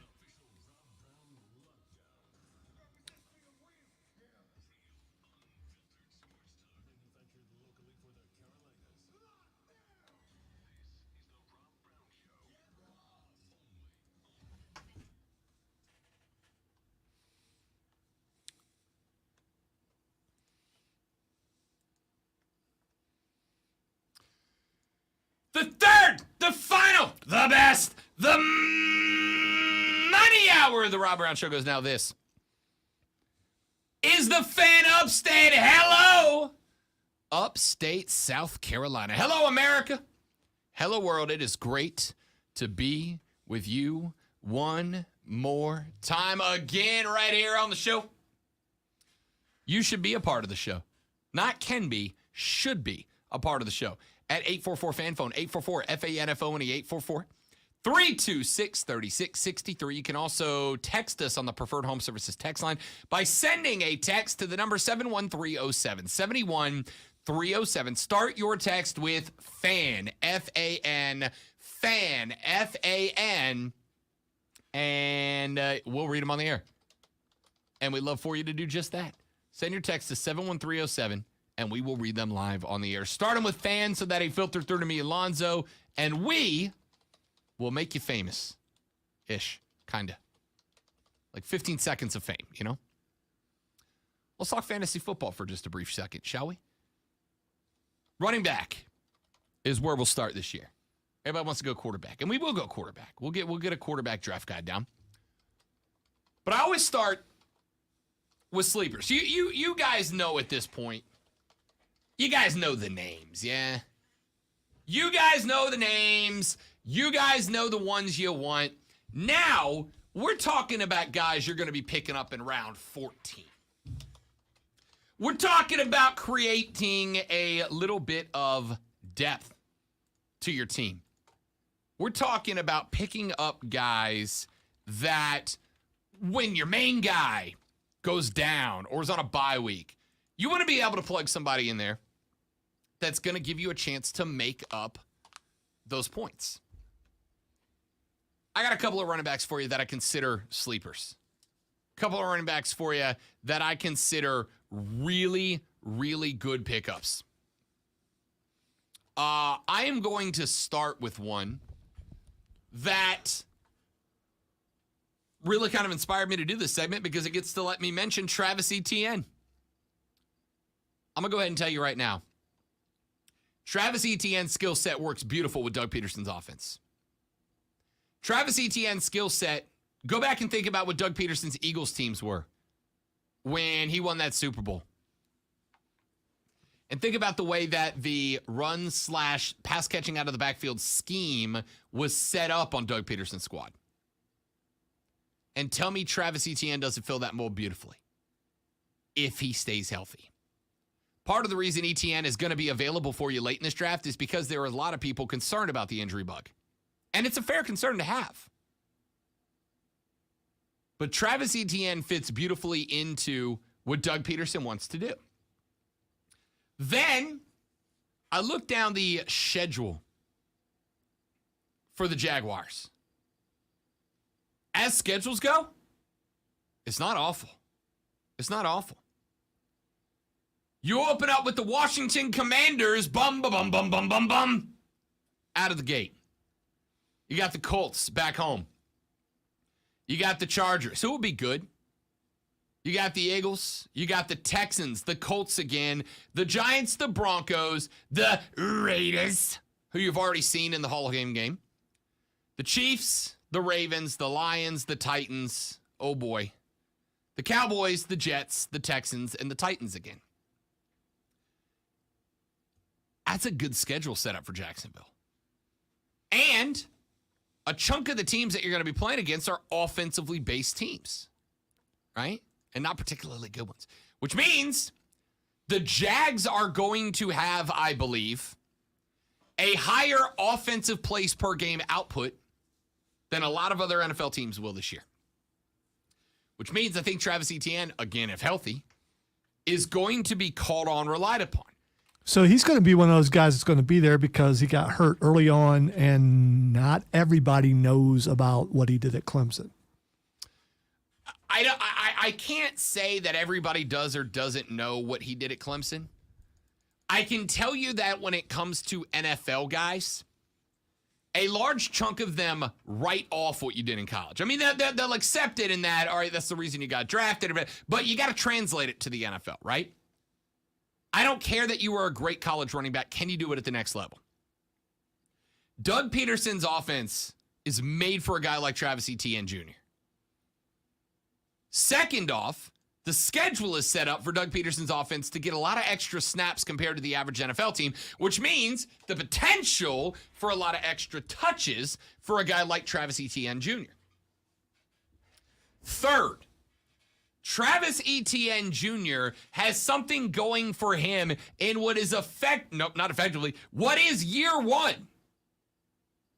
The third, the final, the best, the money hour of the Rob Brown Show goes now. This is the Fan Upstate. Hello, Upstate South Carolina. Hello, America. Hello, world. It is great to be with you one more time again right here on the show. You should be a part of the show. Not can be, should be a part of the show. At 844-FAN phone, 844-FANFONE, 844-326-3663. You can also text us on the Preferred Home Services text line by sending a text to the number 71307. 71307. Start your text with FAN, F-A-N, FAN, F-A-N, and we'll read them on the air. And we'd love for you to do just that. Send your text to 71307. And we will read them live on the air. Start them with fans so that they filter through to me, Alonzo, and we will make you famous-ish, kind of. Like 15 seconds of fame, you know? Let's talk fantasy football for just a brief second, shall we? Running back is where we'll start this year. Everybody wants to go quarterback, and we will go quarterback. We'll get a quarterback draft guide down. But I always start with sleepers. You guys know at this point. You guys know the names, yeah? You guys know the names. You guys know the ones you want. Now, we're talking about guys you're going to be picking up in round 14. We're talking about creating a little bit of depth to your team. We're talking about picking up guys that when your main guy goes down or is on a bye week, you want to be able to plug somebody in there that's going to give you a chance to make up those points. I got a couple of running backs for you that I consider sleepers. A couple of running backs for you that I consider really, really good pickups. I am going to start with one that really kind of inspired me to do this segment because it gets to let me mention Travis Etienne. I'm going to go ahead and tell you right now. Travis Etienne's skill set works beautiful with Doug Peterson's offense. Travis Etienne's skill set, go back and think about what Doug Peterson's Eagles teams were when he won that Super Bowl. And think about the way that the run/pass catching out of the backfield scheme was set up on Doug Peterson's squad. And tell me Travis Etienne doesn't fill that mold beautifully if he stays healthy. Part of the reason Etienne is going to be available for you late in this draft is because there are a lot of people concerned about the injury bug. And it's a fair concern to have. But Travis Etienne fits beautifully into what Doug Peterson wants to do. Then I look down the schedule for the Jaguars. As schedules go, it's not awful. It's not awful. You open up with the Washington Commanders, bum, bum, bum, bum, bum, bum, out of the gate. You got the Colts back home. You got the Chargers, who will be good. You got the Eagles. You got the Texans, the Colts again, the Giants, the Broncos, the Raiders, who you've already seen in the Hall of Fame game. The Chiefs, the Ravens, the Lions, the Titans. Oh, boy. The Cowboys, the Jets, the Texans, and the Titans again. That's a good schedule setup for Jacksonville. And a chunk of the teams that you're going to be playing against are offensively based teams, right? And not particularly good ones, which means the Jags are going to have, I believe, a higher offensive plays per game output than a lot of other NFL teams will this year. which means I think Travis Etienne, again, if healthy, is going to be called on, relied upon. So he's going to be one of those guys that's going to be there because he got hurt early on, and not everybody knows about what he did at Clemson. I can't say that everybody does or doesn't know what he did at Clemson. I can tell you that when it comes to NFL guys, a large chunk of them write off what you did in college. I mean, they'll accept it in that, all right, that's the reason you got drafted, but you got to translate it to the NFL, right? I don't care that you were a great college running back. Can you do it at the next level? Doug Peterson's offense is made for a guy like Travis Etienne Jr. Second off, the schedule is set up for Doug Peterson's offense to get a lot of extra snaps compared to the average NFL team, which means the potential for a lot of extra touches for a guy like Travis Etienne Jr. Third, Travis Etienne Jr. has something going for him in what is what is year one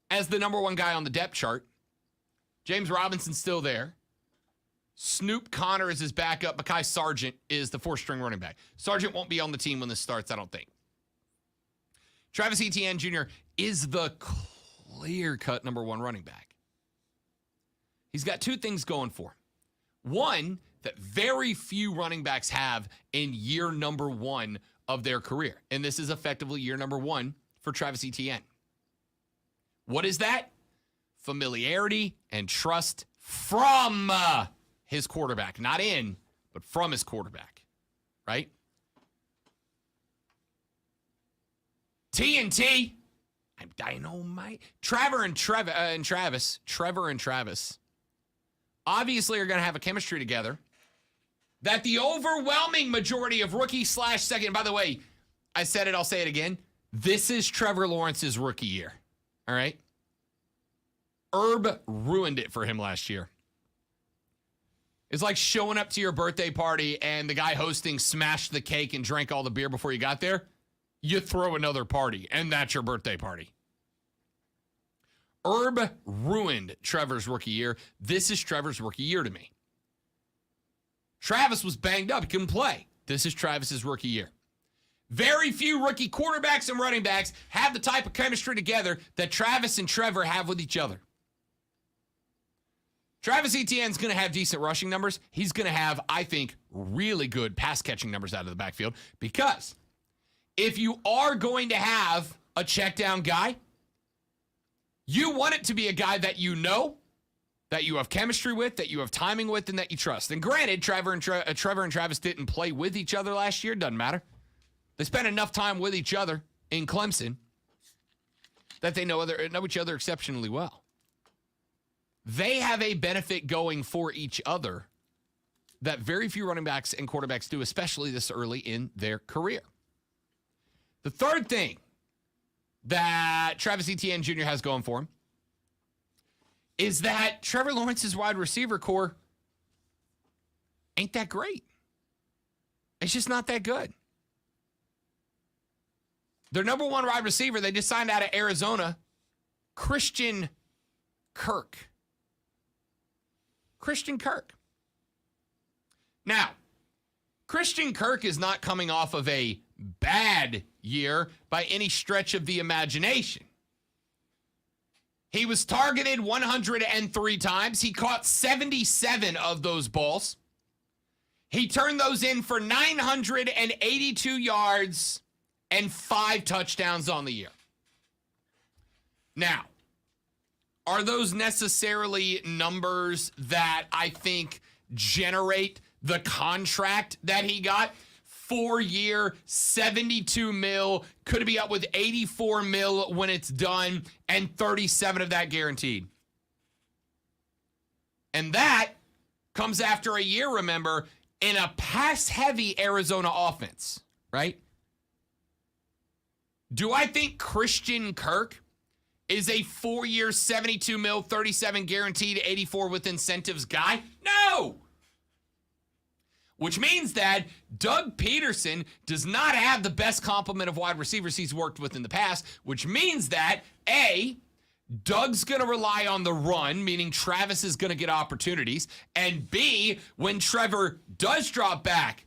as the number one guy on the depth chart. James Robinson's still there. Snoop Connor is his backup. Mekhi Sargent is the fourth-string running back. Sargent won't be on the team when this starts, I don't think. Travis Etienne Jr. is the clear-cut number one running back. He's got two things going for him. One, that very few running backs have in year number one of their career. And this is effectively year number one for Travis Etienne. What is that? Familiarity and trust from his quarterback. Not in, but from his quarterback. Right? TNT. I'm dynamite. Trevor and Travis obviously are going to have a chemistry together that the overwhelming majority of rookie/second, by the way, I said it, I'll say it again. This is Trevor Lawrence's rookie year. All right? Herb ruined it for him last year. It's like showing up to your birthday party and the guy hosting smashed the cake and drank all the beer before you got there. You throw another party, and that's your birthday party. Herb ruined Trevor's rookie year. This is Trevor's rookie year to me. Travis was banged up. He couldn't play. This is Travis's rookie year. Very few rookie quarterbacks and running backs have the type of chemistry together that Travis and Trevor have with each other. Travis Etienne's going to have decent rushing numbers. He's going to have, I think, really good pass-catching numbers out of the backfield because if you are going to have a check-down guy, you want it to be a guy that you know, that you have chemistry with, that you have timing with, and that you trust. And granted, Trevor and Travis didn't play with each other last year. Doesn't matter. They spent enough time with each other in Clemson that they know each other exceptionally well. They have a benefit going for each other that very few running backs and quarterbacks do, especially this early in their career. The third thing that Travis Etienne Jr. has going for him is that Trevor Lawrence's wide receiver core ain't that great. It's just not that good. Their number one wide receiver, they just signed out of Arizona, Christian Kirk. Christian Kirk. Now, Christian Kirk is not coming off of a bad year by any stretch of the imagination. He was targeted 103 times. He caught 77 of those balls. He turned those in for 982 yards and 5 touchdowns on the year. Now, are those necessarily numbers that I think generate the contract that he got? 4-year, 72 mil, could be up with 84 mil when it's done, and 37 of that guaranteed. And that comes after a year, remember, in a pass-heavy Arizona offense, right? Do I think Christian Kirk is a 4-year, 72 mil, 37 guaranteed, 84 with incentives guy? No! Which means that Doug Peterson does not have the best complement of wide receivers he's worked with in the past, which means that, A, Doug's going to rely on the run, meaning Travis is going to get opportunities. And B, when Trevor does drop back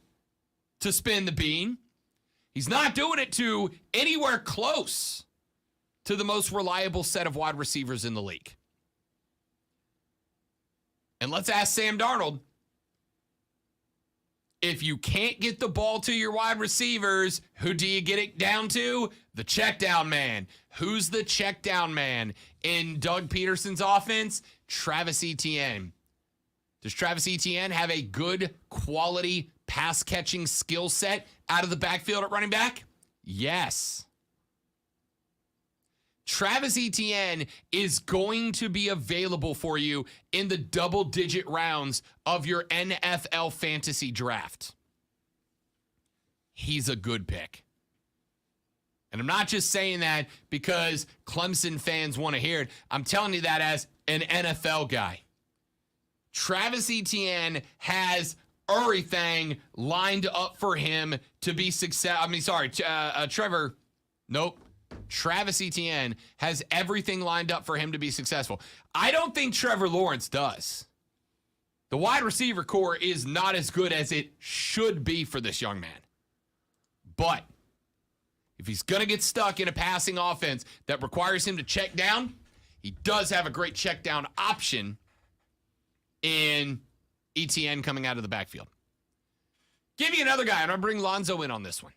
to spin the bean, he's not doing it to anywhere close to the most reliable set of wide receivers in the league. And let's ask Sam Darnold, if you can't get the ball to your wide receivers, who do you get it down to? The check down man. Who's the check down man in Doug Peterson's offense? Travis Etienne. Does Travis Etienne have a good quality pass catching skill set out of the backfield at running back? Yes. Travis Etienne is going to be available for you in the double-digit rounds of your NFL fantasy draft. He's a good pick. And I'm not just saying that because Clemson fans want to hear it. I'm telling you that as an NFL guy. Travis Etienne has everything lined up for him to be Trevor. Nope. Travis Etienne has everything lined up for him to be successful. I don't think Trevor Lawrence does. The wide receiver core is not as good as it should be for this young man. But if he's going to get stuck in a passing offense that requires him to check down, he does have a great check down option in Etienne coming out of the backfield. Give you another guy, and I'll bring Lonzo in on this one.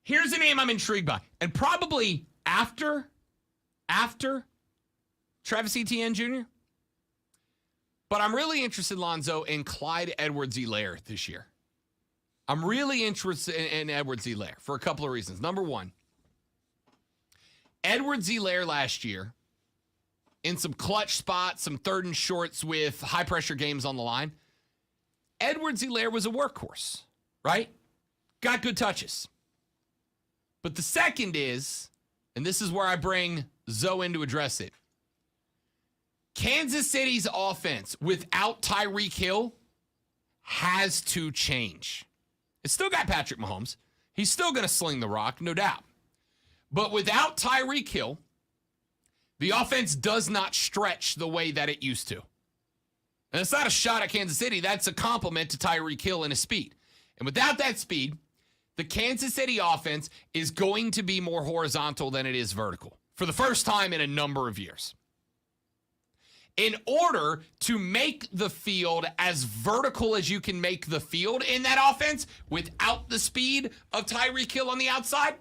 Here's a name I'm intrigued by. And probably after Travis Etienne Jr. But I'm really interested, Lonzo, in Clyde Edwards-Helaire this year. I'm really interested in Edwards-Helaire for a couple of reasons. Number one, Edwards-Helaire last year, in some clutch spots, some third and shorts with high-pressure games on the line, Edwards-Helaire was a workhorse, right? Got good touches. But the second is, and this is where I bring Zoe in to address it, Kansas City's offense without Tyreek Hill has to change. It's still got Patrick Mahomes. He's still going to sling the rock, no doubt. But without Tyreek Hill, the offense does not stretch the way that it used to. And it's not a shot at Kansas City. That's a compliment to Tyreek Hill and his speed. And without that speed, the Kansas City offense is going to be more horizontal than it is vertical for the first time in a number of years. In order to make the field as vertical as you can make the field in that offense without the speed of Tyreek Hill on the outside,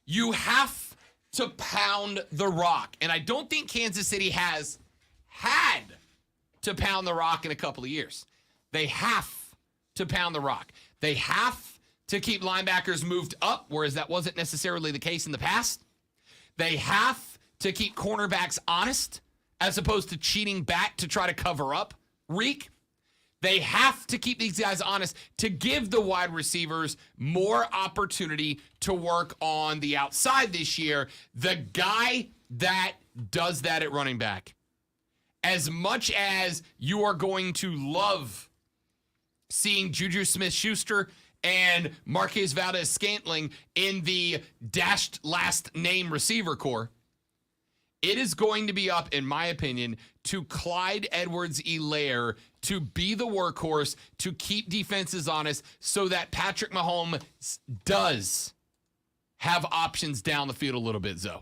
you have to pound the rock. And I don't think Kansas City has had to pound the rock in a couple of years. They have to pound the rock. They have to keep linebackers moved up, whereas that wasn't necessarily the case in the past. They have to keep cornerbacks honest, as opposed to cheating back to try to cover up Reek. They have to keep these guys honest to give the wide receivers more opportunity to work on the outside this year. The guy that does that at running back, as much as you are going to love seeing Juju Smith-Schuster and Marquez Valdez-Scantling in the dashed last name receiver core, it is going to be up, in my opinion, to Clyde Edwards-Helaire to be the workhorse, to keep defenses honest, so that Patrick Mahomes does have options down the field a little bit, Zoe.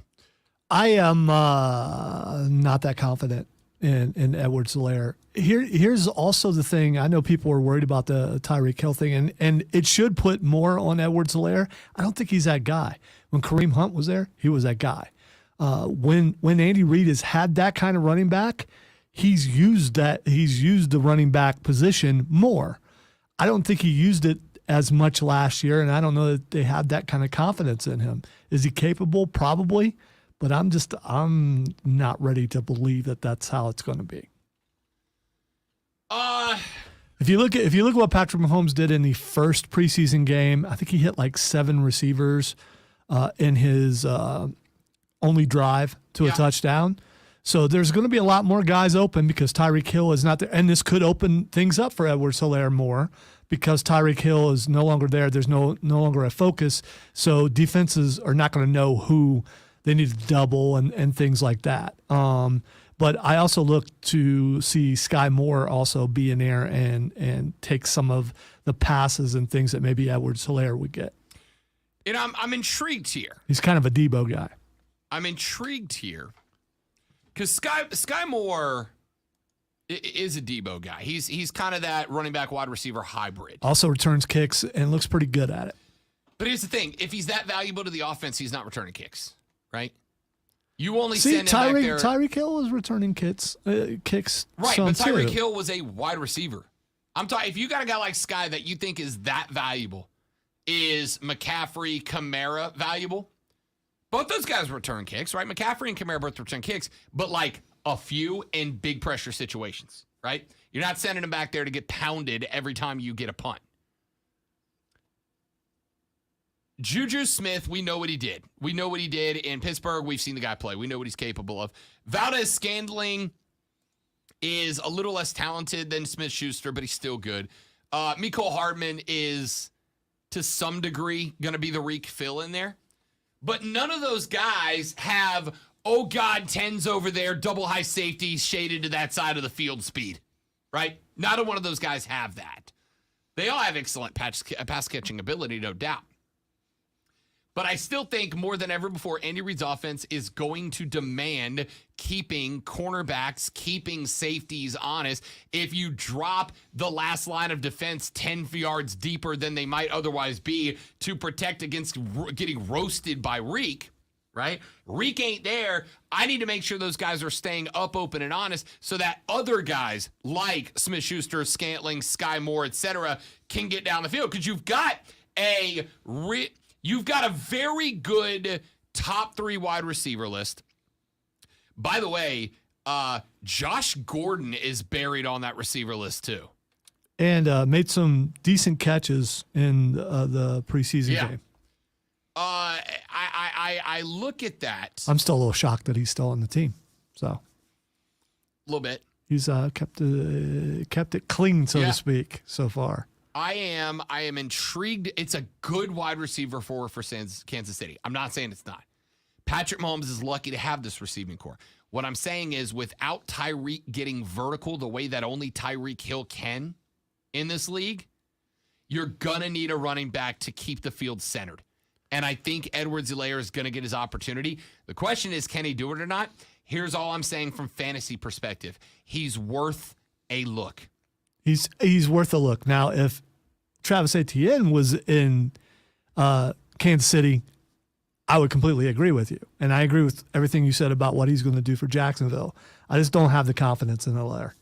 I am not that confident in Edwards-Helaire. Here's also the thing. I know people are worried about the Tyreek Hill thing, and it should put more on Edwards-Helaire. I don't think he's that guy. When Kareem Hunt was there, he was that guy. When Andy Reid has had that kind of running back, he's used the running back position more. I don't think he used it as much last year, and I don't know that they had that kind of confidence in him. Is he capable? Probably, but I'm not ready to believe that that's how it's going to be. If you look at what Patrick Mahomes did in the first preseason game, I think he hit like 7 receivers in his only drive to a touchdown. So there's going to be a lot more guys open because Tyreek Hill is not there. And this could open things up for Edwards-Helaire more because Tyreek Hill is no longer there. There's no longer a focus. So defenses are not going to know who they need to double and things like that. But I also look to see Sky Moore also be in there and take some of the passes and things that maybe Edwards-Helaire would get. You know, I'm intrigued here. He's kind of a Debo guy. I'm intrigued here because Sky Moore is a Debo guy. He's kind of that running back wide receiver hybrid. Also returns kicks and looks pretty good at it. But here's the thing: if he's that valuable to the offense, he's not returning kicks, right? You only See, send him back there. Tyreek Hill was returning kicks. Right, some but Tyreek too. Hill was a wide receiver. I'm talking. If you got a guy like Sky that you think is that valuable, is McCaffrey, Kamara valuable? Both those guys return kicks, right? McCaffrey and Kamara both return kicks, but like a few in big pressure situations, right? You're not sending them back there to get pounded every time you get a punt. Juju Smith, we know what he did. We know what he did in Pittsburgh. We've seen the guy play. We know what he's capable of. Valdez-Scantling is a little less talented than Smith-Schuster, but he's still good. Mecole Hardman is, to some degree, going to be the Reek fill in there. But none of those guys have, oh, God, 10s over there, double high safety shaded to that side of the field speed, right? Not one of those guys have that. They all have excellent pass-catching ability, no doubt. But I still think more than ever before, Andy Reid's offense is going to demand keeping cornerbacks, keeping safeties honest. If you drop the last line of defense 10 yards deeper than they might otherwise be to protect against getting roasted by Reek, right? Reek ain't there. I need to make sure those guys are staying up, open, and honest so that other guys like Smith-Schuster, Scantling, Sky Moore, etc., can get down the field. Because you've got a very good top 3 wide receiver list. By the way, Josh Gordon is buried on that receiver list too. And made some decent catches in the preseason game. I look at that. I'm still a little shocked that he's still on the team. So A little bit. he's kept it clean, so to speak, so far. I am intrigued. It's a good wide receiver for Kansas City. I'm not saying it's not. Patrick Mahomes is lucky to have this receiving core. What I'm saying is without Tyreek getting vertical the way that only Tyreek Hill can in this league, you're going to need a running back to keep the field centered. And I think Edwards-Helaire is going to get his opportunity. The question is, can he do it or not? Here's all I'm saying from fantasy perspective. He's worth a look. He's worth a look. Now, if Travis Etienne was in Kansas City, I would completely agree with you. And I agree with everything you said about what he's going to do for Jacksonville. I just don't have the confidence in Helaire.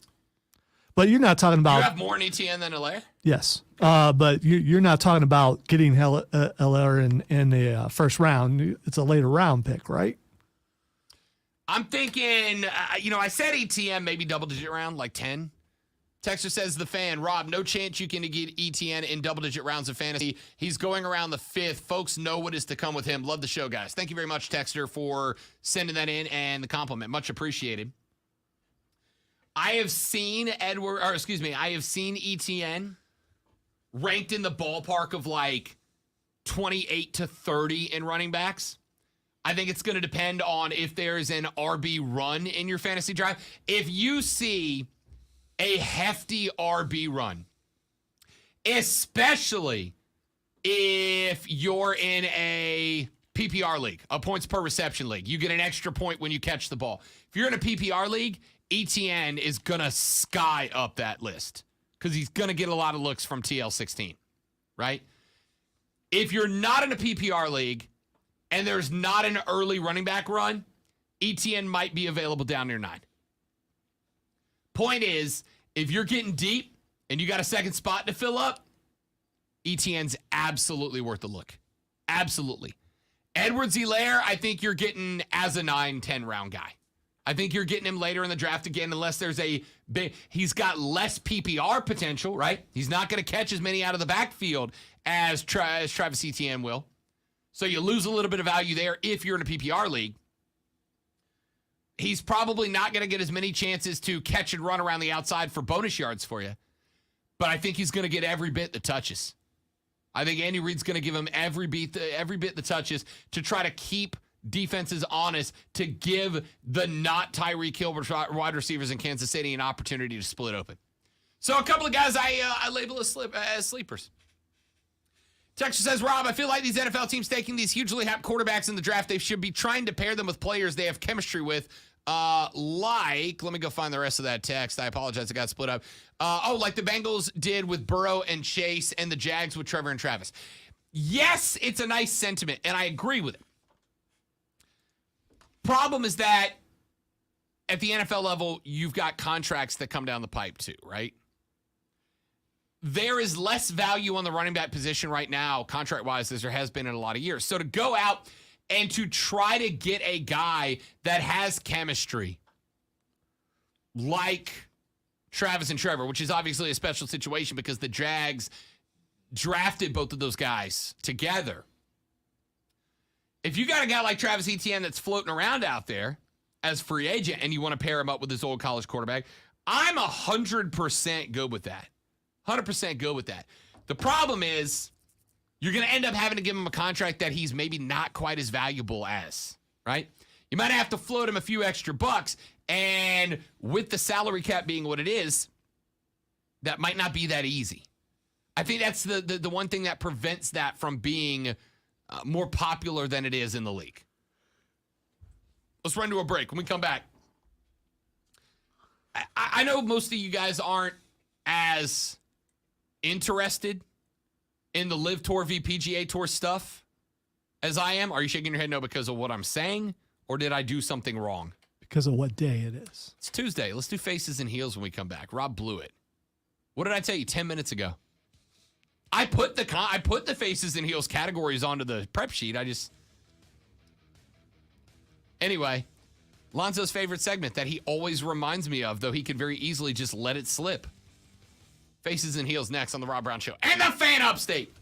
But you're not talking about... You have more in Etienne than Helaire? Yes. But you're not talking about getting Helaire in the first round. It's a later round pick, right? I'm thinking, I said Etienne maybe double-digit round, like 10. Texter says, the fan, Rob, no chance you can get ETN in double-digit rounds of fantasy. He's going around the 5th. Folks know what is to come with him. Love the show, guys. Thank you very much, Texter, for sending that in and the compliment. Much appreciated. I have seen ETN ranked in the ballpark of like 28 to 30 in running backs. I think it's going to depend on if there's an RB run in your fantasy draft. If you see a hefty RB run, especially if you're in a PPR league, a points per reception league. You get an extra point when you catch the ball. If you're in a PPR league, ETN is going to sky up that list because he's going to get a lot of looks from TL16, right? If you're not in a PPR league and there's not an early running back run, ETN might be available down near 9. Point is, if you're getting deep and you got a second spot to fill up, ETN's absolutely worth a look. Absolutely. Edwards-Helaire, I think you're getting as a 9-10 round guy. I think you're getting him later in the draft again, unless there's a big, he's got less PPR potential, right? He's not going to catch as many out of the backfield as Travis Etienne will. So you lose a little bit of value there if you're in a PPR league. He's probably not going to get as many chances to catch and run around the outside for bonus yards for you. But I think he's going to get every bit that touches. I think Andy Reid's going to give him every bit that touches to try to keep defenses honest to give the not Tyreek Hill wide receivers in Kansas City an opportunity to split open. So a couple of guys I label as sleepers. Texas says, Rob, I feel like these NFL teams taking these hugely hot quarterbacks in the draft, they should be trying to pair them with players they have chemistry with. Let me go find the rest of that text. I apologize, it got split up. Like the Bengals did with Burrow and Chase and the Jags with Trevor and Travis. Yes, it's a nice sentiment, and I agree with it. Problem is that at the NFL level, you've got contracts that come down the pipe too, right? There is less value on the running back position right now, contract-wise, as there has been in a lot of years. So to go out and to try to get a guy that has chemistry like Travis and Trevor, which is obviously a special situation because the Jags drafted both of those guys together. If you got a guy like Travis Etienne that's floating around out there as free agent and you want to pair him up with this old college quarterback, I'm 100% good with that. 100% good with that. The problem is you're going to end up having to give him a contract that he's maybe not quite as valuable as, right? You might have to float him a few extra bucks, and with the salary cap being what it is, that might not be that easy. I think that's the one thing that prevents that from being more popular than it is in the league. Let's run to a break. When we come back, I know most of you guys aren't as interested in the Live Tour v PGA Tour stuff as I am. Are you shaking your head no because of what I'm saying, or did I do something wrong? Because of what day it is. It's Tuesday. Let's do faces and heels when we come back. Rob blew it. What did I tell you 10 minutes ago? I put the faces and heels categories onto the prep sheet. Anyway, Lonzo's favorite segment that he always reminds me of, though he could very easily just let it slip. Faces and heels next on the Rob Brown Show and the Fan Upstate.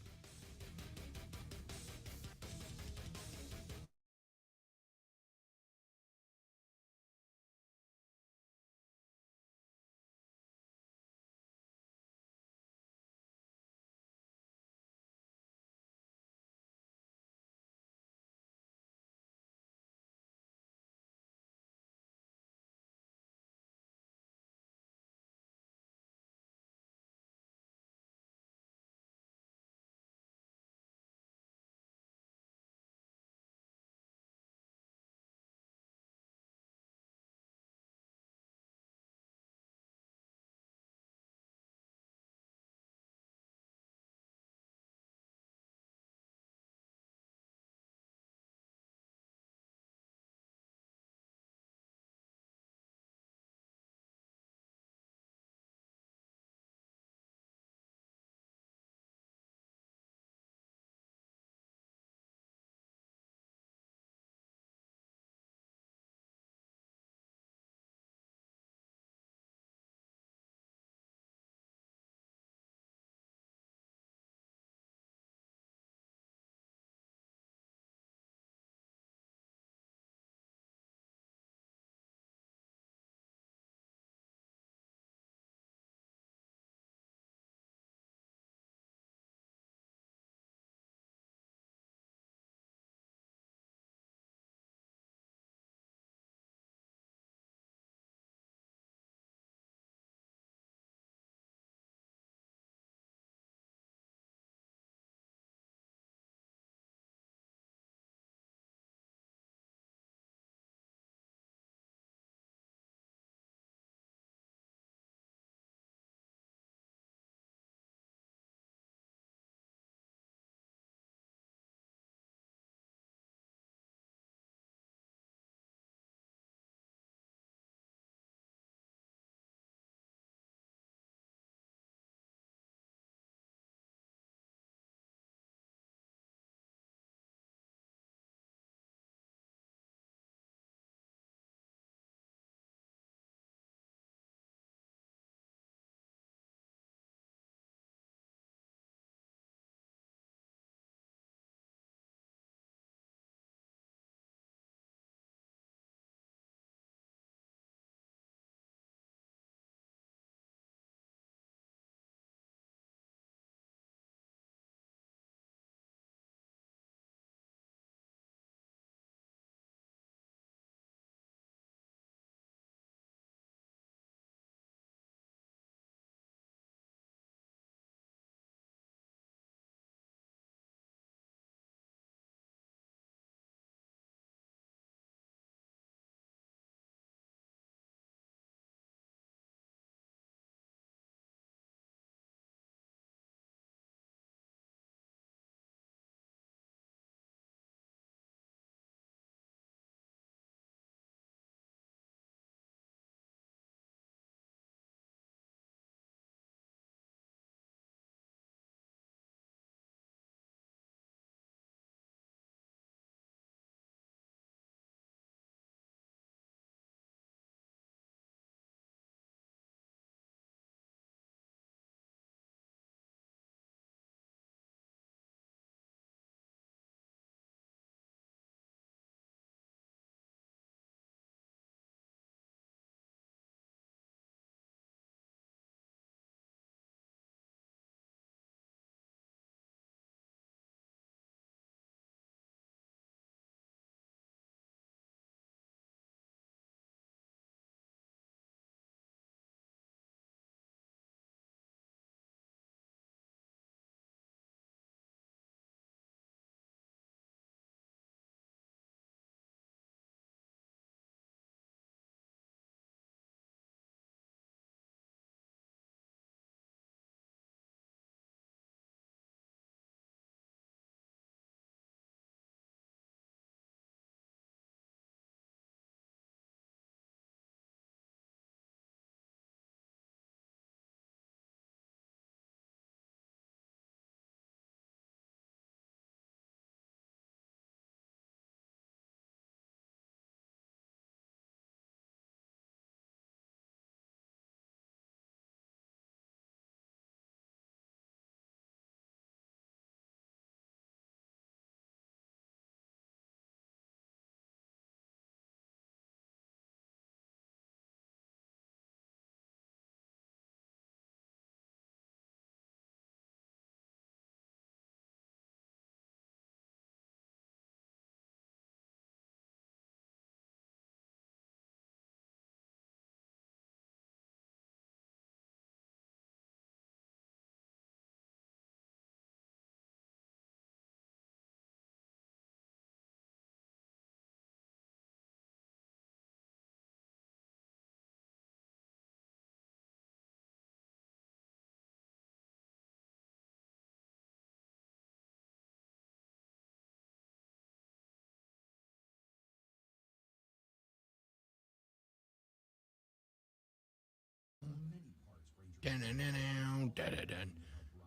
Dun-dun-dun-dun, dun-dun-dun.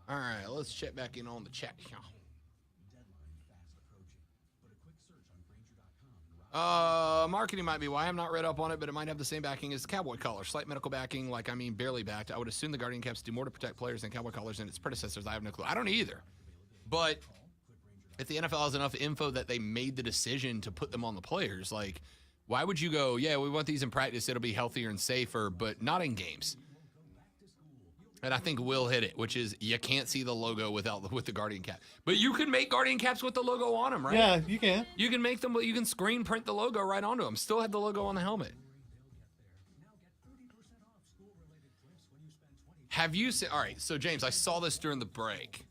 All right, let's check back in on the chat. Marketing might be why I'm not read up on it, but it might have the same backing as the cowboy collar. Slight medical backing, barely backed. I would assume the Guardian caps do more to protect players than cowboy collars and its predecessors. I have no clue. I don't either. But if the NFL has enough info that they made the decision to put them on the players, like, why would you go, yeah, we want these in practice, it'll be healthier and safer, but not in games? And I think Will hit it, which is you can't see the logo with the Guardian cap. But you can make Guardian caps with the logo on them, right? Yeah, you can. You can make them, you can screen print the logo right onto them. Still have the logo on the helmet. Have you seen, all right, so James, I saw this during the break.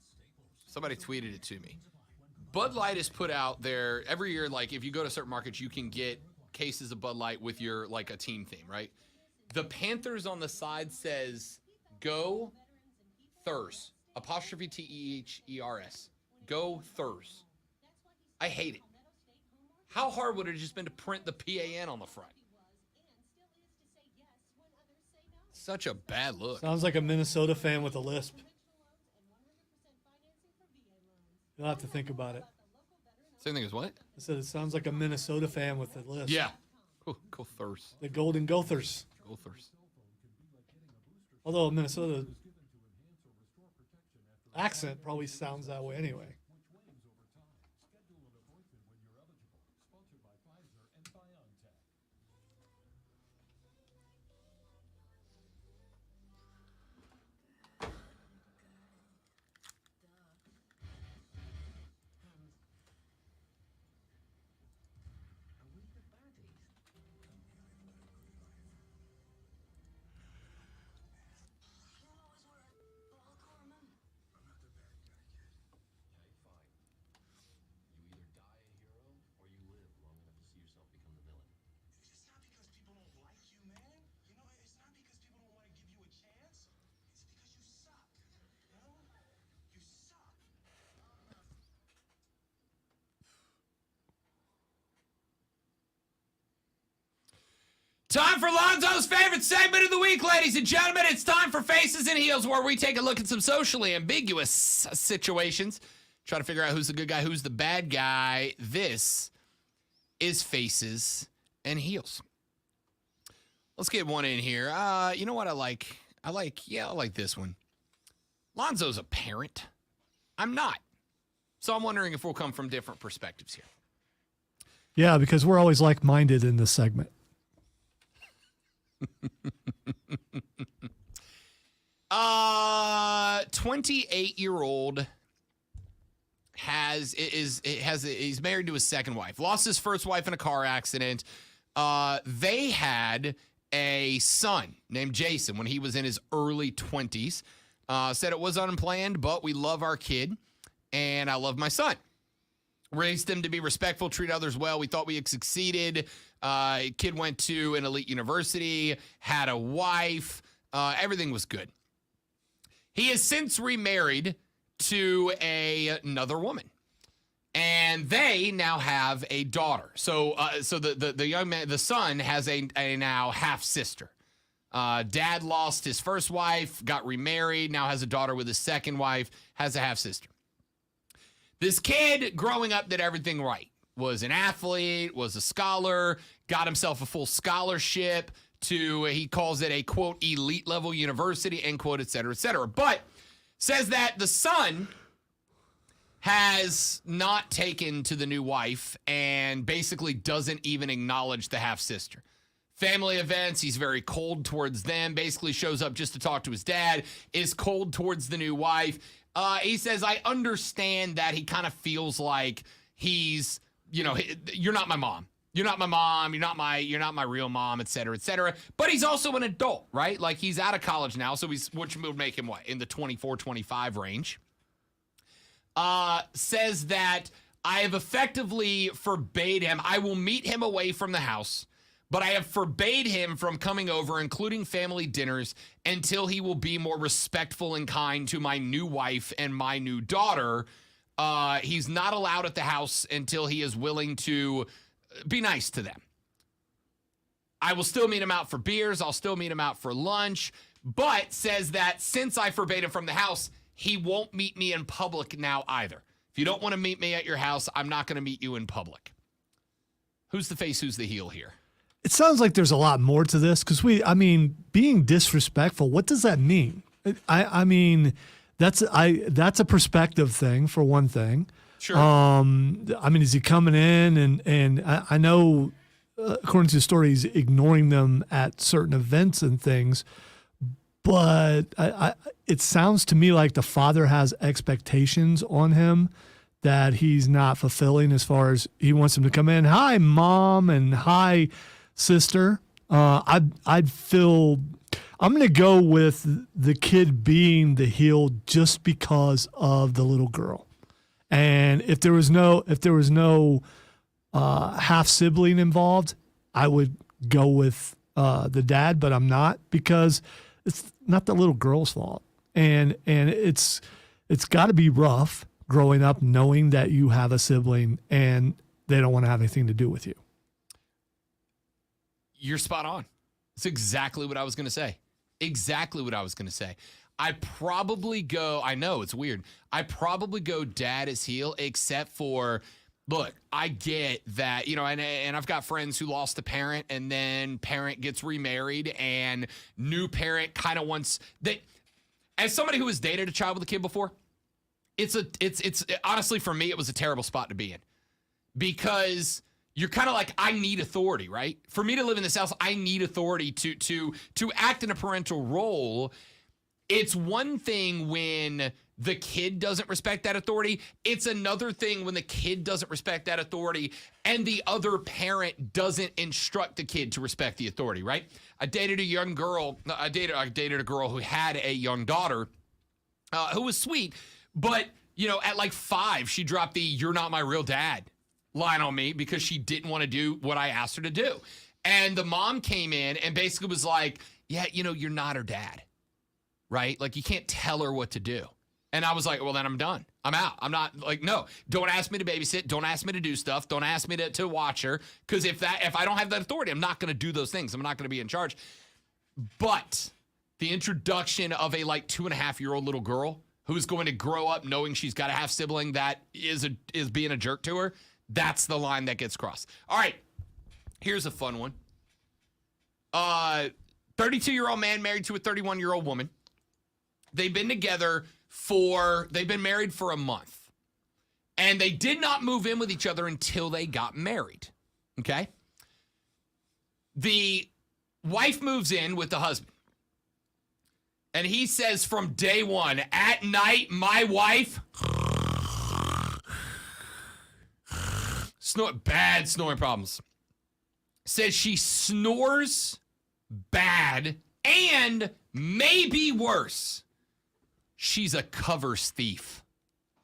Somebody tweeted it to me. Bud Light has put out there, every year, like if you go to certain markets, you can get cases of Bud Light with your, like a team theme, right? The Panthers on the side says, Go Thurs. Apostrophe T-E-H-E-R-S. Go Thurs. I hate it. How hard would it have just been to print the P-A-N on the front? Such a bad look. Sounds like a Minnesota fan with a lisp. You'll have to think about it. Same thing as what? I said it sounds like a Minnesota fan with a lisp. Yeah. Go Thurs. The Golden Gophers. Gophers. Although Minnesota accent probably sounds that way anyway. Time for Lonzo's favorite segment of the week, ladies and gentlemen. It's time for Faces and Heels, where we take a look at some socially ambiguous situations, try to figure out who's the good guy, who's the bad guy. This is Faces and Heels. Let's get one in here. You know what I like? I like this one. Lonzo's a parent. I'm not. So I'm wondering if we'll come from different perspectives here. Yeah, because we're always like-minded in this segment. 28-year-old he's married to his second wife. Lost his first wife in a car accident. They had a son named Jason when he was in his early 20s. Said it was unplanned, but we love our kid, and I love my son. Raised him to be respectful, treat others well. We thought we had succeeded. Kid went to an elite university, had a wife. Everything was good. He has since remarried to another woman, and they now have a daughter. So the young man, the son, has a now half sister. Dad lost his first wife, got remarried, now has a daughter with his second wife, has a half sister. This kid growing up did everything right. Was an athlete, was a scholar, got himself a full scholarship to, he calls it a, quote, elite level university, end quote, et cetera, et cetera. But says that the son has not taken to the new wife and basically doesn't even acknowledge the half-sister. Family events, he's very cold towards them, basically shows up just to talk to his dad, is cold towards the new wife. He says, I understand that he kind of feels like he's, you're not my mom. You're not my mom. You're not my real mom, et cetera, et cetera. But he's also an adult, right? Like he's out of college now. So which would make him what? In the 24, 25 range. Says that I have effectively forbade him. I will meet him away from the house, but I have forbade him from coming over, including family dinners, until he will be more respectful and kind to my new wife and my new daughter. He's not allowed at the house until he is willing to be nice to them. I will still meet him out for beers. I'll still meet him out for lunch, but says that since I forbade him from the house, he won't meet me in public now either. If you don't want to meet me at your house, I'm not going to meet you in public. Who's the face? Who's the heel here? It sounds like there's a lot more to this because being disrespectful, what does that mean? I mean, that's a perspective thing for one thing. Sure. Is he coming in and I know, according to the story, he's ignoring them at certain events and things, but it sounds to me like the father has expectations on him that he's not fulfilling as far as he wants him to come in. Hi, mom, and hi, sister. I'd feel I'm going to go with the kid being the heel just because of the little girl. And if there was no half sibling involved, I would go with the dad, but I'm not, because it's not the little girl's fault. And it's got to be rough growing up knowing that you have a sibling and they don't want to have anything to do with you. You're spot on. It's exactly what I was going to say. Exactly what I was going to say. I know it's weird. I probably go dad as heel, except for, look, I get that, and I've got friends who lost a parent and then parent gets remarried and new parent kind of wants that. As somebody who has dated a child with a kid before, it's honestly, for me, it was a terrible spot to be in, because you're kind of like, I need authority, right? For me to live in this house, I need authority to act in a parental role. It's one thing when the kid doesn't respect that authority. It's another thing when the kid doesn't respect that authority and the other parent doesn't instruct the kid to respect the authority, right? I dated a girl who had a young daughter who was sweet, but, at like 5, she dropped the "you're not my real dad" line on me because she didn't want to do what I asked her to do. And the mom came in and basically was like, yeah, you're not her dad, right? Like, you can't tell her what to do. And I was like, well, then I'm done. I'm out. I'm not like, no, don't ask me to babysit. Don't ask me to do stuff. Don't ask me to watch her. Because if I don't have that authority, I'm not going to do those things. I'm not going to be in charge. But the introduction of a 2.5-year-old little girl who's going to grow up knowing she's got a half sibling that is being a jerk to her, that's the line that gets crossed. All right, here's a fun one. 32-year-old man married to a 31-year-old woman. They've been married for a month. And they did not move in with each other until they got married. Okay? The wife moves in with the husband. And he says from day one, at night, my wife, bad snoring problems, says she snores bad and maybe worse, she's a covers thief.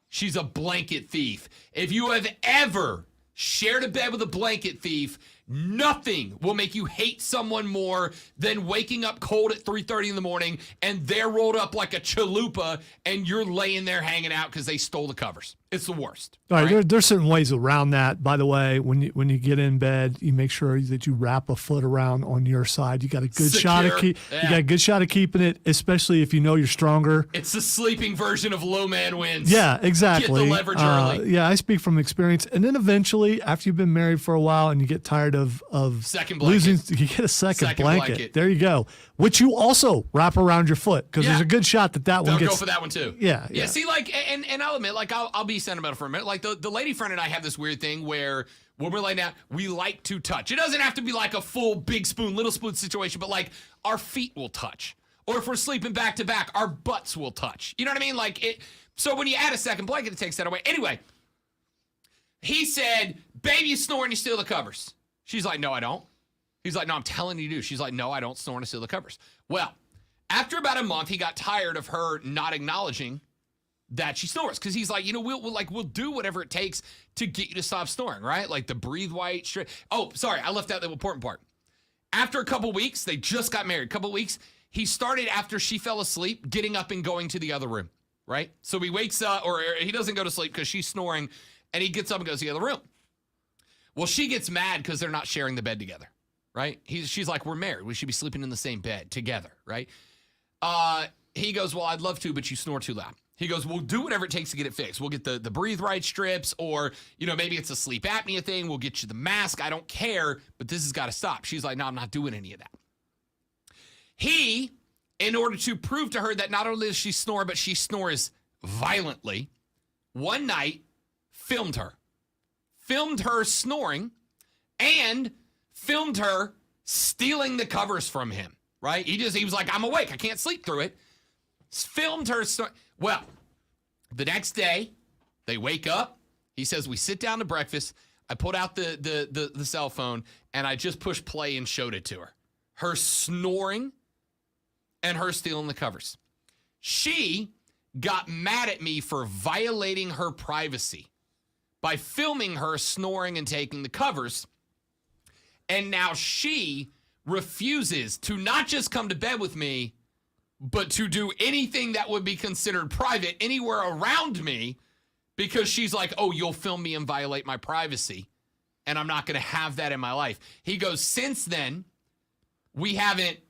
She's a blanket thief. If you have ever shared a bed with a blanket thief, nothing will make you hate someone more than waking up cold at 3:30 in the morning and they're rolled up like a chalupa and you're laying there hanging out because they stole the covers. It's the worst. All right. There's certain ways around that. By the way, when you get in bed, you make sure that you wrap a foot around on your side. You got a good shot of you got a good shot of keeping it, especially if you know you're stronger. It's the sleeping version of low man wins. Yeah, exactly. Get the leverage early. Yeah, I speak from experience. And then eventually, after you've been married for a while and you get tired of second blanket. you get a second blanket. There you go. Which you also wrap around your foot, because there's a good shot that one gets. Go for that one too. Yeah. See, and I'll admit, I'll be sentimental for a minute. Like the lady friend and I have this weird thing where when we're laying down, we like to touch. It doesn't have to be like a full big spoon, little spoon situation, but like our feet will touch. Or if we're sleeping back to back, our butts will touch. You know what I mean? So when you add a second blanket, it takes that away. Anyway, he said, baby, you snore and you steal the covers. She's like, no, I don't. He's like, no, I'm telling you to do. She's like, no, I don't snore and steal the covers. Well, after about a month, he got tired of her not acknowledging that she snores, because he's like, we'll do whatever it takes to get you to stop snoring, right? Like the breathe white straight. Oh, sorry, I left out the important part. After a couple weeks, they just got married. A couple weeks, he started, after she fell asleep, getting up and going to the other room, right? So he wakes up, or he doesn't go to sleep because she's snoring, and he gets up and goes to the other room. Well, she gets mad because they're not sharing the bed together, right? She's like, we're married. We should be sleeping in the same bed together, right? He goes, well, I'd love to, but you snore too loud. He goes, we'll do whatever it takes to get it fixed. We'll get the breathe right strips, or, maybe it's a sleep apnea thing. We'll get you the mask. I don't care, but this has got to stop. She's like, no, I'm not doing any of that. He, in order to prove to her that not only does she snore, but she snores violently, one night filmed her snoring, and filmed her stealing the covers from him, right? He was like, I'm awake. I can't sleep through it. Filmed her. Well, the next day, they wake up. He says, we sit down to breakfast. I pulled out the cell phone, and I just pushed play and showed it to her. Her snoring and her stealing the covers. She got mad at me for violating her privacy by filming her snoring and taking the covers. And now she refuses to not just come to bed with me, but to do anything that would be considered private anywhere around me, because she's like, oh, you'll film me and violate my privacy, and I'm not going to have that in my life. He goes, since then, we haven't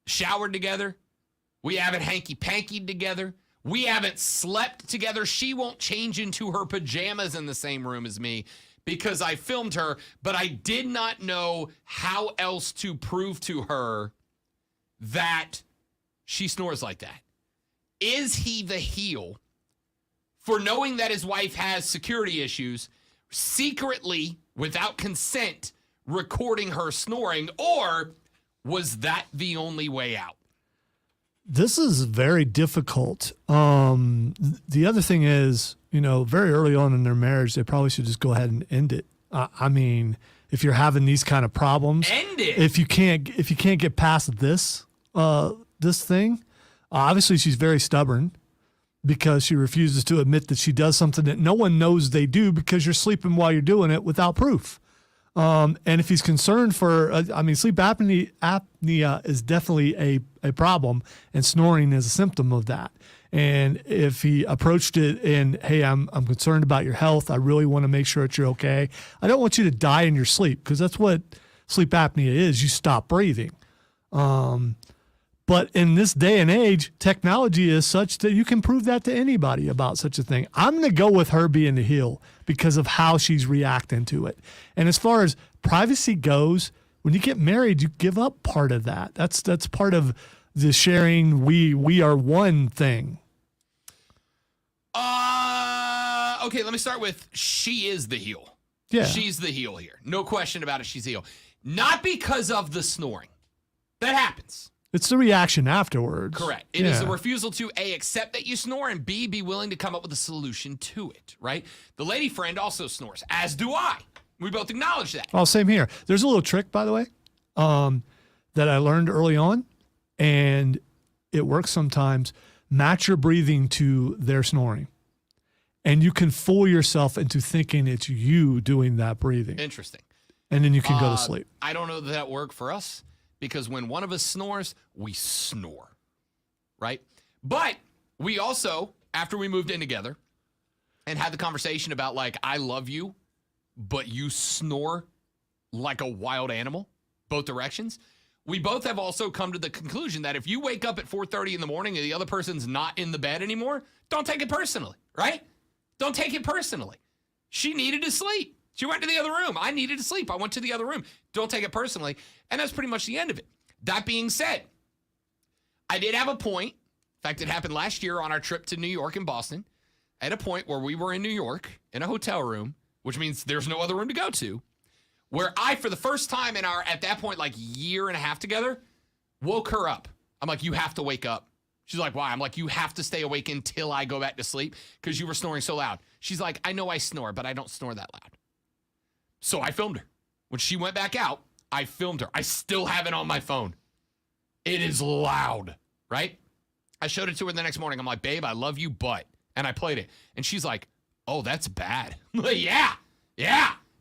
showered together. We haven't hanky-pankied together. We haven't slept together. She won't change into her pajamas in the same room as me because I filmed her, but I did not know how else to prove to her that she snores like that. Is he the heel for knowing that his wife has security issues, secretly, without consent, recording her snoring, or was that the only way out? This is very difficult. The other thing is, very early on in their marriage, they probably should just go ahead and end it. I mean, if you're having these kind of problems, end it. If you can't get past this thing, obviously she's very stubborn because she refuses to admit that she does something that no one knows they do because you're sleeping while you're doing it without proof. And if he's concerned for, sleep apnea is definitely a problem, and snoring is a symptom of that. And if he approached it in, hey, I'm concerned about your health. I really want to make sure that you're okay. I don't want you to die in your sleep, because that's what sleep apnea is. You stop breathing. But in this day and age, technology is such that you can prove that to anybody about such a thing. I'm going to go with her being the heel because of how she's reacting to it. And as far as privacy goes, when you get married, you give up part of that. That's part of the sharing we are one thing. Okay, let me start with she is the heel. Yeah. She's the heel here. No question about it, she's the heel. Not because of the snoring. That happens. It's the reaction afterwards. Correct. It is the refusal to A, accept that you snore, and B, be willing to come up with a solution to it, right? The lady friend also snores, as do I. We both acknowledge that. Well, same here. There's a little trick, by the way, that I learned early on, and it works sometimes. Match your breathing to their snoring, and you can fool yourself into thinking it's you doing that breathing. Interesting. And then you can go to sleep. I don't know that worked for us, because when one of us snores, we snore, right? But we also, after we moved in together and had the conversation about, like, I love you, but you snore like a wild animal, both directions, we both have also come to the conclusion that if you wake up at 4:30 in the morning and the other person's not in the bed anymore, don't take it personally, right? Don't take it personally. She needed to sleep. She went to the other room. I needed to sleep. I went to the other room. Don't take it personally. And that's pretty much the end of it. That being said, I did have a point. In fact, it happened last year on our trip to New York and Boston, at a point where we were in New York in a hotel room, which means there's no other room to go to, where I, for the first time in our, at that point, like year and a half together, woke her up. I'm like, you have to wake up. She's like, why? I'm like, you have to stay awake until I go back to sleep because you were snoring so loud. She's like, I know I snore, but I don't snore that loud. So I filmed her. When she went back out, I filmed her. I still have it on my phone. It is loud, right? I showed it to her the next morning. I'm like, babe, I love you, but. And I played it. And she's like, oh, that's bad. I'm like, yeah.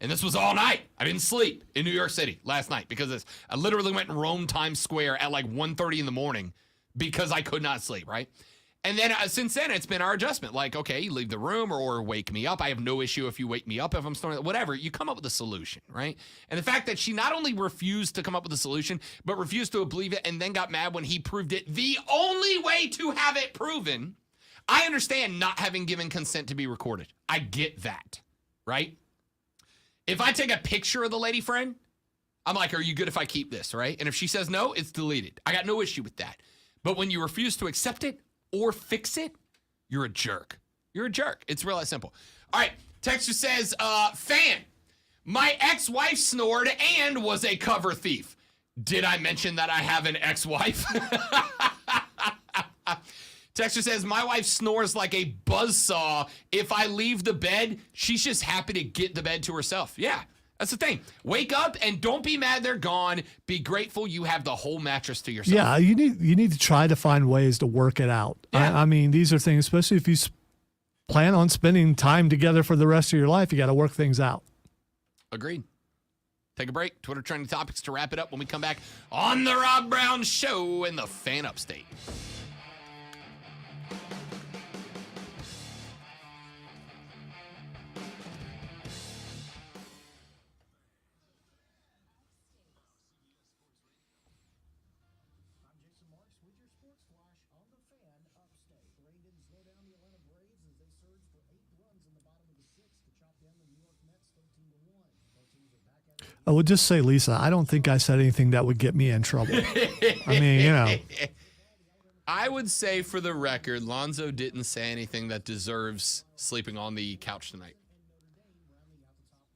And this was all night. I didn't sleep in New York City last night because of this. I literally went and roamed Times Square at like 1:30 in the morning because I could not sleep, right? And then since then, it's been our adjustment. Like, okay, you leave the room or wake me up. I have no issue if you wake me up if I'm snoring. Whatever. You come up with a solution, right? And the fact that she not only refused to come up with a solution, but refused to believe it and then got mad when he proved it the only way to have it proven. I understand not having given consent to be recorded. I get that, right? If I take a picture of the lady friend, I'm like, are you good if I keep this, right? And if she says no, it's deleted. I got no issue with that. But when you refuse to accept it or fix it, you're a jerk. You're a jerk. It's real that simple. All right, texter says, fan, my ex-wife snored and was a cover thief. Did I mention that I have an ex-wife? Texter says, my wife snores like a buzzsaw. If I leave the bed, she's just happy to get the bed to herself. Yeah. That's the thing. Wake up and don't be mad they're gone. Be grateful you have the whole mattress to yourself. Yeah, you need to try to find ways to work it out. Yeah. I mean, these are things, especially if you plan on spending time together for the rest of your life, you got to work things out. Agreed. Take a break. Twitter trending topics to wrap it up when we come back on the Rob Brown Show in the Fan Upstate. I would just say, Lisa, I don't think I said anything that would get me in trouble. I mean, you know. I would say for the record, Lonzo didn't say anything that deserves sleeping on the couch tonight.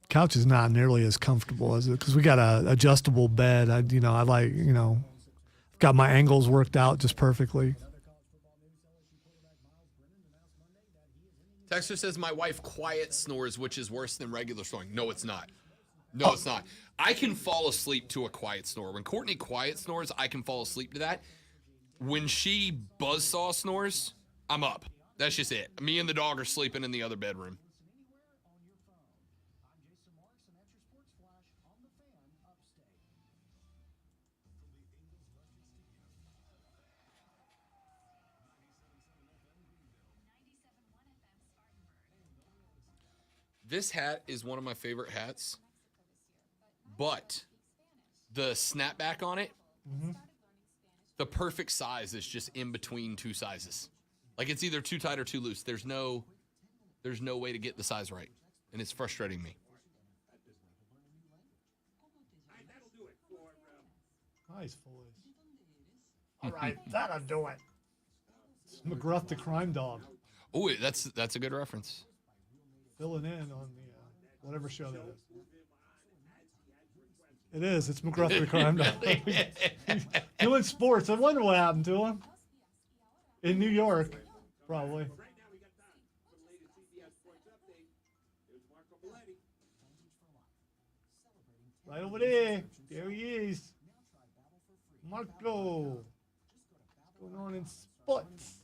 Couch is not nearly as comfortable as it because we got a adjustable bed. I like, got my angles worked out just perfectly. Texter says my wife quiet snores, which is worse than regular snoring. No, it's not. No, it's not. I can fall asleep to a quiet snore. When Courtney quiet snores, I can fall asleep to that. When she buzzsaw snores, I'm up. That's just it. Me and the dog are sleeping in the other bedroom. This hat is one of my favorite hats, but the snapback on it, the perfect size is just in between two sizes. Like it's either too tight or too loose. There's no way to get the size right, and it's frustrating me. Nice voice. All right, that'll do it. It's McGruff the crime dog. Oh, that's a good reference. Filling in on the whatever show that is. It is. It's McGruff the crime dog. Doing sports. I wonder what happened to him. In New York, probably. Right over there. There he is. Marco. What's going on in sports?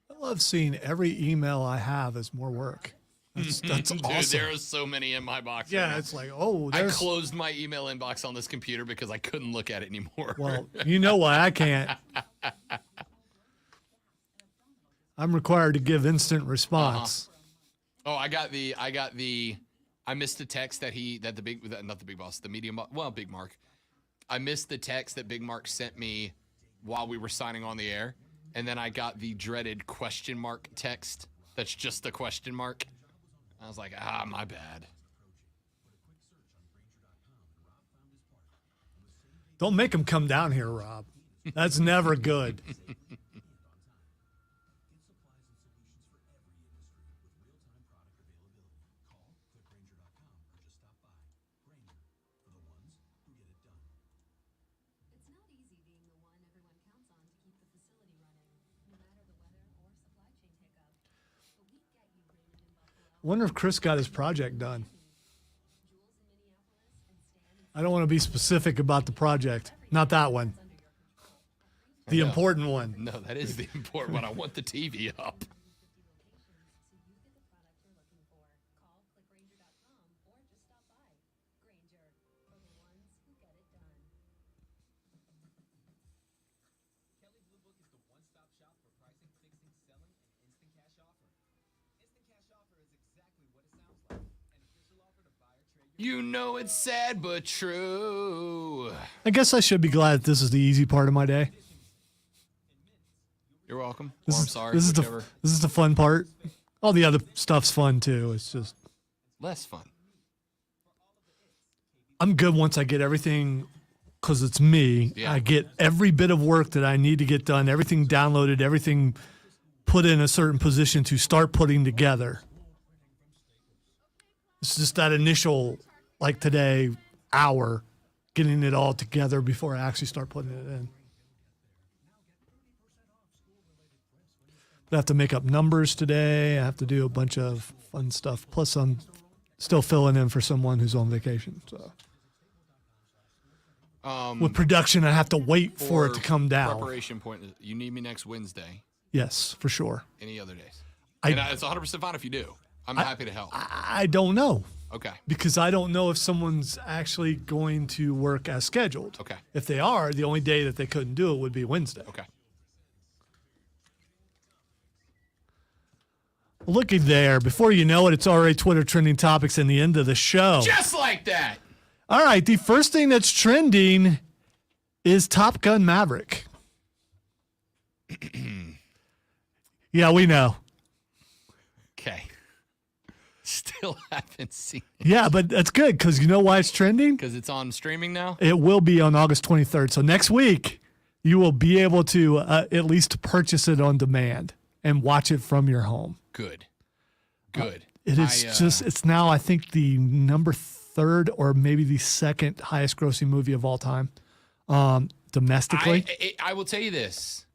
I love seeing every email I have as more work. That's Dude, awesome. there are so many in my box. Yeah, right now. it's like, oh, I there's... closed my email inbox on this computer because I couldn't look at it anymore. Well, you know why I can't. I'm required to give instant response. Oh, I got the I missed the text that not the big boss, the medium, Big Mark. I missed the text that Big Mark sent me while we were signing on the air, and then I got the dreaded question mark text. That's just the question mark. I was like, my bad. Don't make him come down here, Rob. That's never good. It's not easy being the one everyone counts on to keep the facility running, no matter the weather or supply chain hiccup. But we get you, Raymond in Buffalo. Wonder if Chris got his project done. Jules in Minneapolis and Stan in I don't want to be specific about the project. Not that one. under your control. The important one. No, that is the important one. I want the TV up. 50 locations, so you get the product you're looking for. Call clickgranger.com or just stop by. Granger, for the ones who get it done. Kelly Blue Book is the one-stop shop for pricing, fixing, selling, and instant cash offer. Instant cash offer is exactly what it sounds like. An official offer to buy or trade your You know it's sad but true. I guess I should be glad that this is the easy part of my day. You're welcome. This Or I'm is, sorry. This whichever. is the fun part. All the other stuff's fun too. It's just Less fun. I'm good once I get everything because it's me. Yeah. I get every bit of work that I need to get done, everything downloaded, everything put in a certain position to start putting together. It's just that initial, like today, hour, getting it all together before I actually start putting it in. I have to make up numbers today. I have to do a bunch of fun stuff. Plus, I'm still filling in for someone who's on vacation. So, with production, I have to wait for it to come down. Preparation point. You need me next Wednesday. Yes, for sure. Any other days? I- And it's 100% fine if you do. I'm happy to help. I don't know Okay. because I don't know if someone's actually going to work as scheduled. Okay. If they are, the only day that they couldn't do it would be Wednesday. Okay. Looky there. Before you know it, it's already Twitter trending topics and the end of the show. Just like that. All right. The first thing that's trending is Top Gun Maverick. Yeah, we know. Okay. Still haven't seen it Yeah, but that's good because you know why it's trending? because it's on streaming now. It will be on August 23rd. So next week, you will be able to at least purchase it on demand and watch it from your home. Good. Good. It is it's now, I think, the number third or maybe the second highest grossing movie of all time domestically. I will tell you this.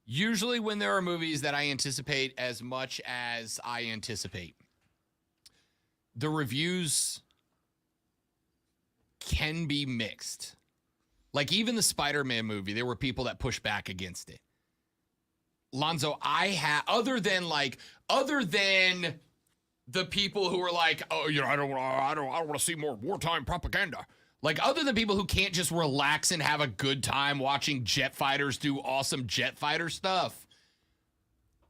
Usually when there are movies that I anticipate as much as I anticipate, the reviews can be mixed. Like even the Spider-Man movie, there were people that pushed back against it. Lonzo, other than the people who are like, oh, you know, I don't want to see more wartime propaganda. Like other than people who can't just relax and have a good time watching jet fighters do awesome jet fighter stuff,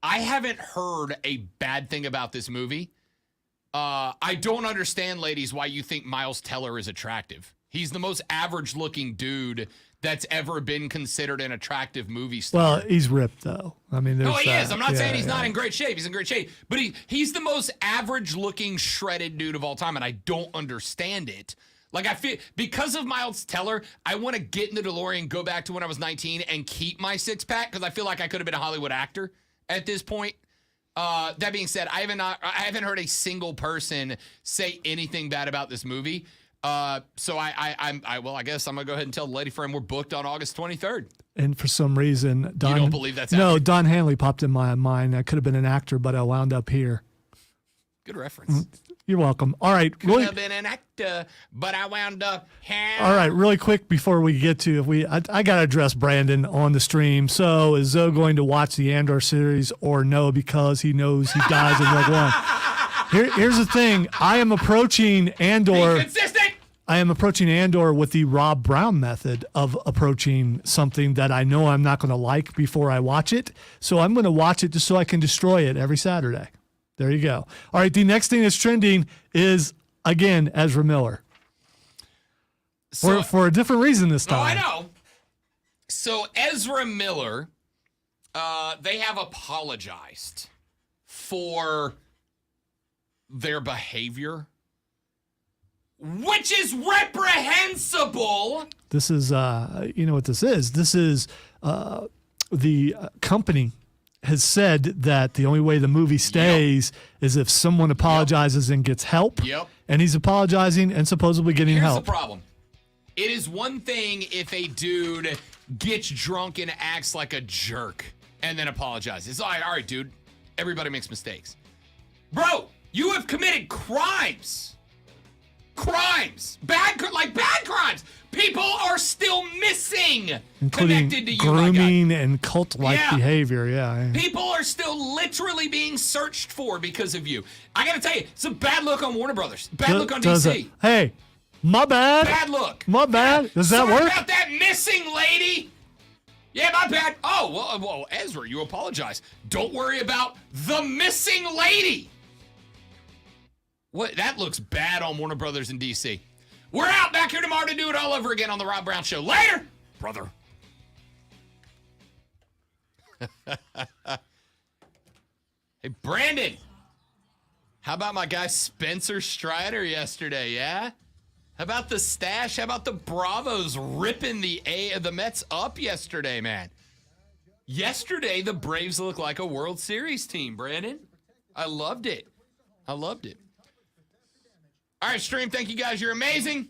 I haven't heard a bad thing about this movie. I don't understand, ladies, why you think Miles Teller is attractive. He's the most average-looking dude that's ever been considered an attractive movie star. Well, he's ripped though. I mean, there's No, he that. is. I'm not Yeah, saying he's yeah. not in great shape. He's in great shape. But he's the most average-looking, shredded dude of all time, and I don't understand it. Like, I feel, because of Miles Teller, I want to get in the DeLorean, go back to when I was 19, and keep my six-pack, because I feel like I could have been a Hollywood actor at this point. That being said, I haven't heard a single person say anything bad about this movie. So I guess I'm gonna go ahead and tell the lady friend we're booked on August 23rd. And for some reason, Don, don't believe that's no. accurate? Don Hanley popped in my mind. I could have been an actor, but I wound up here. Good reference. You're welcome. All right, Could really. have been an actor, but I wound up here. All right, really quick before we get to I got to address Brandon on the stream. So is Zoe going to watch the Andor series or no because he knows he dies in Rogue One? Here's the thing. I am approaching Andor. Be consistent. I am approaching Andor with the Rob Brown method of approaching something that I know I'm not going to like before I watch it. So I'm going to watch it just so I can destroy it every Saturday. There you go. All right, the next thing that's trending is again, Ezra Miller. So, For a different reason this oh, I time. know. So Ezra Miller, they have apologized for their behavior, which is reprehensible. This is, you know what this is? This is the company has said that the only way the movie stays is if someone apologizes and gets help. Yep. And he's apologizing and supposedly getting Here's help. the problem. It is one thing if a dude gets drunk and acts like a jerk and then apologizes. All right, dude. Everybody makes mistakes. Bro, you have committed crimes. Crimes. Bad crimes. People are still missing Including connected to you, my guy. grooming and cult-like Yeah. behavior. Yeah. People are still literally being searched for because of you. I got to tell you, it's a bad look on Warner Brothers. Bad look on Does DC. it? Hey, my bad. Bad look. My bad. Does that Sorry work? about that missing lady. Yeah, my bad. Oh, well, Ezra, you apologize. Don't worry about the missing lady. What? That looks bad on Warner Brothers in DC. We're out back here tomorrow to do it all over again on the Rob Brown Show. Later, brother. Hey, Brandon. How about my guy Spencer Strider yesterday, yeah? How about the Stash? How about the Bravos ripping the Mets up yesterday, man? Yesterday, the Braves looked like a World Series team, Brandon. I loved it. I loved it. All right, stream, thank you guys. You're amazing.